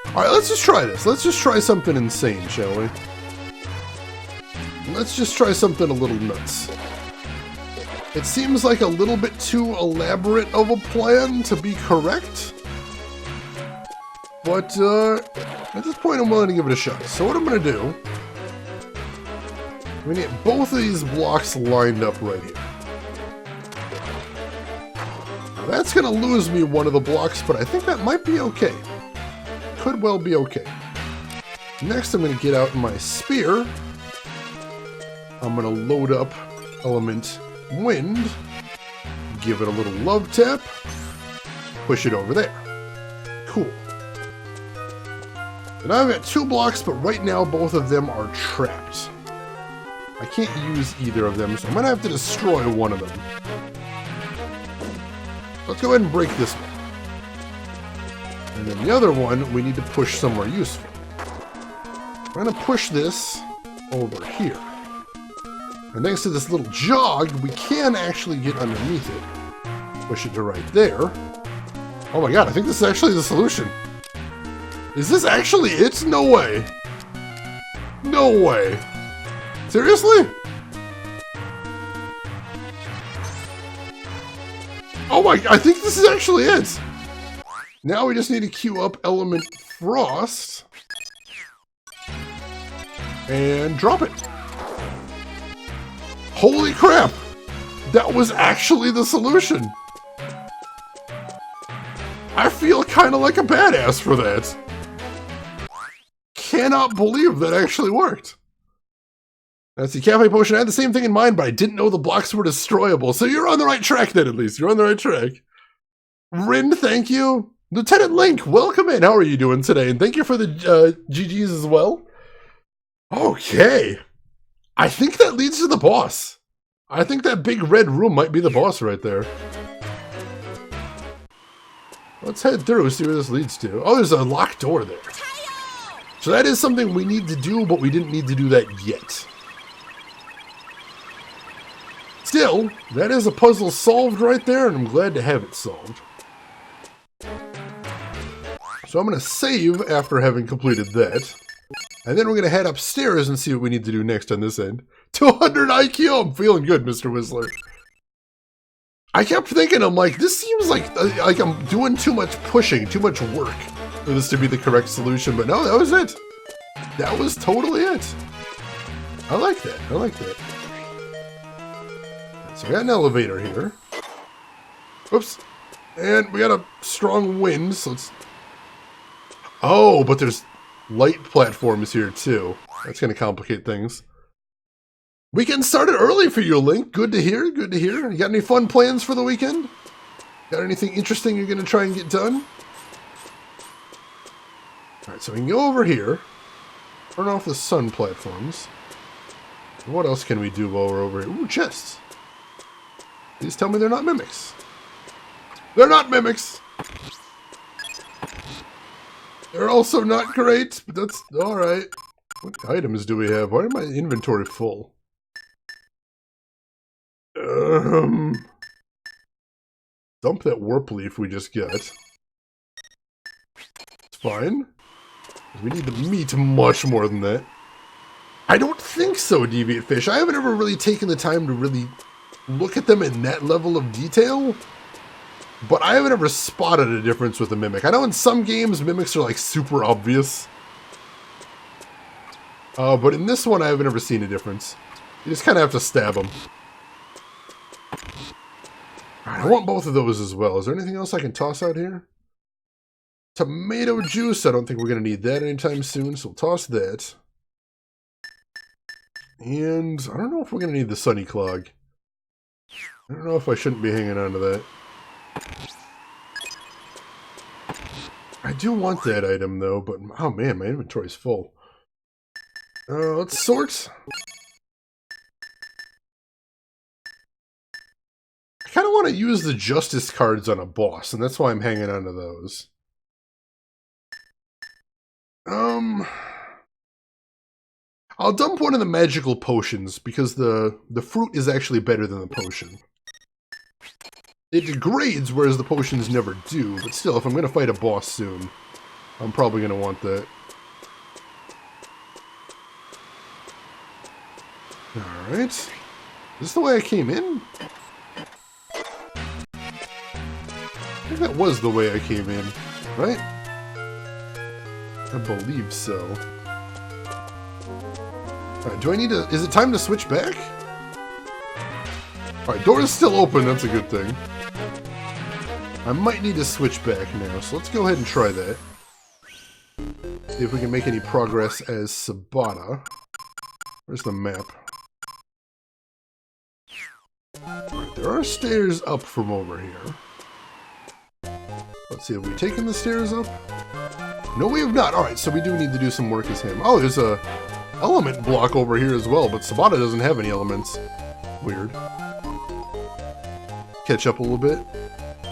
Alright, let's just try this. Let's just try something insane, shall we? Let's just try something a little nuts. It seems like a little bit too elaborate of a plan to be correct. But, at this point I'm willing to give it a shot. So what I'm going to do... I'm going to get both of these blocks lined up right here. Now that's going to lose me one of the blocks, but I think that might be okay. Could well be okay. Next, I'm going to get out my spear. I'm going to load up element wind. Give it a little love tap. Push it over there. Cool. And now I've got 2 blocks, but right now both of them are trapped. I can't use either of them, so I'm going to have to destroy one of them. Let's go ahead and break this one. And then the other one, we need to push somewhere useful. I'm going to push this over here. And thanks to this little jog, we can actually get underneath it. Push it to right there. Oh my god, I think this is actually the solution. Is this actually it? No way. No way. Seriously? Oh my, I think this is actually it. Now we just need to queue up element frost. And drop it. Holy crap! That was actually the solution. I feel kind of like a badass for that. Cannot believe that actually worked. That's the cafe potion. I had the same thing in mind, but I didn't know the blocks were destroyable. So you're on the right track then, at least. You're on the right track. Rin, thank you. Lieutenant Link, welcome in. How are you doing today? And thank you for the GGs as well. Okay. I think that leads to the boss. I think that big red room might be the boss right there. Let's head through, see where this leads to. Oh, there's a locked door there. So that is something we need to do, but we didn't need to do that yet. Still, that is a puzzle solved right there, and I'm glad to have it solved. So I'm going to save after having completed that. And then we're going to head upstairs and see what we need to do next on this end. 200 IQ! I'm feeling good, Mr. Whistler. I kept thinking, I'm like, this seems like I'm doing too much pushing, too much work for this to be the correct solution. But no, that was it. That was totally it. I like that. I like that. So we got an elevator here. Oops. And we got a strong wind, so it's... Oh, but there's light platforms here, too. That's going to complicate things. Weekend started early for you, Link. Good to hear, good to hear. You got any fun plans for the weekend? Got anything interesting you're going to try and get done? Alright, so we can go over here. Turn off the sun platforms. What else can we do while we're over here? Ooh, chests. Please tell me they're not mimics. They're not mimics! They're also not great, but that's alright. What items do we have? Why is my inventory full? Dump that warp leaf we just got. It's fine. We need the meat much more than that. I don't think so, Deviant Fish. I haven't ever really taken the time to really look at them in that level of detail. But I haven't ever spotted a difference with a mimic. I know in some games, mimics are like super obvious. But in this one, I haven't ever seen a difference. You just kind of have to stab them. Alright, I want both of those as well. Is there anything else I can toss out here? Tomato juice. I don't think we're going to need that anytime soon, so we'll toss that. And I don't know if we're going to need the Sunny Clog. I don't know if I shouldn't be hanging on to that. I do want that item, though, but oh man, my inventory's full. Let's sort. I kind of want to use the Justice cards on a boss, and that's why I'm hanging on to those. I'll dump one of the magical potions, because the fruit is actually better than the potion. It degrades, whereas the potions never do, but still, if I'm going to fight a boss soon, I'm probably going to want that. Alright. Is this the way I came in? I think that was the way I came in, right? I believe so. Alright, do I need to... Is it time to switch back? Alright, door is still open, that's a good thing. I might need to switch back now, so let's go ahead and try that. See if we can make any progress as Sabata. Where's the map? Right, there are stairs up from over here. Let's see, have we taken the stairs up? No, we have not. Alright, so we do need to do some work as him. Oh, there's a element block over here as well, but Sabata doesn't have any elements. Weird. Catch up a little bit.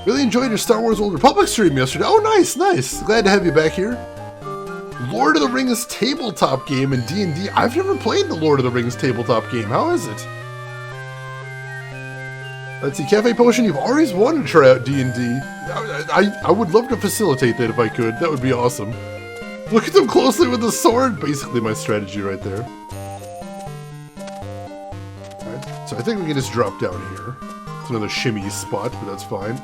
Really enjoyed your Star Wars Old Republic stream yesterday. Oh, nice, nice. Glad to have you back here. Lord of the Rings tabletop game in D&D. I've never played the Lord of the Rings tabletop game. How is it? Let's see, Cafe Potion, you've always wanted to try out D&D. I would love to facilitate that if I could. That would be awesome. Look at them closely with the sword. Basically my strategy right there. Alright, so I think we can just drop down here. It's another shimmy spot, but that's fine.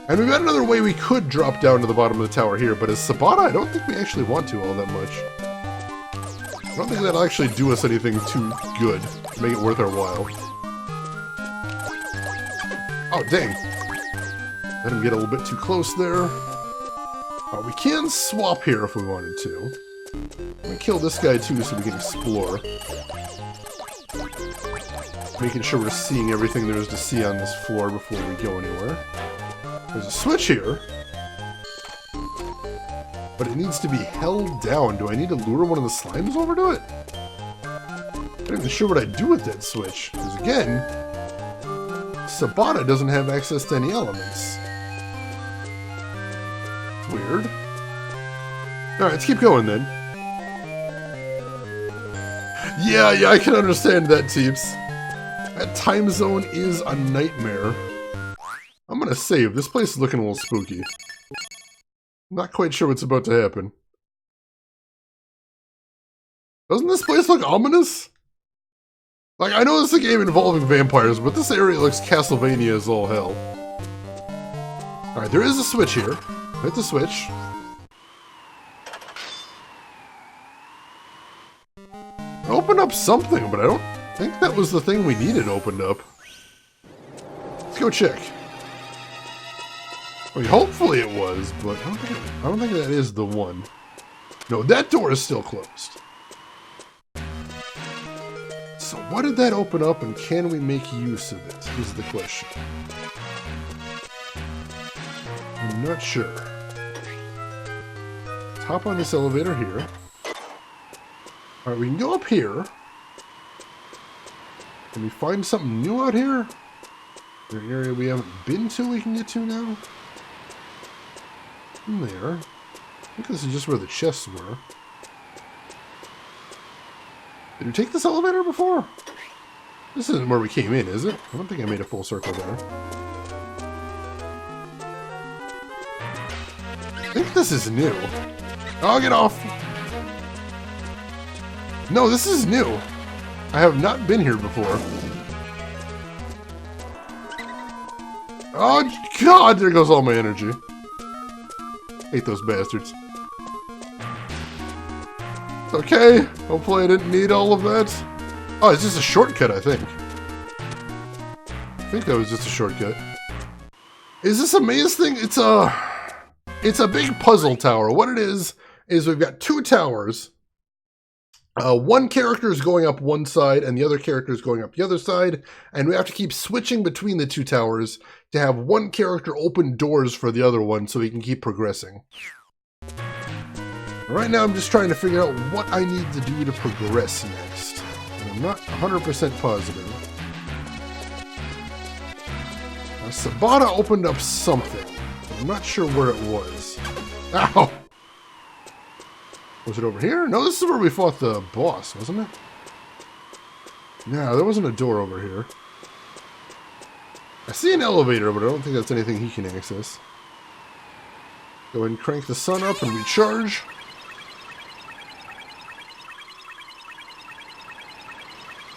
And we've got another way we could drop down to the bottom of the tower here, but as Sabata, I don't think we actually want to all that much. I don't think that'll actually do us anything too good to make it worth our while. Oh, dang. Let him get a little bit too close there. We can swap here if we wanted to. I'm gonna kill this guy too so we can explore. Making sure we're seeing everything there is to see on this floor before we go anywhere. There's a switch here. But it needs to be held down. Do I need to lure one of the slimes over to it? I'm not even sure what I do with that switch. Because again, Sabata doesn't have access to any elements. Weird. Alright, let's keep going then. Yeah, I can understand that, Teeps. That time zone is a nightmare. I'm gonna save. This place is looking a little spooky. Not quite sure what's about to happen. Doesn't this place look ominous? Like, I know it's a game involving vampires, but this area looks Castlevania as all hell. Alright, there is a switch here. Hit the switch. Open up something, but I don't think that was the thing we needed opened up. Let's go check. I mean, hopefully it was, but I don't think that is the one. No, that door is still closed. So what did that open up, and can we make use of it, is the question. I'm not sure. Let's hop on this elevator here. Alright, we can go up here. Can we find something new out here? Is there an area we haven't been to we can get to now? In there. I think this is just where the chests were. Did we take this elevator before? This isn't where we came in, is it? I don't think I made a full circle there. I think this is new. Oh, get off! No, this is new. I have not been here before. Oh, God! There goes all my energy. Hate those bastards. Okay, hopefully I didn't need all of that. Oh, it's just a shortcut, I think. I think that was just a shortcut. Is this a maze thing? It's a big puzzle tower. What it is we've got two towers. One character is going up one side and the other character is going up the other side. And we have to keep switching between the two towers to have one character open doors for the other one so we can keep progressing. Right now I'm just trying to figure out what I need to do to progress next. And I'm not 100% positive. Sabata opened up something. I'm not sure where it was. Ow! Was it over here? No, this is where we fought the boss, wasn't it? No, there wasn't a door over here. I see an elevator, but I don't think that's anything he can access. Go ahead and crank the sun up and recharge.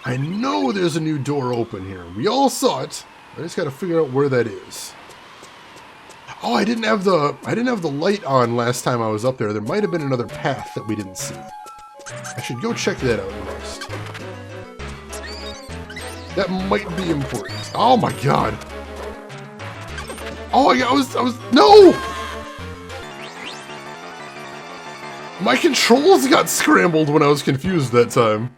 I know there's a new door open here. We all saw it. I just gotta figure out where that is. Oh, I didn't have the light on last time I was up there. There might have been another path that we didn't see. I should go check that out next. That might be important. Oh my God. Oh, no! My controls got scrambled when I was confused that time.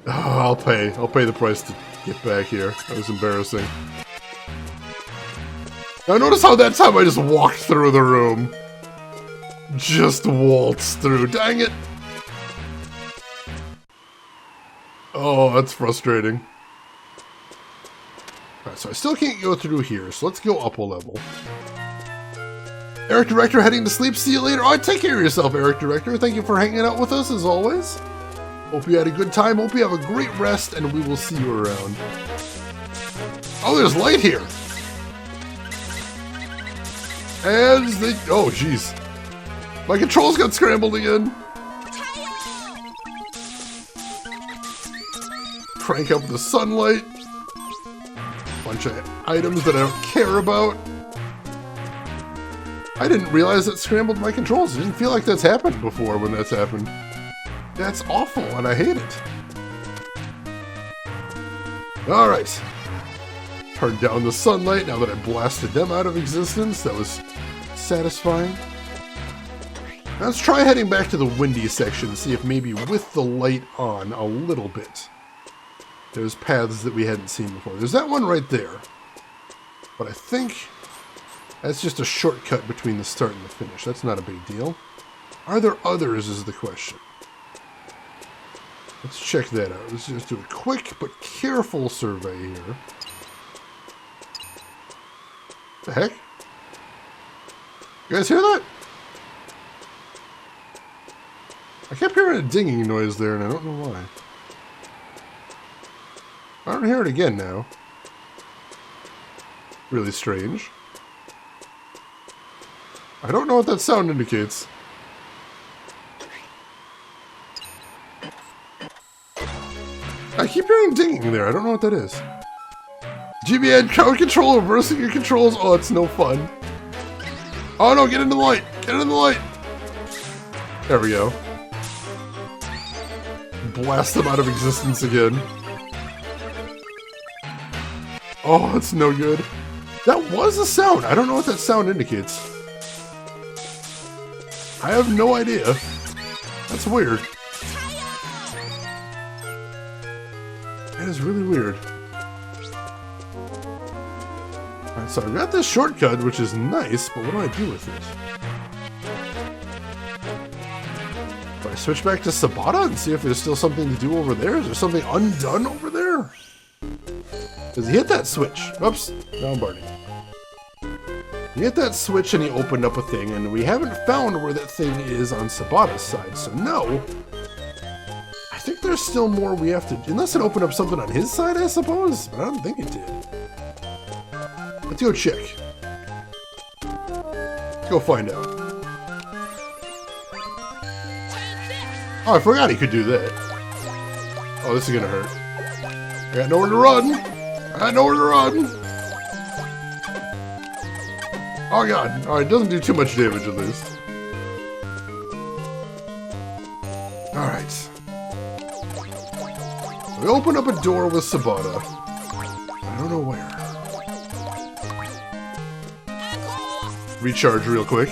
Oh, I'll pay the price to get back here. That was embarrassing. Now notice how that time I just walked through the room. Just waltzed through. Dang it! Oh, that's frustrating. Alright, so I still can't go through here, so let's go up a level. Eric Director heading to sleep. See you later. Oh, take care of yourself, Eric Director. Thank you for hanging out with us, as always. Hope you had a good time. Hope you have a great rest, and we will see you around. Oh, there's light here. And oh, jeez. My controls got scrambled again. Crank up the sunlight. Bunch of items that I don't care about. I didn't realize it scrambled my controls. It didn't feel like that's happened before when that's happened. That's awful, and I hate it. Alright. Turn down the sunlight now that I blasted them out of existence. That was satisfying. Now let's try heading back to the windy section, see if maybe with the light on a little bit, there's paths that we hadn't seen before. There's that one right there. But I think that's just a shortcut between the start and the finish. That's not a big deal. Are there others is the question. Let's check that out. Let's just do a quick but careful survey here. The heck? You guys hear that? I kept hearing a dinging noise there, and I don't know why. I don't hear it again now. Really strange. I don't know what that sound indicates. I keep hearing dinging there. I don't know what that is. GBN, crowd control, reversing your controls. Oh, it's no fun. Oh no, get into the light. Get into the light. There we go. Blast them out of existence again. Oh, it's no good. That was a sound. I don't know what that sound indicates. I have no idea. That's weird. That is really weird. Alright, so I've got this shortcut, which is nice, but what do I do with it? Do I switch back to Sabata and see if there's still something to do over there? Is there something undone over there? Does he hit that switch? Oops, now I'm burning. He hit that switch and he opened up a thing, and we haven't found where that thing is on Sabata's side, so no. I think there's still more we have to... Unless it opened up something on his side, I suppose? But I don't think it did. Let's go check. Let's go find out. Oh, I forgot he could do that. Oh, this is gonna hurt. I got nowhere to run. I got nowhere to run. Oh god. Alright, doesn't do too much damage at least. Alright. We open up a door with Sabata. I don't know where. Recharge real quick.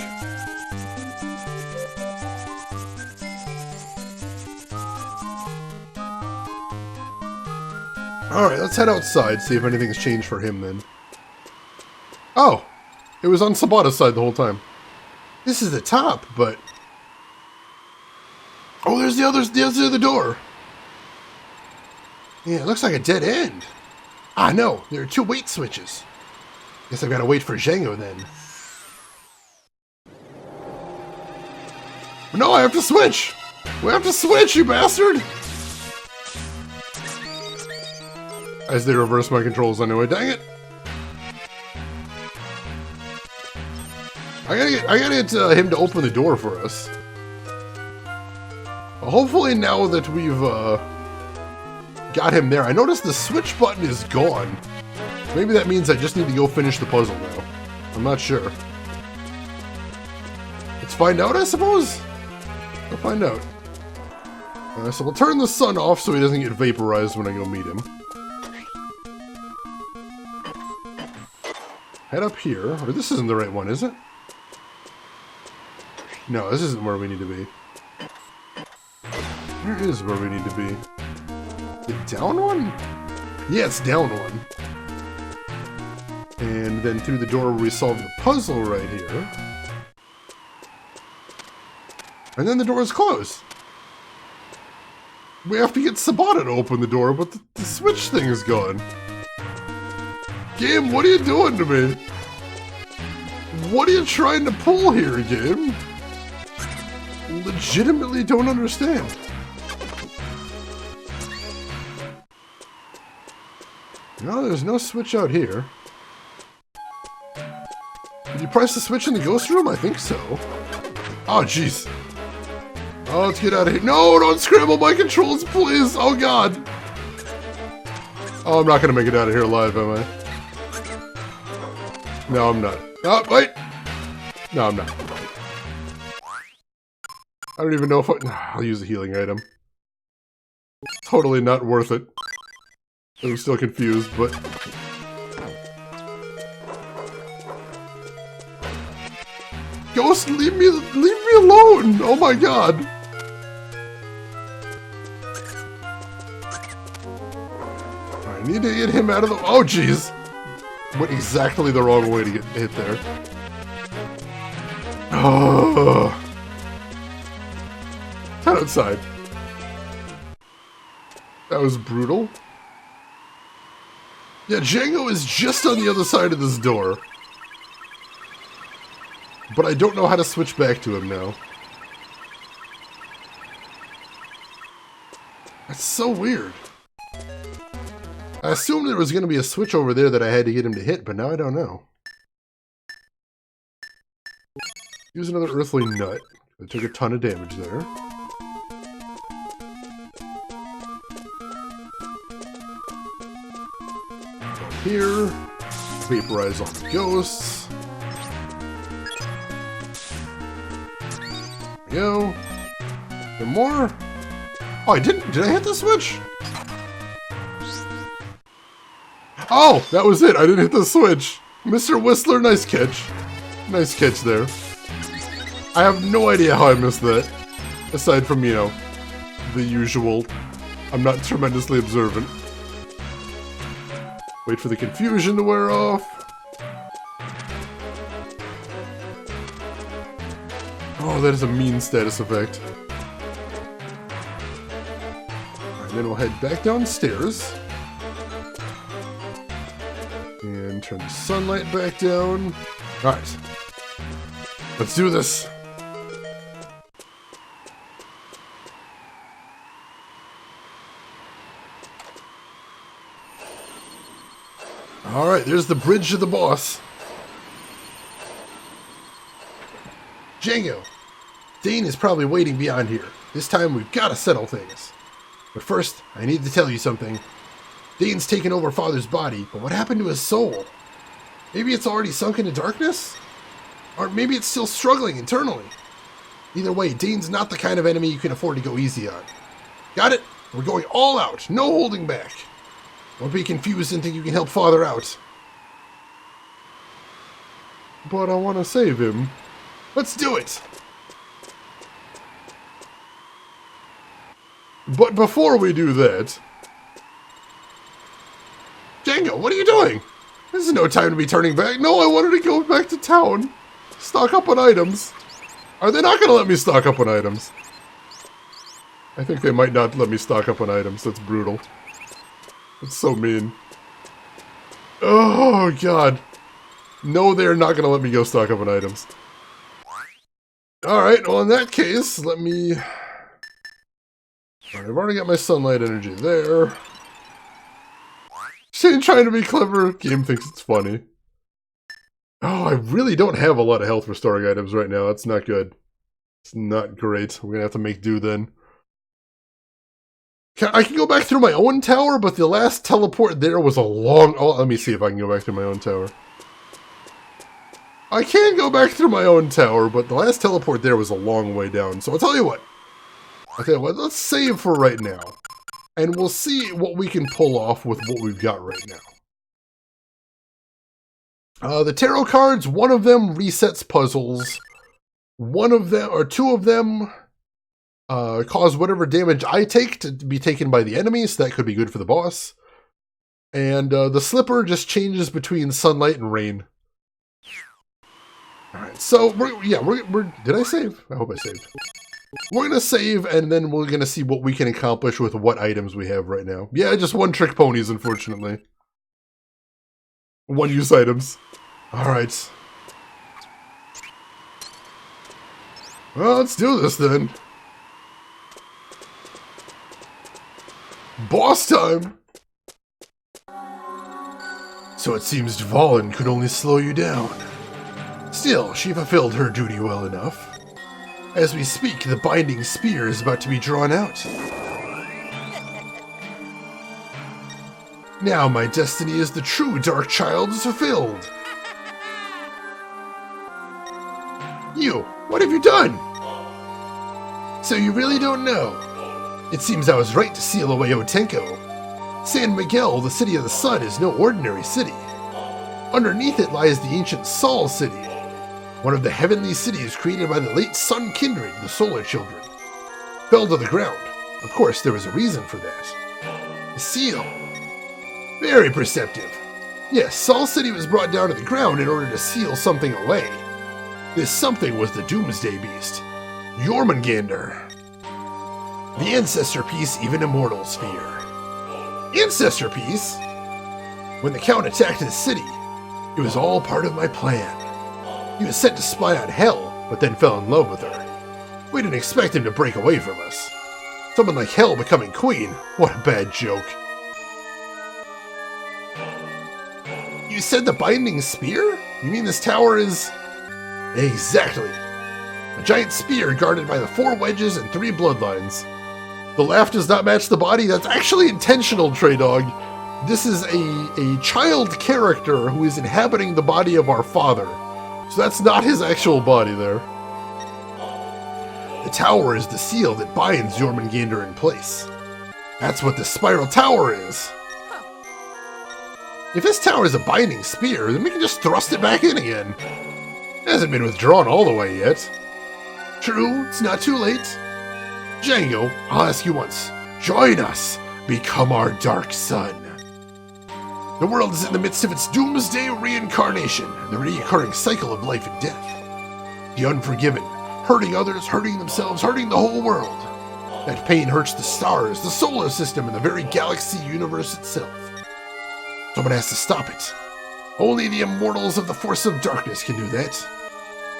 Alright, let's head outside, see if anything's changed for him then. Oh! It was on Sabata's side the whole time. This is the top, but... Oh, there's the other door! Yeah, it looks like a dead end. Ah, no, there are 2 wait switches. Guess I've got to wait for Django then. No, I have to switch! We have to switch, you bastard! As they reverse my controls anyway, dang it! I gotta get him to open the door for us. Hopefully now that we've got him there, I noticed the switch button is gone. Maybe that means I just need to go finish the puzzle now. I'm not sure. Let's find out, I suppose? We'll find out. So we'll turn the sun off so he doesn't get vaporized when I go meet him. head up here. Or this isn't the right one, is it? No, this isn't where we need to be. Where is where we need to be? The down one? Yeah, it's down one. And then through the door where we solve the puzzle right here. And then the door is closed. We have to get Sabata to open the door, but the switch thing is gone. Game, what are you doing to me? What are you trying to pull here, game? Legitimately don't understand. No, there's no switch out here. Did you press the switch in the ghost room? I think so. Oh, jeez. Oh, let's get out of here. No, don't scramble my controls, please. Oh, God. Oh, I'm not going to make it out of here alive, am I? No, I'm not. Oh, wait. No, I'm not. I don't even know if I'll use a healing item. Totally not worth it. I'm still confused, but... Ghost, leave me alone! Oh my god! I need to get him out of the... Oh jeez! Went exactly the wrong way to get hit there. Oh. Head outside. That was brutal. Yeah, Django is just on the other side of this door. But I don't know how to switch back to him now. That's so weird. I assumed there was going to be a switch over there that I had to get him to hit, but now I don't know. Use another earthly nut. I took a ton of damage there. Here. Vaporize all the ghosts. There we go. There more? Oh, I didn't. Did I hit the switch? Oh, that was it. I didn't hit the switch. Mr. Whistler, nice catch. Nice catch there. I have no idea how I missed that. Aside from, you know, the usual. I'm not tremendously observant. Wait for the confusion to wear off. Oh, that is a mean status effect. Alright, then we'll head back downstairs. And turn the sunlight back down. Alright. Let's do this. Alright, there's the bridge to the boss. Django, Dane is probably waiting beyond here. This time we've got to settle things. But first, I need to tell you something. Dane's taken over Father's body, but what happened to his soul? Maybe it's already sunk into darkness? Or maybe it's still struggling internally. Either way, Dane's not the kind of enemy you can afford to go easy on. Got it? We're going all out, no holding back. Don't be confused and think you can help Father out. But I want to save him. Let's do it! But before we do that... Django, what are you doing? This is no time to be turning back. No, I wanted to go back to town. Stock up on items. Are they not going to let me stock up on items? I think they might not let me stock up on items. That's brutal. That's so mean. Oh, God. No, they're not going to let me go stock up on items. Alright, well in that case, let me... Alright, I've already got my sunlight energy there. Shane trying to be clever. Game thinks it's funny. Oh, I really don't have a lot of health restoring items right now. That's not good. It's not great. We're gonna have to make do then. I can go back through my own tower, but the last teleport there was a long... Oh, let me see if I can go back through my own tower. I can go back through my own tower, but the last teleport there was a long way down. So I'll tell you what. Let's save for right now. And we'll see what we can pull off with what we've got right now. The tarot cards, one of them resets puzzles. One of them, or two of them, cause whatever damage I take to be taken by the enemy, so that could be good for the boss. And the slipper just changes between sunlight and rain. Alright, so, did I save? I hope I saved. We're going to save, and then we're going to see what we can accomplish with what items we have right now. Yeah, just one-trick ponies, unfortunately. One-use items. Alright. Well, let's do this, then. Boss time! So it seems Dvalin could only slow you down. Still, she fulfilled her duty well enough. As we speak, the binding spear is about to be drawn out. Now my destiny as the true Dark Child is fulfilled. You, what have you done? So you really don't know? It seems I was right to seal away Otenko. San Miguel, the City of the Sun, is no ordinary city. Underneath it lies the ancient Sol City, one of the heavenly cities created by the late Sun Kindred, the Solar Children. Fell to the ground. Of course, there was a reason for that. The seal. Very perceptive. Yes, Sol City was brought down to the ground in order to seal something away. This something was the Doomsday Beast, Jormungandr. The Ancestor Piece, even immortals fear. Ancestor Piece? When the Count attacked the city, it was all part of my plan. He was sent to spy on Hel, but then fell in love with her. We didn't expect him to break away from us. Someone like Hel becoming queen, what a bad joke. You said the binding spear? You mean this tower is... Exactly. A giant spear guarded by the 4 wedges and 3 bloodlines. The laugh does not match the body. That's actually intentional, Trey Dog. This is a child character who is inhabiting the body of our father. So that's not his actual body there. The tower is the seal that binds Jormungandr in place. That's what the spiral tower is. If this tower is a binding spear, then we can just thrust it back in again. It hasn't been withdrawn all the way yet. True, it's not too late. Django, I'll ask you once. Join us. Become our dark sun. The world is in the midst of its doomsday reincarnation, the recurring cycle of life and death. The unforgiven, hurting others, hurting themselves, hurting the whole world. That pain hurts the stars, the solar system, and the very galaxy universe itself. Someone has to stop it. Only the immortals of the force of darkness can do that.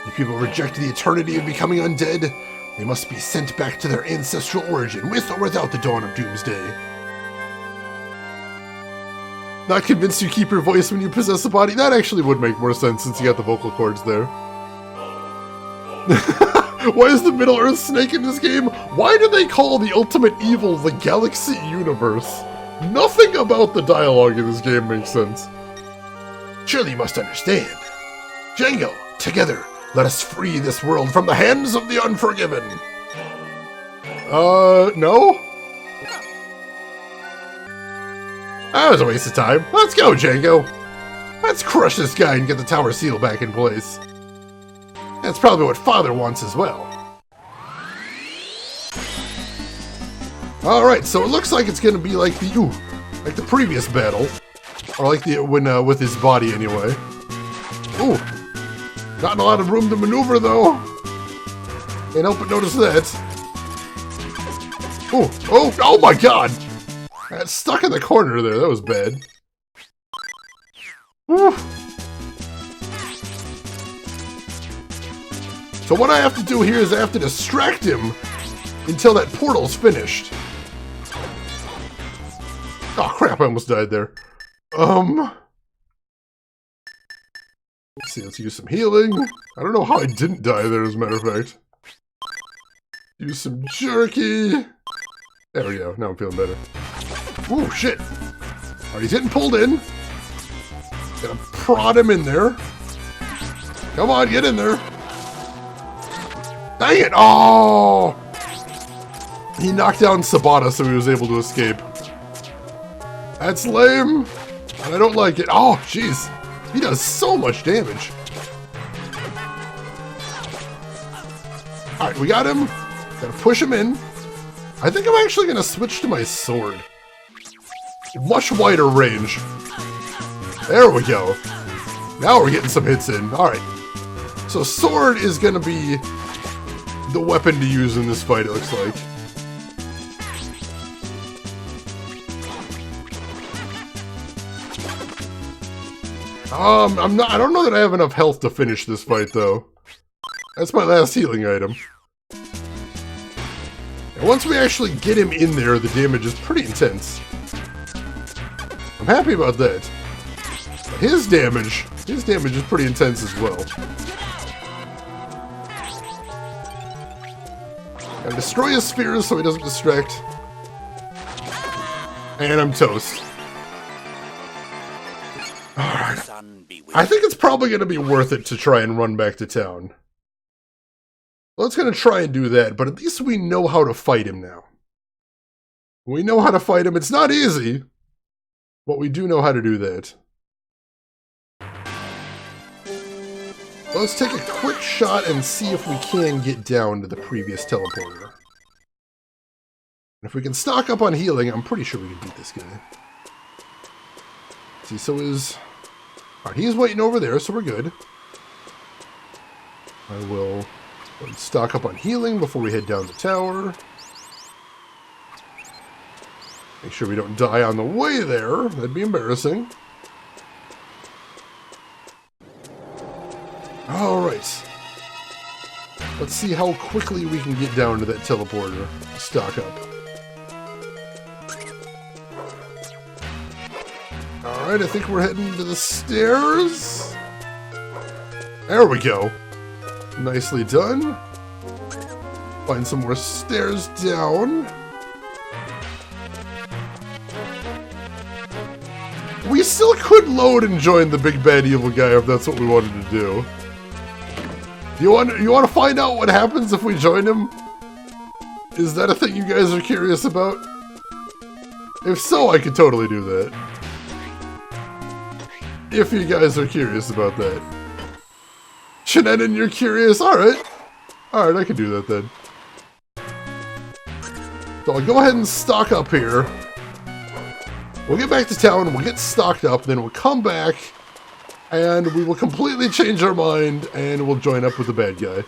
If people reject the eternity of becoming undead, they must be sent back to their ancestral origin, with or without the dawn of doomsday. Not convinced you keep your voice when you possess a body? That actually would make more sense since you got the vocal cords there. Why is the Middle-earth snake in this game? Why do they call the ultimate evil the Galaxy Universe? Nothing about the dialogue in this game makes sense. Surely you must understand. Django, together, let us free this world from the hands of the unforgiven. No? That was a waste of time. Let's go, Django. Let's crush this guy and get the tower seal back in place. That's probably what Father wants as well. Alright, so it looks like it's gonna be like the previous battle. Or like the with his body anyway. Ooh. Not a lot of room to maneuver though. Can't help but notice that. Ooh, oh my god! That's stuck in the corner there, that was bad. Whew. So what I have to do here is I have to distract him until that portal's finished. Oh crap, I almost died there. Let's see, let's use some healing. I don't know how I didn't die there, as a matter of fact. Use some jerky. There we go, now I'm feeling better. Ooh, shit. Alright, he's getting pulled in. Gonna prod him in there. Come on, get in there. Dang it! Oh! He knocked down Sabata so he was able to escape. That's lame. And I don't like it. Oh, jeez. He does so much damage. Alright, we got him. Gotta push him in. I think I'm actually gonna switch to my sword. Much wider range. There we go. Now we're getting some hits in. Alright. So sword is gonna be the weapon to use in this fight, it looks like. I don't know that I have enough health to finish this fight, though. That's my last healing item. And once we actually get him in there, the damage is pretty intense. I'm happy about that. His damage is pretty intense as well. Gotta destroy his spheres so he doesn't distract. And I'm toast. Alright. I think it's probably going to be worth it to try and run back to town. Let's going to try and do that, but at least we know how to fight him now. We know how to fight him. It's not easy, but we do know how to do that. Let's take a quick shot and see if we can get down to the previous teleporter. And if we can stock up on healing, I'm pretty sure we can beat this guy. See, so is... Alright, he's waiting over there, so we're good. I will stock up on healing before we head down the tower. Make sure we don't die on the way there. That'd be embarrassing. Alright. Let's see how quickly we can get down to that teleporter. Stock up. Alright, I think we're heading to the stairs. There we go. Nicely done. Find some more stairs down. We still could load and join the big bad evil guy if that's what we wanted to do. You want to find out what happens if we join him? Is that a thing you guys are curious about? If so, I could totally do that. If you guys are curious about that. Shenanigan, you're curious? Alright. Alright, I can do that then. So I'll go ahead and stock up here. We'll get back to town, we'll get stocked up, then we'll come back, and we will completely change our mind, and we'll join up with the bad guy.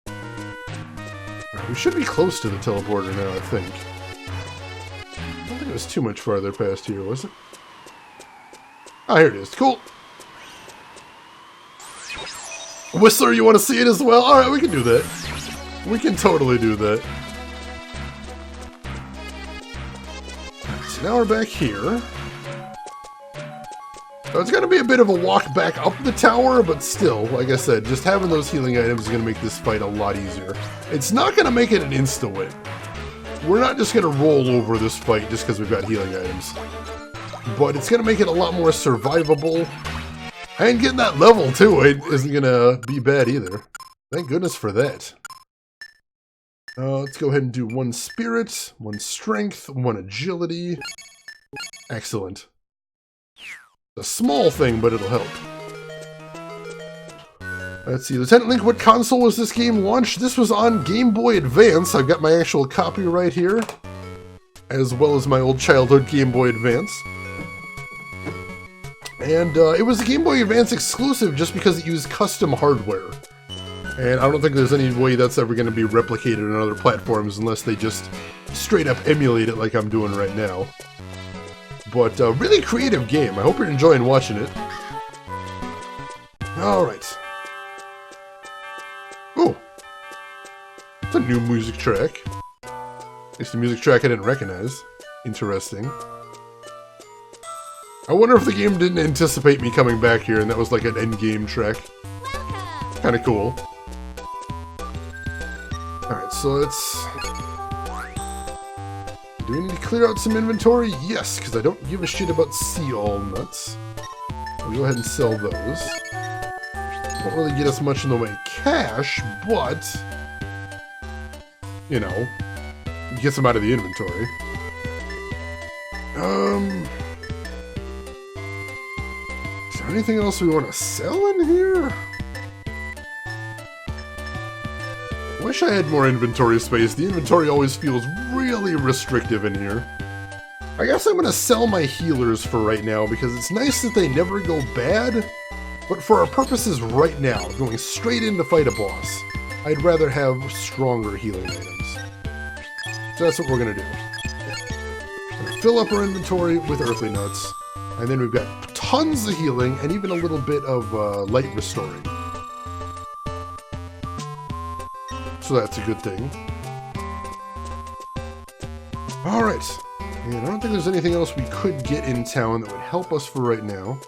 Right, we should be close to the teleporter now, I think. I don't think it was too much farther past here, was it? Oh, here it is. Cool. Whistler, you want to see it as well? Alright, we can do that. We can totally do that. So now we're back here. So it's going to be a bit of a walk back up the tower, but still, like I said, just having those healing items is going to make this fight a lot easier. It's not going to make it an insta-win. We're not just going to roll over this fight just because we've got healing items. But it's going to make it a lot more survivable. And getting that level, too, isn't going to be bad either. Thank goodness for that. Let's go ahead and do 1 spirit, 1 strength, 1 agility. Excellent. A small thing, but it'll help. Let's see, Lieutenant Link, what console was this game launched? This was on Game Boy Advance. I've got my actual copy right here, as well as my old childhood Game Boy Advance. And it was a Game Boy Advance exclusive just because it used custom hardware. And I don't think there's any way that's ever going to be replicated on other platforms unless they just straight up emulate it like I'm doing right now. But really creative game. I hope you're enjoying watching it. Alright. Oh! It's a new music track. It's a music track I didn't recognize. Interesting. I wonder if the game didn't anticipate me coming back here and that was like an endgame track. Kinda cool. Alright, so let's... Do we need to clear out some inventory? Yes, because I don't give a shit about sea all nuts. We'll go ahead and sell those. Won't really get us much in the way of cash, but... You know, get some out of the inventory. there anything else we want to sell in here? I wish I had more inventory space. The inventory always feels really restrictive in here. I guess I'm going to sell my healers for right now because it's nice that they never go bad. But for our purposes right now, going straight in to fight a boss, I'd rather have stronger healing items. So that's what we're going to do. We're going to fill up our inventory with earthly nuts. And then we've got tons of healing and even a little bit of light restoring. So that's a good thing. Alright. And I don't think there's anything else we could get in town that would help us for right now.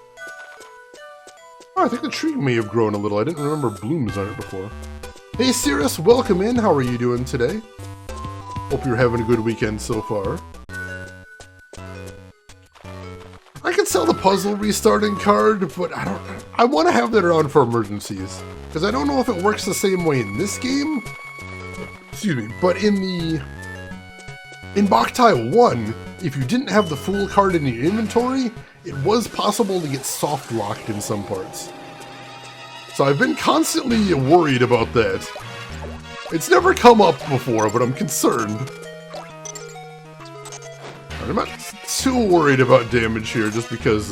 Oh, I think the tree may have grown a little. I didn't remember blooms on it before. Hey Cirrus, welcome in. How are you doing today? Hope you're having a good weekend so far. I could sell the puzzle restarting card, but I want to have that around for emergencies. Because I don't know if it works the same way in this game. Excuse me, but in Boktai 1, if you didn't have the full card in your inventory, it was possible to get soft locked in some parts. So I've been constantly worried about that. It's never come up before, but I'm concerned. I'm not too worried about damage here just because,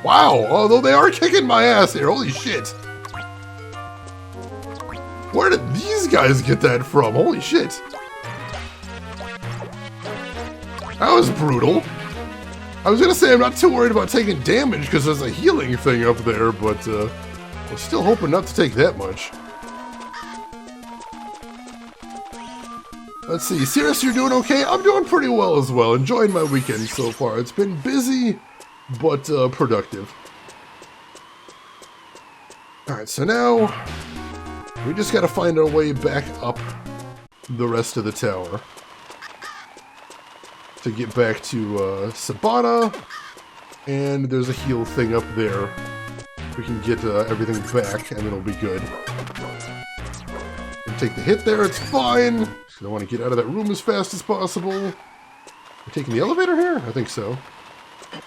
wow, although they are kicking my ass here, holy shit. Where did these guys get that from? Holy shit. That was brutal. I was gonna say I'm not too worried about taking damage because there's a healing thing up there, but I'm still hoping not to take that much. Let's see, Cirrus, you're doing okay? I'm doing pretty well as well. Enjoying my weekend so far. It's been busy, but productive. Alright, so now we just gotta find our way back up the rest of the tower to get back to Sabata, and there's a heal thing up there. We can get everything back, and it'll be good. And take the hit there, it's fine. Just gonna want to get out of that room as fast as possible. We're taking the elevator here? I think so. I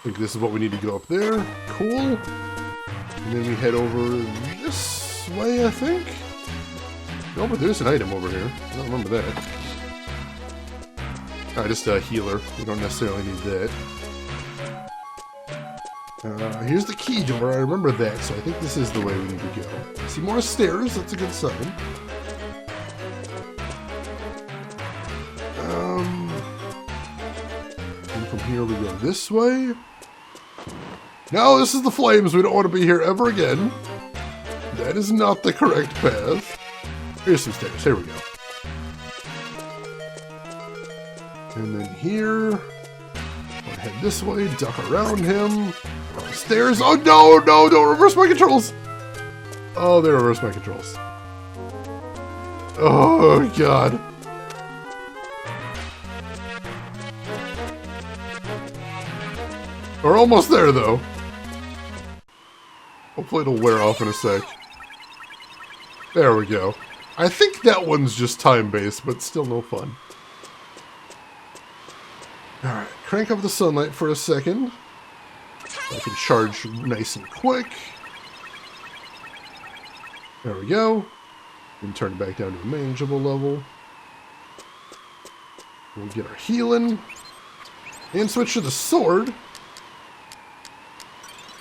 think this is what we need to go up there. Cool. And then we head over this way, I think. Oh, but there's an item over here. I don't remember that. Just a healer. We don't necessarily need that. Here's the key door. I remember that, so I think this is the way we need to go. See more stairs. That's a good sign. And from here we go this way. No, this is the flames. We don't want to be here ever again. That is not the correct path. Here's some stairs. Here we go. And then here, we'll head this way, duck around him. Stairs. Oh no, no, don't reverse my controls. Oh, they reversed my controls. Oh, God. We're almost there, though. Hopefully it'll wear off in a sec. There we go. I think that one's just time-based, but still no fun. Alright, crank up the sunlight for a second. I can charge nice and quick. There we go. And turn it back down to a manageable level. We'll get our healing. And switch to the sword.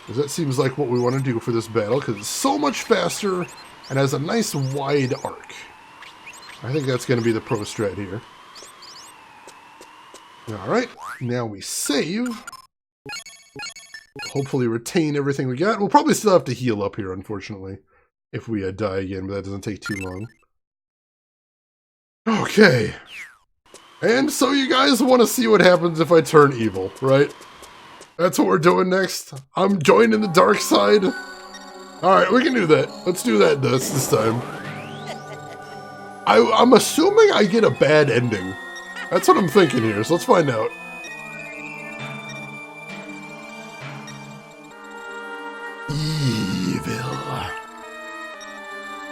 Because that seems like what we want to do for this battle, because it's so much faster and has a nice wide arc. I think that's going to be the pro strat here. Alright, now we save. Hopefully retain everything we got. We'll probably still have to heal up here, unfortunately, if we die again, but that doesn't take too long. Okay. And so you guys want to see what happens if I turn evil, right? That's what we're doing next. I'm joining the dark side. Alright, we can do that. Let's do that this time. I'm assuming I get a bad ending. That's what I'm thinking here, so let's find out. Evil.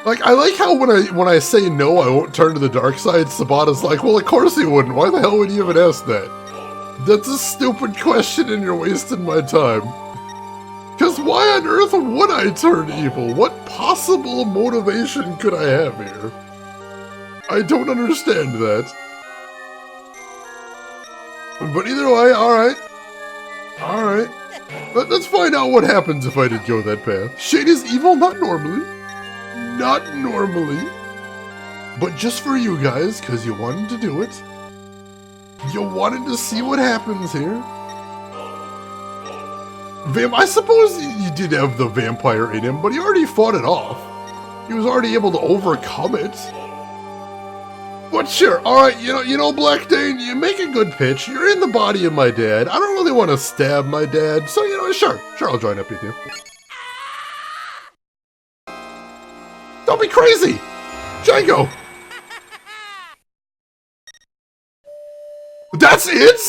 Like, I like how when I say no, I won't turn to the dark side, Sabata's like, well, of course he wouldn't. Why the hell would you even ask that? That's a stupid question and you're wasting my time. Because why on earth would I turn evil? What possible motivation could I have here? I don't understand that. But either way, alright. Alright. Let's find out what happens if I did go that path. Shade is evil, not normally. Not normally. But just for you guys, because you wanted to do it. You wanted to see what happens here. I suppose he did have the vampire in him, but he already fought it off. He was already able to overcome it. But sure, alright, you know, Black Dane, you make a good pitch. You're in the body of my dad. I don't really want to stab my dad, so, you know, sure, I'll join up with you. Don't be crazy! Django! That's it?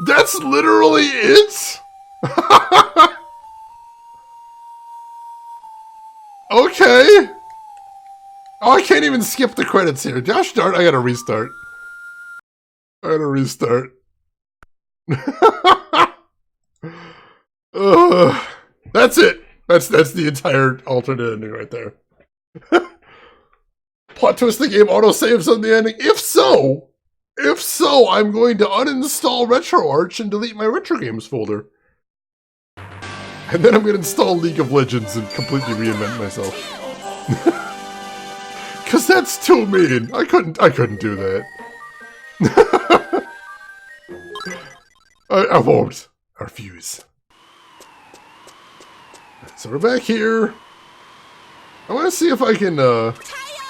That's literally it? Okay. Oh, I can't even skip the credits here. Gosh darn, I gotta restart. That's it. That's the entire alternate ending right there. Plot twist: the game auto-saves on the ending. If so, I'm going to uninstall RetroArch and delete my Retro Games folder. And then I'm going to install League of Legends and completely reinvent myself. Cause that's too mean. I couldn't do that. I won't. I refuse. So we're back here. I want to see if I can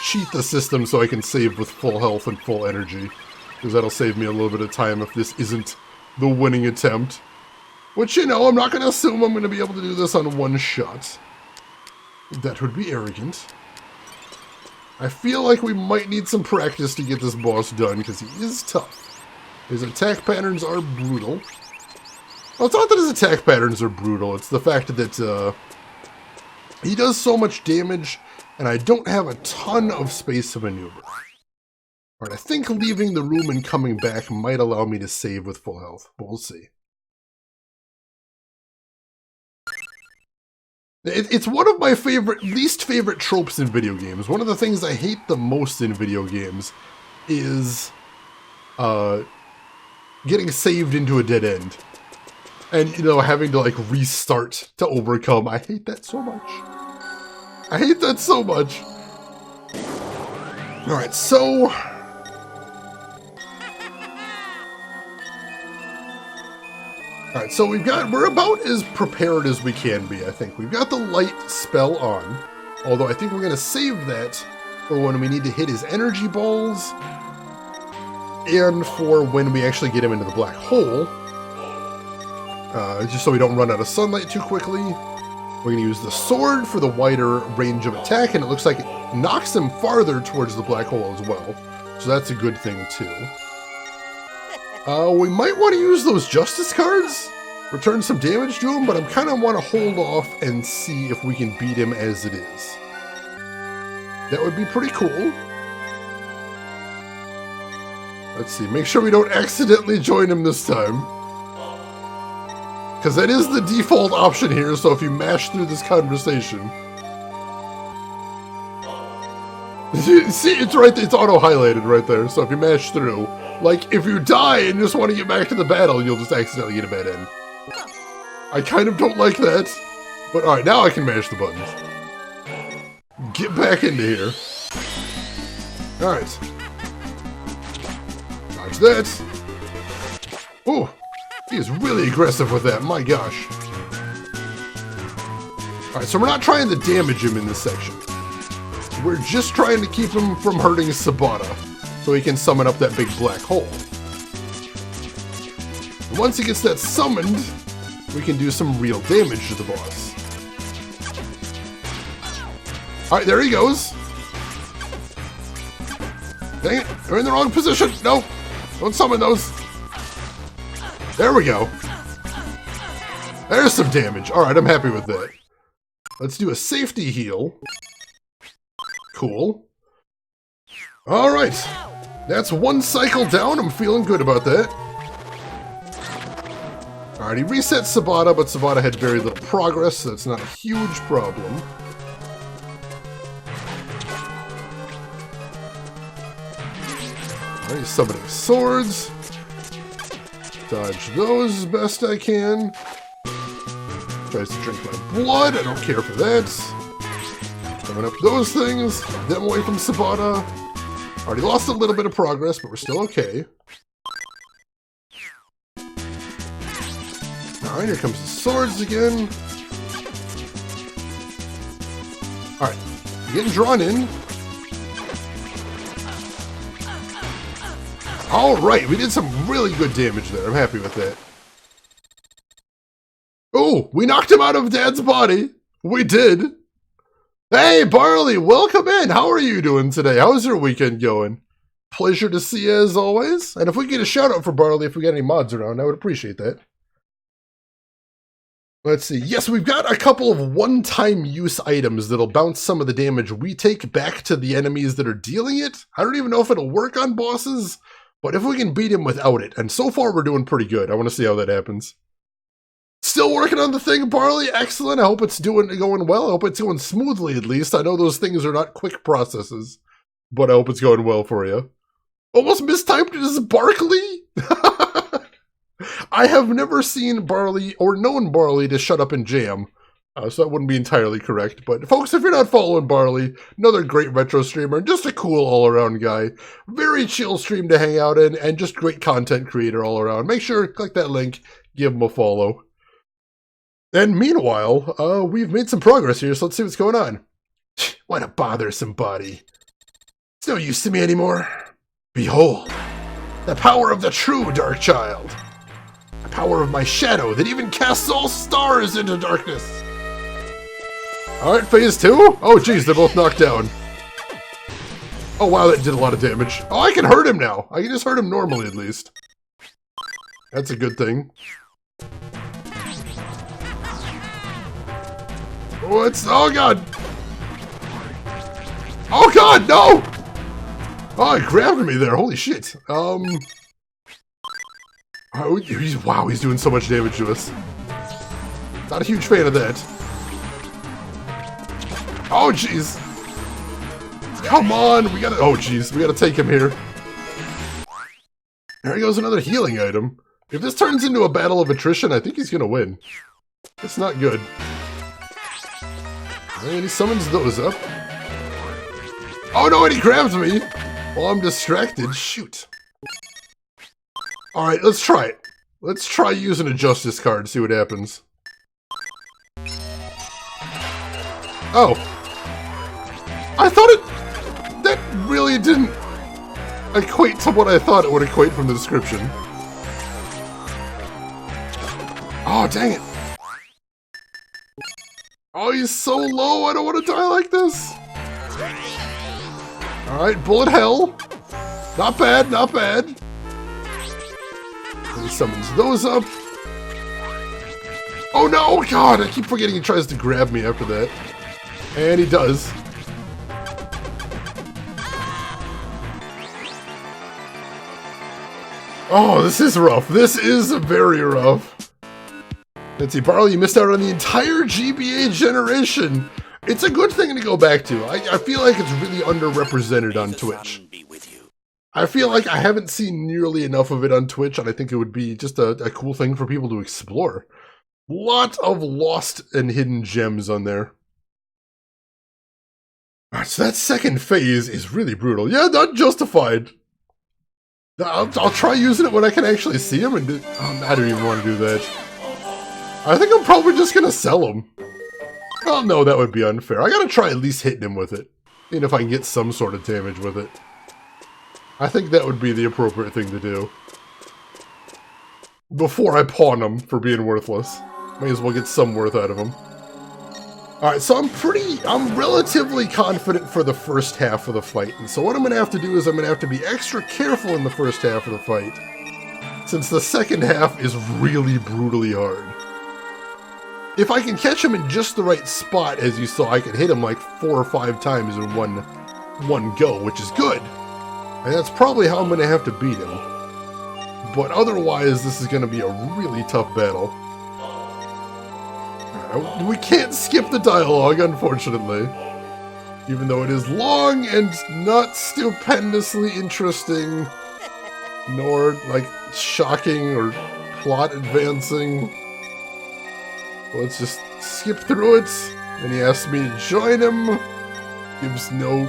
cheat the system so I can save with full health and full energy. Because that'll save me a little bit of time if this isn't the winning attempt. Which, you know, I'm not going to assume I'm going to be able to do this on one shot. That would be arrogant. I feel like we might need some practice to get this boss done, because he is tough. His attack patterns are brutal. Well, it's not that his attack patterns are brutal, it's the fact that he does so much damage, and I don't have a ton of space to maneuver. Alright, I think leaving the room and coming back might allow me to save with full health, but we'll see. It's one of my least favorite tropes in video games. One of the things I hate the most in video games is getting saved into a dead end. And, you know, having to, like, restart to overcome. I hate that so much. I hate that so much. Alright, so... Alright, so we're about as prepared as we can be, I think. We've got the light spell on, although I think we're going to save that for when we need to hit his energy balls, and for when we actually get him into the black hole, just so we don't run out of sunlight too quickly. We're going to use the sword for the wider range of attack, and it looks like it knocks him farther towards the black hole as well, so that's a good thing too. We might want to use those justice cards, return some damage to him, but I kind of want to hold off and see if we can beat him as it is. That would be pretty cool. Let's see, make sure we don't accidentally join him this time. Because that is the default option here, so if you mash through this conversation... See, it's right there, it's auto-highlighted right there, so if you mash through... Like, if you die and just want to get back to the battle, you'll just accidentally get a bad end. I kind of don't like that. But alright, now I can mash the buttons. Get back into here. Alright. Dodge that. Oh, he is really aggressive with that, my gosh. Alright, so we're not trying to damage him in this section. We're just trying to keep him from hurting Sabata, so he can summon up that big black hole. And once he gets that summoned, we can do some real damage to the boss. Alright, there he goes. Dang it, they're in the wrong position. No, don't summon those. There we go. There's some damage. Alright, I'm happy with that. Let's do a safety heal. Cool. Alright. That's one cycle down. I'm feeling good about that. Alright, he resets Sabata, but Sabata had very little progress, so it's not a huge problem. Alright, he's summoning swords. Dodge those as best I can. Tries to drink my blood. I don't care for that. Coming up those things. Get them away from Sabata. Already lost a little bit of progress, but we're still okay. Alright, here comes the swords again. Alright, getting drawn in. Alright, we did some really good damage there. I'm happy with that. Oh, we knocked him out of Dad's body. We did. Hey, Barley, welcome in. How are you doing today? How's your weekend going? Pleasure to see you as always. And if we get a shout out for Barley, if we got any mods around, I would appreciate that. Let's see. Yes, we've got a couple of one-time use items that'll bounce some of the damage we take back to the enemies that are dealing it. I don't even know if it'll work on bosses, but if we can beat him without it, and so far we're doing pretty good. I want to see how that happens. Still working on the thing, Barley. Excellent. I hope it's going well. I hope it's going smoothly, at least. I know those things are not quick processes, but I hope it's going well for you. Almost mistyped it as Barkley? I have never seen Barley or known Barley to shut up and jam, so that wouldn't be entirely correct. But folks, if you're not following Barley, another great retro streamer, just a cool all-around guy. Very chill stream to hang out in, and just great content creator all around. Make sure to click that link, give him a follow. And meanwhile, we've made some progress here, so let's see what's going on. What a bothersome body. It's no use to me anymore. Behold, the power of the true Dark Child. The power of my shadow that even casts all stars into darkness. Alright, phase 2? Oh geez, they're both knocked down. Oh wow, that did a lot of damage. Oh, I can hurt him now. I can just hurt him normally at least. That's a good thing. What's... oh god! Oh god, no! Oh, he grabbed me there, holy shit. Oh, wow, he's doing so much damage to us. Not a huge fan of that. Oh, jeez. Come on, we gotta... oh, jeez, we gotta take him here. There goes another healing item. If this turns into a battle of attrition, I think he's gonna win. It's not good. And he summons those up. Oh no, and he grabs me while I'm distracted. Shoot. Alright, let's try it. Let's try using a justice card, see what happens. Oh. I thought it... that really didn't equate to what I thought it would equate from the description. Oh, dang it. Oh, he's so low, I don't want to die like this. Alright, bullet hell. Not bad, not bad. And he summons those up. Oh no, god, I keep forgetting he tries to grab me after that. And he does. Oh, this is rough. This is very rough. Let's see, Barley, you missed out on the entire GBA generation. It's a good thing to go back to. I feel like it's really underrepresented on Twitch. I feel like I haven't seen nearly enough of it on Twitch, and I think it would be just a cool thing for people to explore. Lot of lost and hidden gems on there. Alright, so that second phase is really brutal. Yeah, not justified. I'll try using it when I can actually see him, and I don't even want to do that. I think I'm probably just gonna sell him. Oh no, that would be unfair. I gotta try at least hitting him with it. And if I can get some sort of damage with it. I think that would be the appropriate thing to do. Before I pawn him for being worthless. May as well get some worth out of him. Alright, so I'm relatively confident for the first half of the fight. And so what I'm gonna have to do is I'm gonna have to be extra careful in the first half of the fight. Since the second half is really brutally hard. If I can catch him in just the right spot, as you saw, I can hit him like 4 or 5 times in one go, which is good. And that's probably how I'm going to have to beat him. But otherwise, this is going to be a really tough battle. We can't skip the dialogue, unfortunately. Even though it is long and not stupendously interesting, nor, like, shocking or plot advancing. Let's just skip through it. And he asks me to join him. Gives no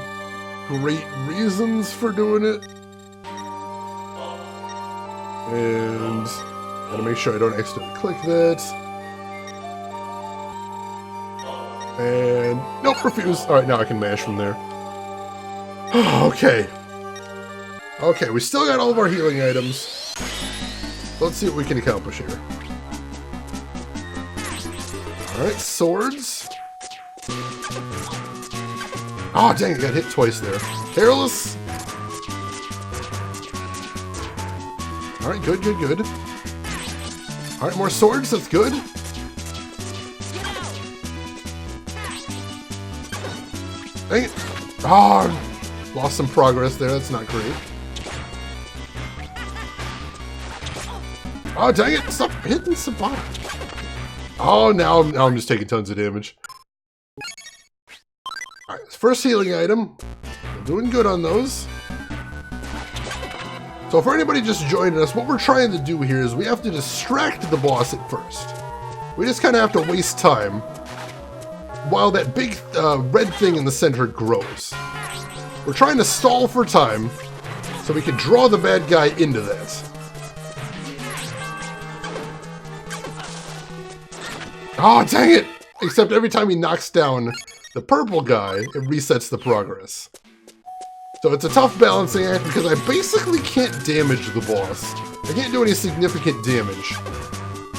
great reasons for doing it. And gotta make sure I don't accidentally click that. And nope, refuse. Alright, now I can mash from there. Okay. Okay, we still got all of our healing items. Let's see what we can accomplish here. Alright, swords. Oh, dang, I got hit twice there. Careless. Alright, good, good, good. Alright, more swords, that's good. Dang it. Oh, lost some progress there, that's not great. Oh, dang it, stop hitting Sabata. Oh, now I'm just taking tons of damage. Alright, first healing item. We're doing good on those. So for anybody just joining us, what we're trying to do here is we have to distract the boss at first. We just kind of have to waste time while that big red thing in the center grows. We're trying to stall for time so we can draw the bad guy into that. Oh, dang it! Except every time he knocks down the purple guy, it resets the progress. So it's a tough balancing act because I basically can't damage the boss. I can't do any significant damage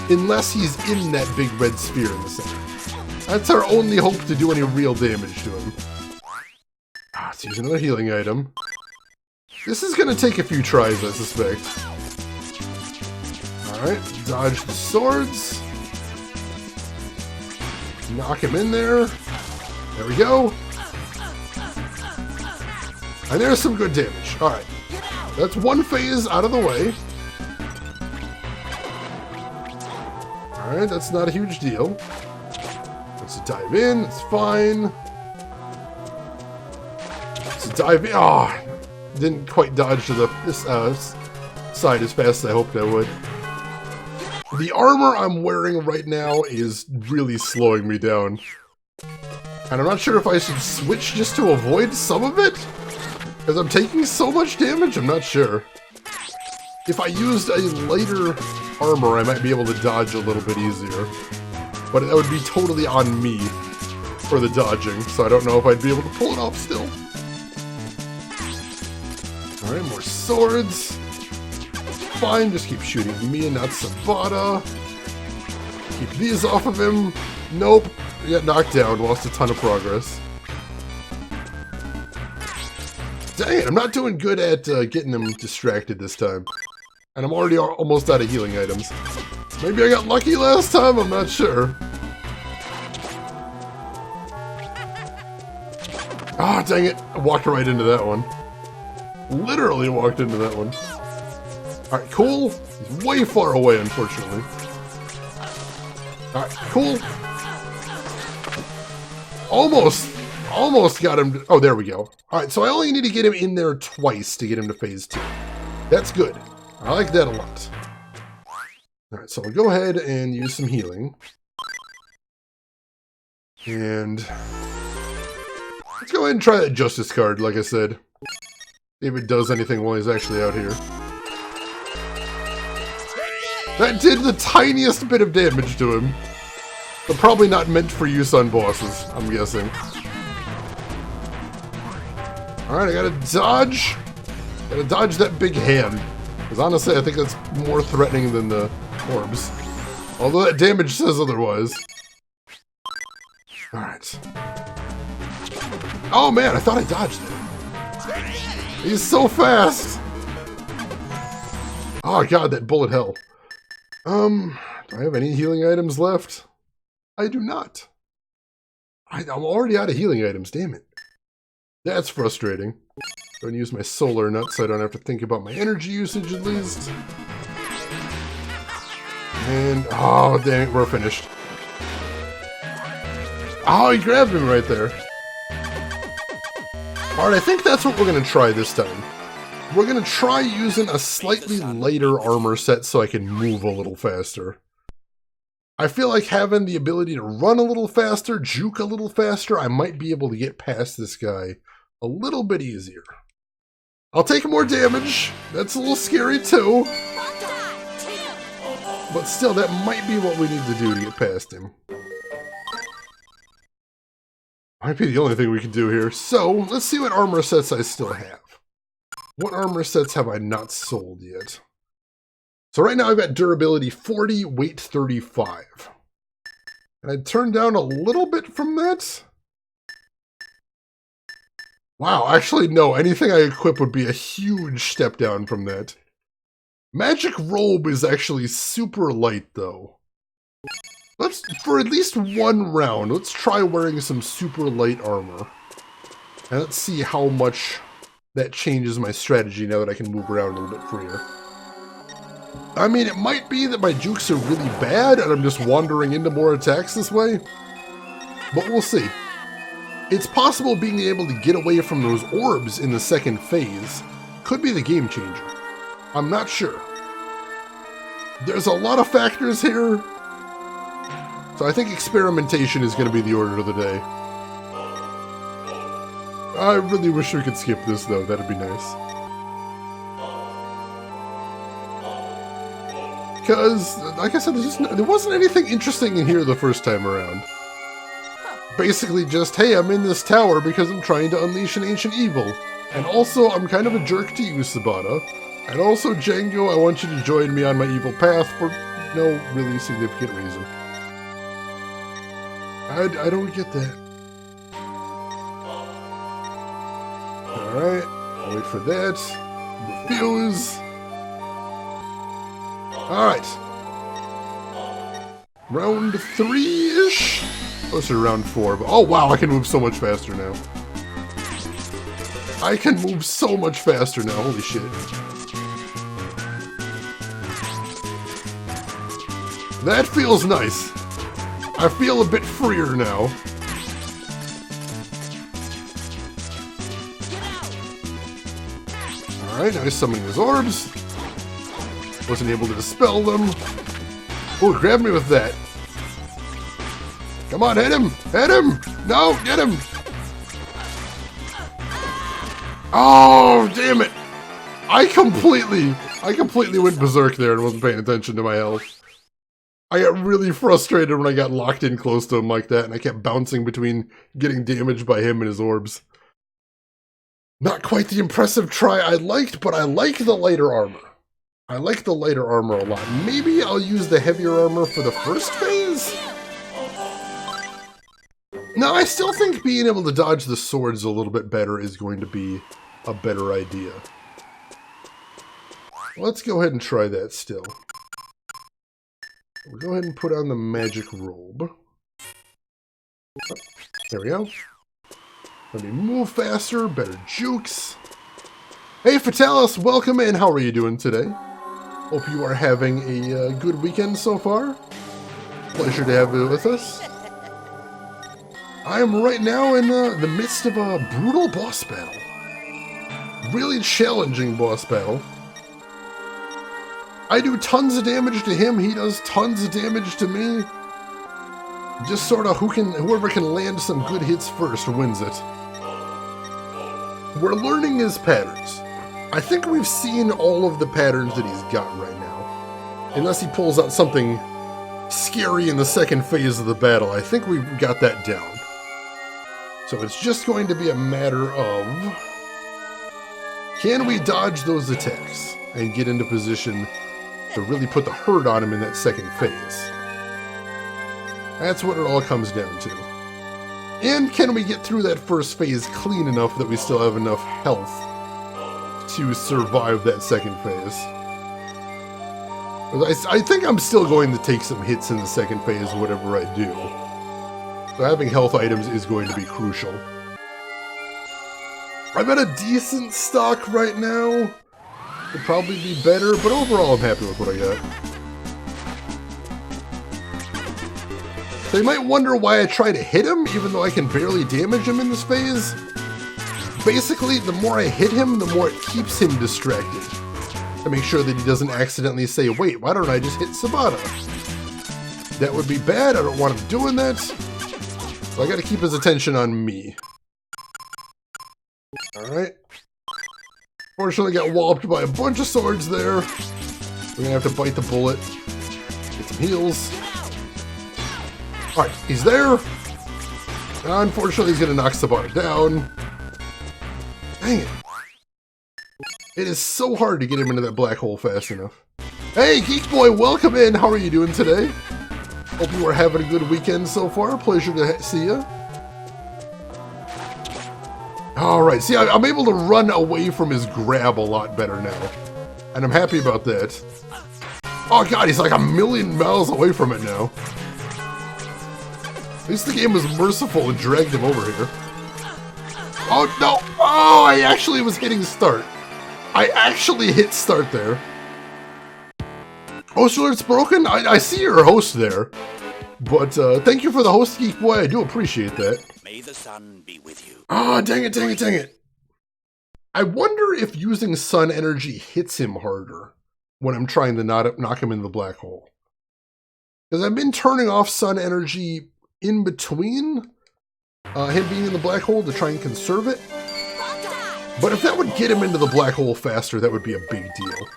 unless he's in that big red sphere in the center. That's our only hope to do any real damage to him. Let's use another healing item. This is going to take a few tries, I suspect. Alright, dodge the swords. Knock him in there. There we go. And there's some good damage. Alright. That's one phase out of the way. Alright, that's not a huge deal. Let's dive in. It's fine. Let's dive in. Oh, didn't quite dodge to this side as fast as I hoped I would. The armor I'm wearing right now is really slowing me down. And I'm not sure if I should switch just to avoid some of it? Because I'm taking so much damage, I'm not sure. If I used a lighter armor, I might be able to dodge a little bit easier. But that would be totally on me for the dodging, so I don't know if I'd be able to pull it off still. Alright, more swords. Fine, just keep shooting me and not Sabata. Keep these off of him. Nope. I got knocked down, lost a ton of progress. Dang it, I'm not doing good at getting him distracted this time. And I'm already almost out of healing items. Maybe I got lucky last time, I'm not sure. Ah, dang it. I walked right into that one. Literally walked into that one. Alright, cool. He's way far away, unfortunately. Alright, cool. Almost got him to, oh, there we go. Alright, so I only need to get him in there twice to get him to phase 2. That's good. I like that a lot. Alright, so I'll go ahead and use some healing. And let's go ahead and try that Justice card, like I said. See if it does anything while he's actually out here. That did the tiniest bit of damage to him. But probably not meant for use on bosses, I'm guessing. Alright, I gotta dodge. Gotta dodge that big hand. Because honestly, I think that's more threatening than the orbs. Although that damage says otherwise. Alright. Oh man, I thought I dodged it. He's so fast! Oh god, that bullet hell. Do I have any healing items left? I do not. I'm already out of healing items, damn it. That's frustrating. Going to use my solar nut so I don't have to think about my energy usage at least. And, oh, dang it, we're finished. Oh, he grabbed him right there. Alright, I think that's what we're going to try this time. We're going to try using a slightly lighter armor set so I can move a little faster. I feel like having the ability to run a little faster, juke a little faster, I might be able to get past this guy a little bit easier. I'll take more damage. That's a little scary too. But still, that might be what we need to do to get past him. Might be the only thing we can do here. So, let's see what armor sets I still have. What armor sets have I not sold yet? So right now I've got durability 40, weight 35. And I'd turn down a little bit from that. Wow, actually no, anything I equip would be a huge step down from that. Magic robe is actually super light though. Let's, for at least one round, let's try wearing some super light armor. And let's see how much that changes my strategy now that I can move around a little bit freer. I mean, it might be that my jukes are really bad and I'm just wandering into more attacks this way. But we'll see. It's possible being able to get away from those orbs in the second phase could be the game changer. I'm not sure. There's a lot of factors here. So I think experimentation is going to be the order of the day. I really wish we could skip this though, that'd be nice. Because, like I said, there wasn't anything interesting in here the first time around. Basically just, hey, I'm in this tower because I'm trying to unleash an ancient evil. And also, I'm kind of a jerk to you, Sabata. And also, Django, I want you to join me on my evil path for no really significant reason. I don't get that. Alright, I'll wait for that. Refuse. Alright. Round 3-ish? Closer to round 4, but oh wow, I can move so much faster now. I can move so much faster now, holy shit. That feels nice. I feel a bit freer now. Alright, now he's summoning his orbs. Wasn't able to dispel them. Oh, grab me with that. Come on, hit him! Hit him! No, get him! Oh, damn it! I completely went berserk there and wasn't paying attention to my health. I got really frustrated when I got locked in close to him like that, and I kept bouncing between getting damaged by him and his orbs. Not quite the impressive try I liked, but I like the lighter armor. I like the lighter armor a lot. Maybe I'll use the heavier armor for the first phase? No, I still think being able to dodge the swords a little bit better is going to be a better idea. Let's go ahead and try that still. We'll go ahead and put on the magic robe. Oh, there we go. Let me move faster, better jukes. Hey Fatalis, welcome in. How are you doing today? Hope you are having a good weekend so far. Pleasure to have you with us. I am right now in the midst of a brutal boss battle. Really challenging boss battle. I do tons of damage to him, he does tons of damage to me. Just sort of whoever can land some good hits first wins it. We're learning his patterns. I think we've seen all of the patterns that he's got right now. Unless he pulls out something scary in the second phase of the battle, I think we've got that down. So it's just going to be a matter of, can we dodge those attacks and get into position to really put the hurt on him in that second phase? That's what it all comes down to. And can we get through that first phase clean enough that we still have enough health to survive that second phase? I think I'm still going to take some hits in the second phase, whatever I do. So having health items is going to be crucial. I'm at a decent stock right now. Could probably be better, but overall I'm happy with what I got. So you might wonder why I try to hit him, even though I can barely damage him in this phase. Basically, the more I hit him, the more it keeps him distracted. To make sure that he doesn't accidentally say, wait, why don't I just hit Sabata? That would be bad, I don't want him doing that. So I gotta keep his attention on me. Alright. Fortunately, got walloped by a bunch of swords there. We're gonna have to bite the bullet. Get some heals. Alright, he's there. Unfortunately, he's gonna knock Sabata down. Dang it. It is so hard to get him into that black hole fast enough. Hey, Geek Boy, welcome in. How are you doing today? Hope you are having a good weekend so far. Pleasure to see you. Alright, see, I'm able to run away from his grab a lot better now. And I'm happy about that. Oh god, he's like a million miles away from it now. At least the game was merciful and dragged him over here. Oh no! Oh, I actually was hitting start. I actually hit start there. Host alert's broken? I see your host there. But thank you for the host, Geek Boy. I do appreciate that. May the sun be with you. Oh, dang it, dang it, dang it. I wonder if using sun energy hits him harder when I'm trying to knock him into the black hole. Because I've been turning off sun energy in between him being in the black hole to try and conserve it. But if that would get him into the black hole faster, that would be a big deal.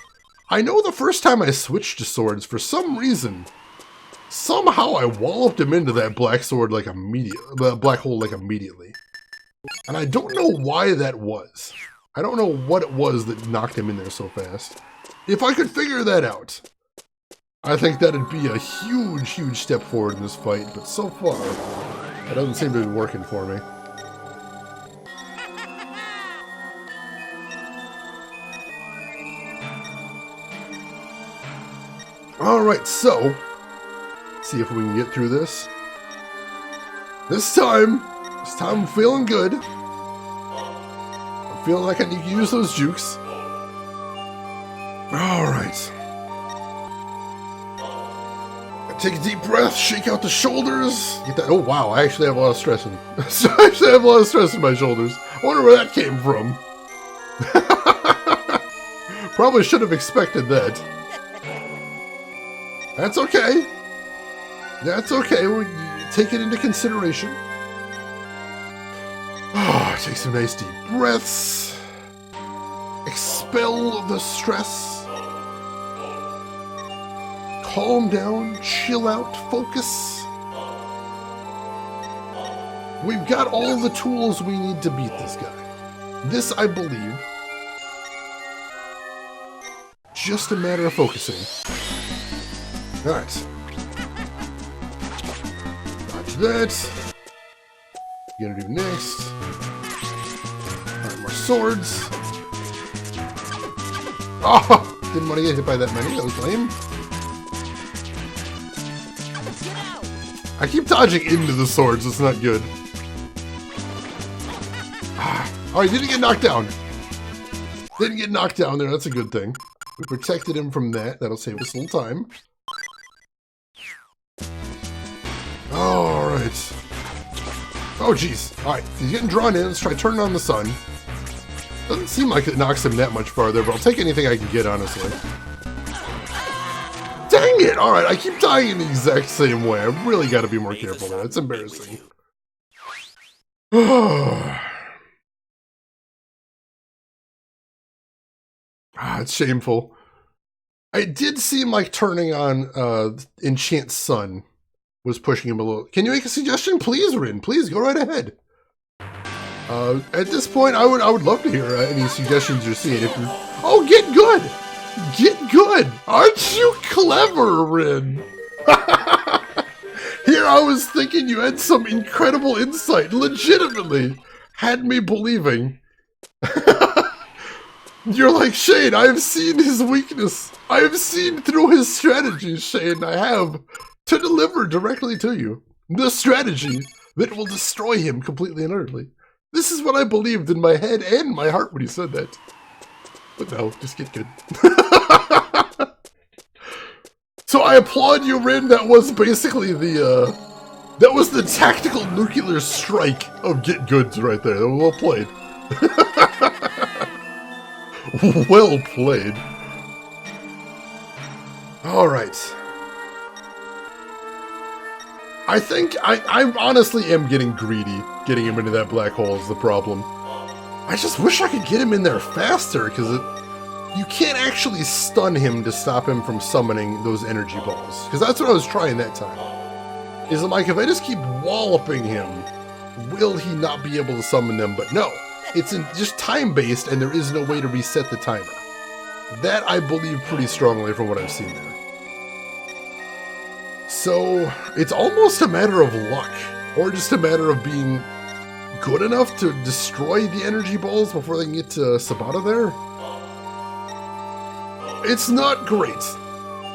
I know the first time I switched to swords, for some reason, somehow I walloped him into that black sword like black hole like immediately. And I don't know why that was. I don't know what it was that knocked him in there so fast. If I could figure that out, I think that'd be a huge, huge step forward in this fight, but so far, it doesn't seem to be working for me. Alright, so, let's see if we can get through this. This time I'm feeling good. I'm feeling like I need to use those jukes. Alright. Take a deep breath, shake out the shoulders. Get that. Oh wow, I actually have a lot of stress in my shoulders. I wonder where that came from. Probably should have expected that. That's okay. That's okay. We'll take it into consideration. Oh, take some nice deep breaths. Expel the stress. Calm down, chill out, focus. We've got all the tools we need to beat this guy. This, I believe, just a matter of focusing. Alright. Dodge that. Gonna do next. Alright, more swords. Oh! Didn't want to get hit by that many, that was lame. I keep dodging into the swords, it's not good. Oh, he didn't get knocked down. Didn't get knocked down there, that's a good thing. We protected him from that, that'll save us a little time. Alright. Oh, jeez. Alright, he's getting drawn in. Let's try turning on the sun. Doesn't seem like it knocks him that much farther, but I'll take anything I can get, honestly. Dang it! Alright, I keep dying in the exact same way. I really gotta be more careful there. It's embarrassing. It's shameful. It did seem like turning on Enchant Sun was pushing him a little. Can you make a suggestion? Please, Rin. Please, go right ahead. At this point, I would love to hear any suggestions you're seeing. If you're... Oh, get good! Get good! Aren't you clever, Rin? Here I was thinking you had some incredible insight. Legitimately had me believing. You're like, Shane, I have seen his weakness. I have seen through his strategies, Shane. I have to deliver directly to you the strategy that will destroy him completely and utterly. This is what I believed in my head and my heart when he said that. But no, just get good. So I applaud you, Rin. That was basically the, that was the tactical nuclear strike of Get Goods right there. Well played. Well played. Alright. I think I honestly am getting greedy. Getting him into that black hole is the problem. I just wish I could get him in there faster, because you can't actually stun him to stop him from summoning those energy balls. Because that's what I was trying that time. Is I'm like, if I just keep walloping him, will he not be able to summon them? But no, it's just time-based, and there is no way to reset the timer. That I believe pretty strongly from what I've seen there. So, it's almost a matter of luck, or just a matter of being good enough to destroy the energy balls before they can get to Sabata there. It's not great.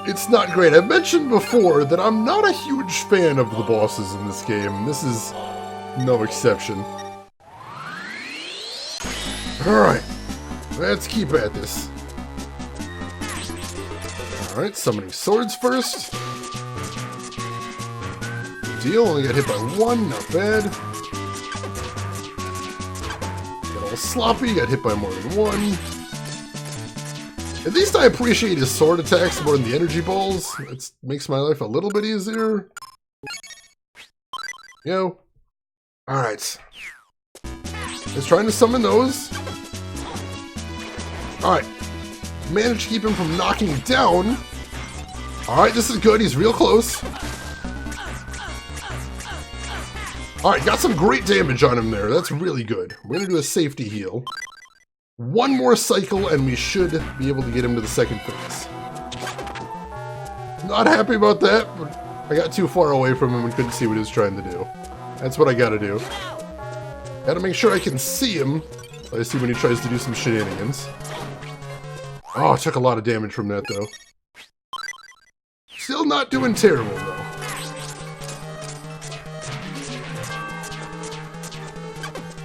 It's not great. I've mentioned before that I'm not a huge fan of the bosses in this game. This is no exception. Alright, let's keep at this. Alright, summoning swords first. Good deal, only got hit by one, not bad. Got all sloppy, got hit by more than one. At least I appreciate his sword attacks more than the energy balls. It makes my life a little bit easier. Yo. Alright. Just trying to summon those. Alright. Managed to keep him from knocking down. Alright, this is good. He's real close. Alright, got some great damage on him there. That's really good. We're going to do a safety heal. One more cycle and we should be able to get him to the second phase. Not happy about that, but I got too far away from him and couldn't see what he was trying to do. That's what I gotta do. Gotta make sure I can see him. I see when he tries to do some shenanigans. Oh, I took a lot of damage from that though. Still not doing terrible though.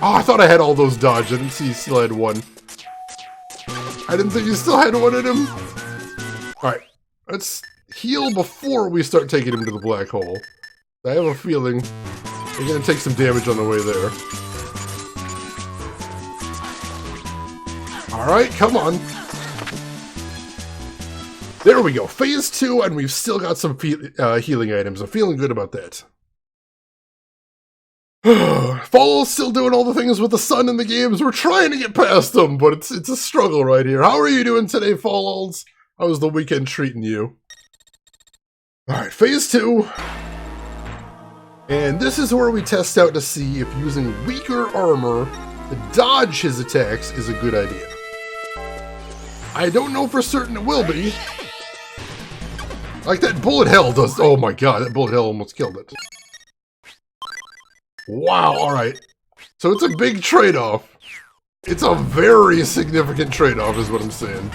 Oh, I thought I had all those dodged. I didn't see he still had one. I didn't think he still had one in him. Alright, let's heal before we start taking him to the black hole. I have a feeling we're going to take some damage on the way there. Alright, come on. There we go. Phase 2, and we've still got some healing items. I'm feeling good about that. Fall's still doing all the things with the sun in the games. We're trying to get past them, but it's a struggle right here. How are you doing today, Falls? How was the weekend treating you? Alright, phase 2. And this is where we test out to see if using weaker armor to dodge his attacks is a good idea. I don't know for certain it will be. Like that bullet hell does. Oh my god, that bullet hell almost killed it. Wow, alright. So it's a big trade-off. It's a very significant trade-off is what I'm saying.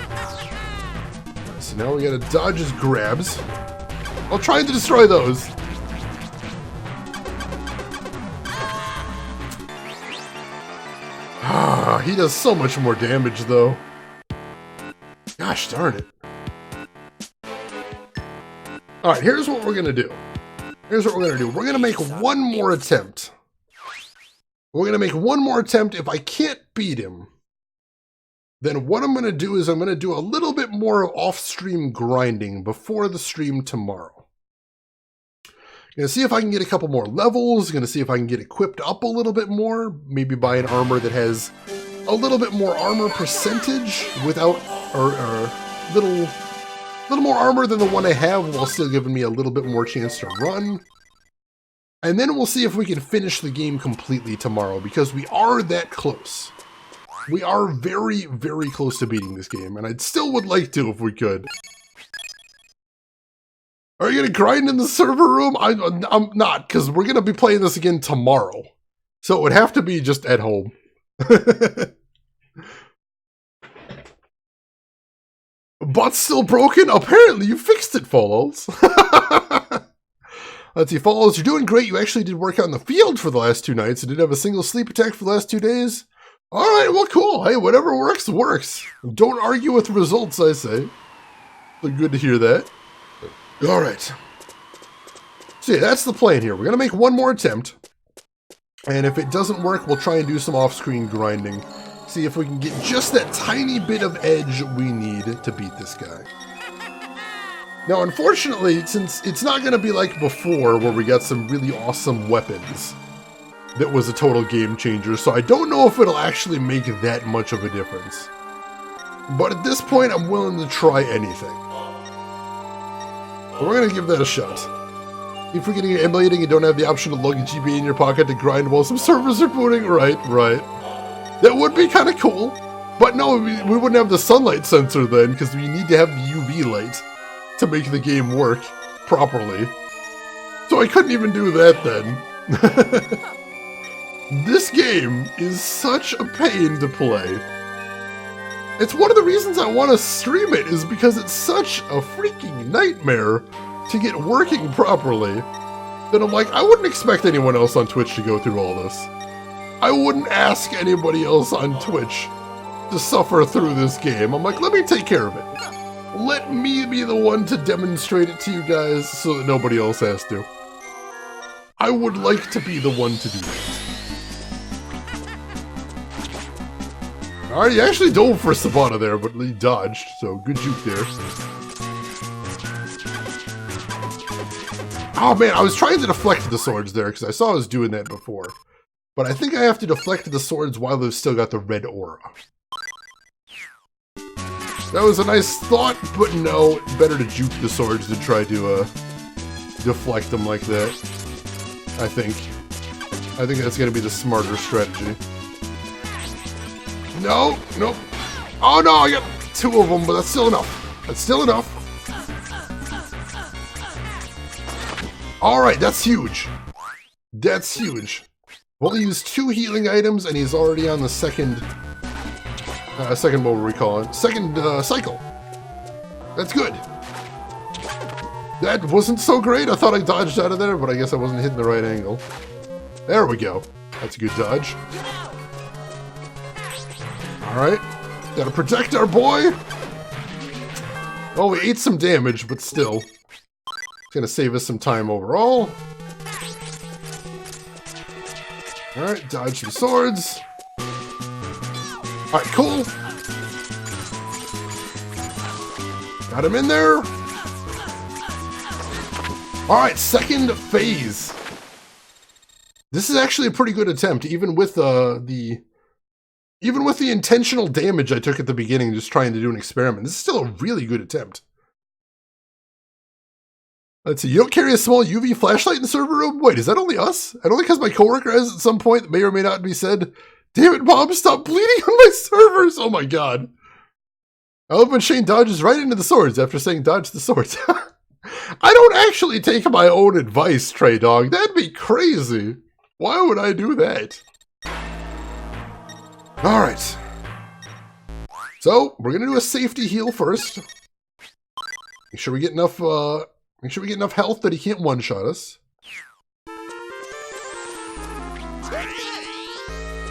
So now we gotta dodge his grabs. I'll try to destroy those. Ah, he does so much more damage though. Gosh darn it. Alright, here's what we're gonna do. Here's what we're gonna do. We're gonna make one more attempt. We're going to make one more attempt. If I can't beat him, then what I'm going to do is I'm going to do a little bit more off-stream grinding before the stream tomorrow. I'm going to see if I can get a couple more levels. I'm going to see if I can get equipped up a little bit more. Maybe buy an armor that has a little bit more armor percentage without, or little more armor than the one I have while still giving me a little bit more chance to run. And then we'll see if we can finish the game completely tomorrow, because we are that close. We are very, very close to beating this game, and I still would like to if we could. Are you going to grind in the server room? I'm not, because we're going to be playing this again tomorrow. So it would have to be just at home. Bot's still broken? Apparently you fixed it, Follows. Let's see, Follows, you're doing great. You actually did work out in the field for the last 2 nights and didn't have a single sleep attack for the last 2 days. All right, well, cool. Hey, whatever works, works. Don't argue with results, I say. So good to hear that. All right. So yeah, that's the plan here. We're going to make one more attempt. And if it doesn't work, we'll try and do some off-screen grinding. See if we can get just that tiny bit of edge we need to beat this guy. Now, unfortunately, since it's not going to be like before where we got some really awesome weapons, that was a total game changer, so I don't know if it'll actually make that much of a difference. But at this point, I'm willing to try anything. But we're going to give that a shot. If we're getting emulating, you don't have the option to lug a GB in your pocket to grind while some servers are booting. Right. That would be kind of cool. But no, we wouldn't have the sunlight sensor then, because we need to have the UV light to make the game work properly. So I couldn't even do that then. This game is such a pain to play. It's one of the reasons I want to stream it, is because it's such a freaking nightmare to get working properly. That I'm like, I wouldn't expect anyone else on Twitch to go through all this. I wouldn't ask anybody else on Twitch to suffer through this game. I'm like, let me take care of it. Let me be the one to demonstrate it to you guys so that nobody else has to. I would like to be the one to do that. Alright, he actually dove for Sabata there, but he dodged, so good juke there. Oh man, I was trying to deflect the swords there, because I saw I was doing that before. But I think I have to deflect the swords while they've still got the red aura. That was a nice thought, but no, better to juke the swords than try to deflect them like that. I think that's going to be the smarter strategy. No, nope. Oh no, I got 2 of them, but that's still enough. That's still enough. Alright, that's huge. That's huge. We'll use 2 healing items, and he's already on the second what were we calling? Second cycle. That's good. That wasn't so great. I thought I dodged out of there, but I guess I wasn't hitting the right angle. There we go. That's a good dodge. Alright. Gotta protect our boy. Well, we ate some damage, but still. It's gonna save us some time overall. Alright, dodge some swords. Alright, cool. Got him in there. Alright, second phase. This is actually a pretty good attempt, even with the intentional damage I took at the beginning, just trying to do an experiment. This is still a really good attempt. Let's see, you don't carry a small UV flashlight in the server room? Wait, is that only us? And only because my coworker has at some point that may or may not be said, damn it, Bob, stop bleeding on my servers! Oh my god. I love when Shane dodges right into the swords after saying dodge the swords. I don't actually take my own advice, Trey Dog. That'd be crazy. Why would I do that? Alright. So, we're gonna do a safety heal first. Make sure we get enough health that he can't one-shot us.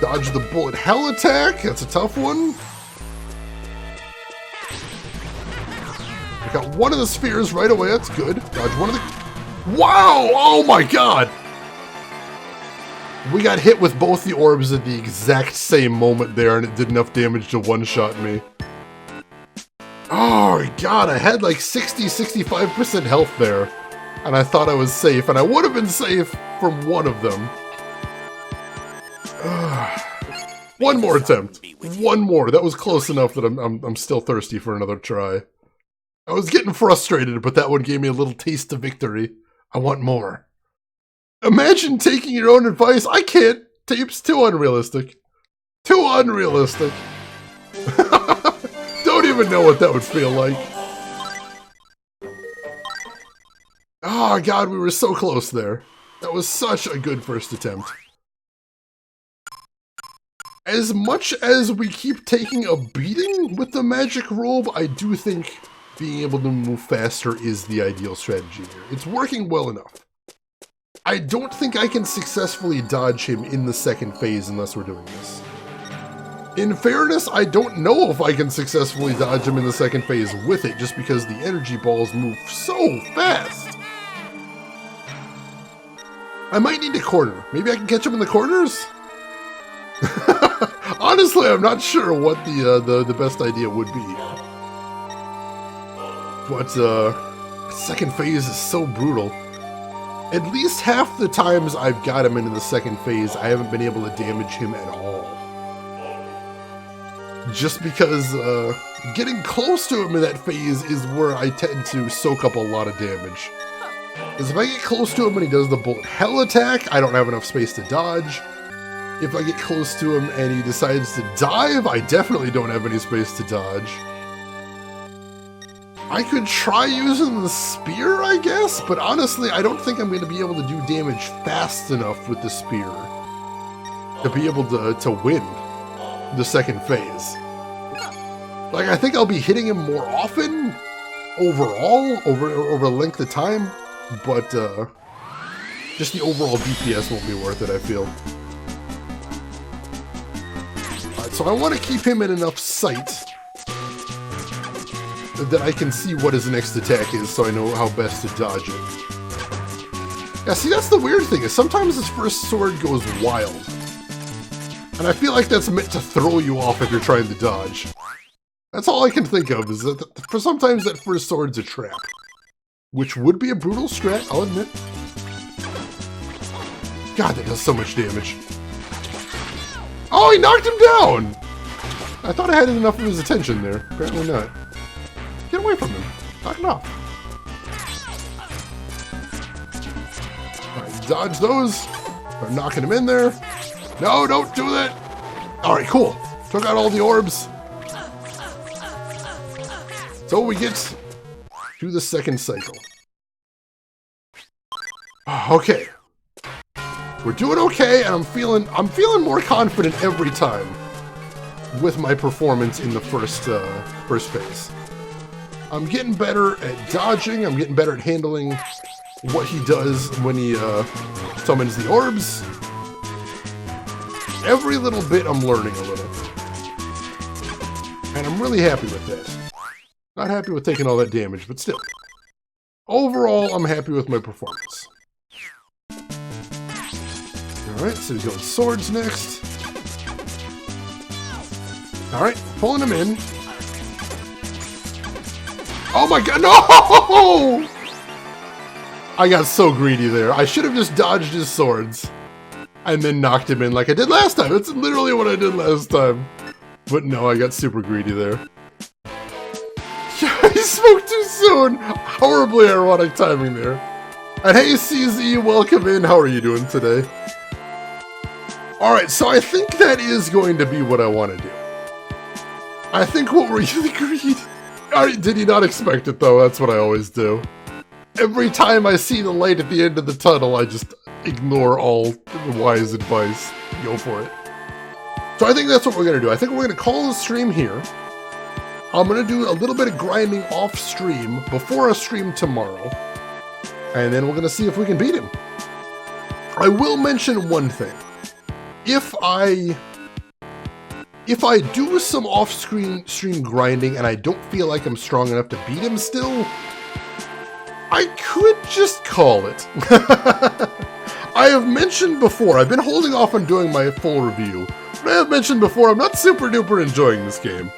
Dodge the bullet hell attack. That's a tough one. I got one of the spheres right away. That's good. Dodge one of the... Wow! Oh my god! We got hit with both the orbs at the exact same moment there, and it did enough damage to one-shot me. Oh god, I had like 60-65% health there. And I thought I was safe, and I would have been safe from one of them. One more attempt. One more. That was close enough that I'm still thirsty for another try. I was getting frustrated, but that one gave me a little taste of victory. I want more. Imagine taking your own advice. I can't. Tape's too unrealistic. Too unrealistic. Don't even know what that would feel like. Oh god, we were so close there. That was such a good first attempt. As much as we keep taking a beating with the magic robe, I do think being able to move faster is the ideal strategy here. It's working well enough. I don't think I can successfully dodge him in the second phase unless we're doing this. In fairness, I don't know if I can successfully dodge him in the second phase with it, just because the energy balls move so fast. I might need a corner. Maybe I can catch him in the corners? Honestly, I'm not sure what the best idea would be. But second phase is so brutal. At least half the times I've got him into the second phase, I haven't been able to damage him at all. Just because getting close to him in that phase is where I tend to soak up a lot of damage. Because if I get close to him and he does the bullet hell attack, I don't have enough space to dodge. If I get close to him and he decides to dive, I definitely don't have any space to dodge. I could try using the spear, I guess, but honestly, I don't think I'm going to be able to do damage fast enough with the spear to be able to win the second phase. Like, I think I'll be hitting him more often overall, over a length of time, but just the overall DPS won't be worth it, I feel. Alright, so I want to keep him in enough sight that I can see what his next attack is, so I know how best to dodge it. Yeah, see, that's the weird thing, is sometimes his first sword goes wild. And I feel like that's meant to throw you off if you're trying to dodge. That's all I can think of, is that for sometimes that first sword's a trap. Which would be a brutal strat, I'll admit. God, that does so much damage. Oh, he knocked him down! I thought I had enough of his attention there. Apparently not. Get away from him. Knock him off. Alright, dodge those. Start knocking him in there. No, don't do that! Alright, cool. Took out all the orbs. So we get to the second cycle. Okay. We're doing okay, and I'm feeling more confident every time with my performance in the first phase. I'm getting better at dodging, I'm getting better at handling what he does when he summons the orbs. Every little bit I'm learning a little. And I'm really happy with that. Not happy with taking all that damage, but still. Overall, I'm happy with my performance. Alright, so he's going swords next. Alright, pulling him in. Oh my god, no! I got so greedy there. I should have just dodged his swords and then knocked him in like I did last time. That's literally what I did last time. But no, I got super greedy there. He spoke too soon! Horribly ironic timing there. And hey CZ, welcome in. How are you doing today? Alright, so I think that is going to be what I want to do. I think what were you agreed? Did you not expect it though? That's what I always do. Every time I see the light at the end of the tunnel, I just ignore all wise advice. Go for it. So I think that's what we're going to do. I think we're going to call the stream here. I'm going to do a little bit of grinding off stream before a stream tomorrow. And then we're going to see if we can beat him. I will mention one thing. If I do some off-screen stream grinding and I don't feel like I'm strong enough to beat him still, I could just call it. I have mentioned before, I've been holding off on doing my full review, but I have mentioned before I'm not super duper enjoying this game.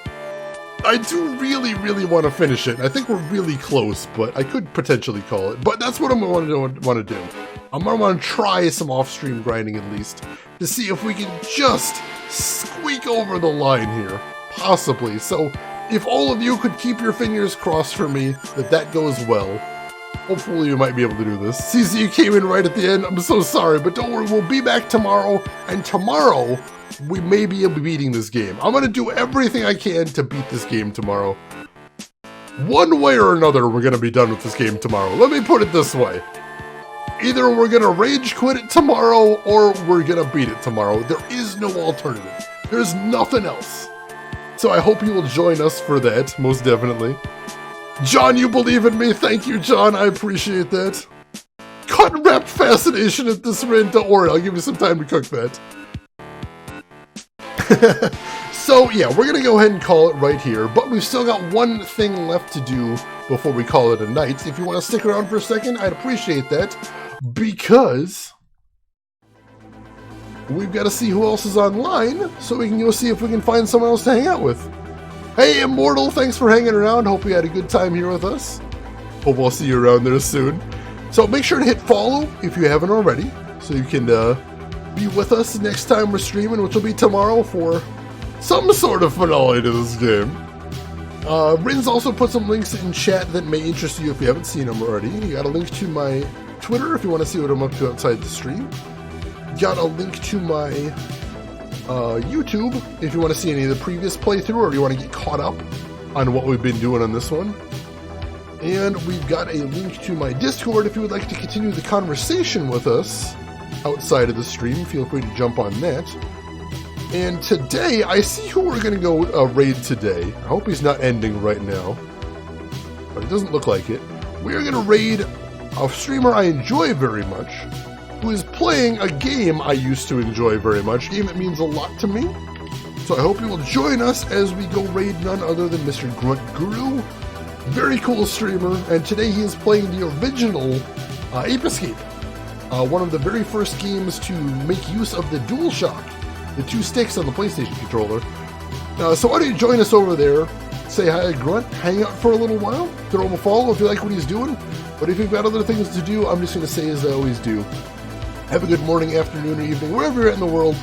I do really, really want to finish it. I think we're really close, but I could potentially call it. But that's what I'm going to want to do. I'm going to want to try some off-stream grinding at least, to see if we can just squeak over the line here. Possibly. So, if all of you could keep your fingers crossed for me, that goes well. Hopefully you might be able to do this. CZ, you came in right at the end. I'm so sorry, but don't worry, we'll be back tomorrow. And tomorrow, we may be beating this game. I'm going to do everything I can to beat this game tomorrow. One way or another, we're going to be done with this game tomorrow. Let me put it this way. Either we're going to rage quit it tomorrow, or we're going to beat it tomorrow. There is no alternative. There's nothing else. So I hope you will join us for that, most definitely. John, you believe in me. Thank you, John. I appreciate that. unwrapped fascination at this rant. Don't worry, I'll give you some time to cook that. So yeah, we're gonna go ahead and call it right here, but we've still got one thing left to do before we call it a night. If you want to stick around for a second, I'd appreciate that, because we've got to see who else is online so we can go see if we can find someone else to hang out with. Hey Immortal, thanks for hanging around. Hope you had a good time here with us. Hope I'll see you around there soon. So make sure to hit follow if you haven't already, so you can be with us next time we're streaming, which will be tomorrow for some sort of finale to this game. Rin's also put some links in chat that may interest you if you haven't seen them already. You got a link to my Twitter if you want to see what I'm up to outside the stream. Got a link to my YouTube if you want to see any of the previous playthrough or you want to get caught up on what we've been doing on this one. And we've got a link to my Discord if you would like to continue the conversation with us outside of the stream. Feel free to jump on that. And today, I see who we're going to go raid today. I hope he's not ending right now, but it doesn't look like it. We are going to raid a streamer I enjoy very much, who is playing a game I used to enjoy very much, a game that means a lot to me. So I hope you will join us as we go raid none other than Mr. Grunt Guru. Very cool streamer, and today he is playing the original Ape Escape, one of the very first games to make use of the DualShock, the two sticks on the PlayStation controller. So why don't you join us over there, say hi to Grunt, hang out for a little while, throw him a follow if you like what he's doing, but if you've got other things to do, I'm just going to say as I always do, have a good morning, afternoon, or evening, wherever you're at in the world,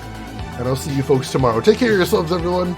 and I'll see you folks tomorrow. Take care of yourselves, everyone.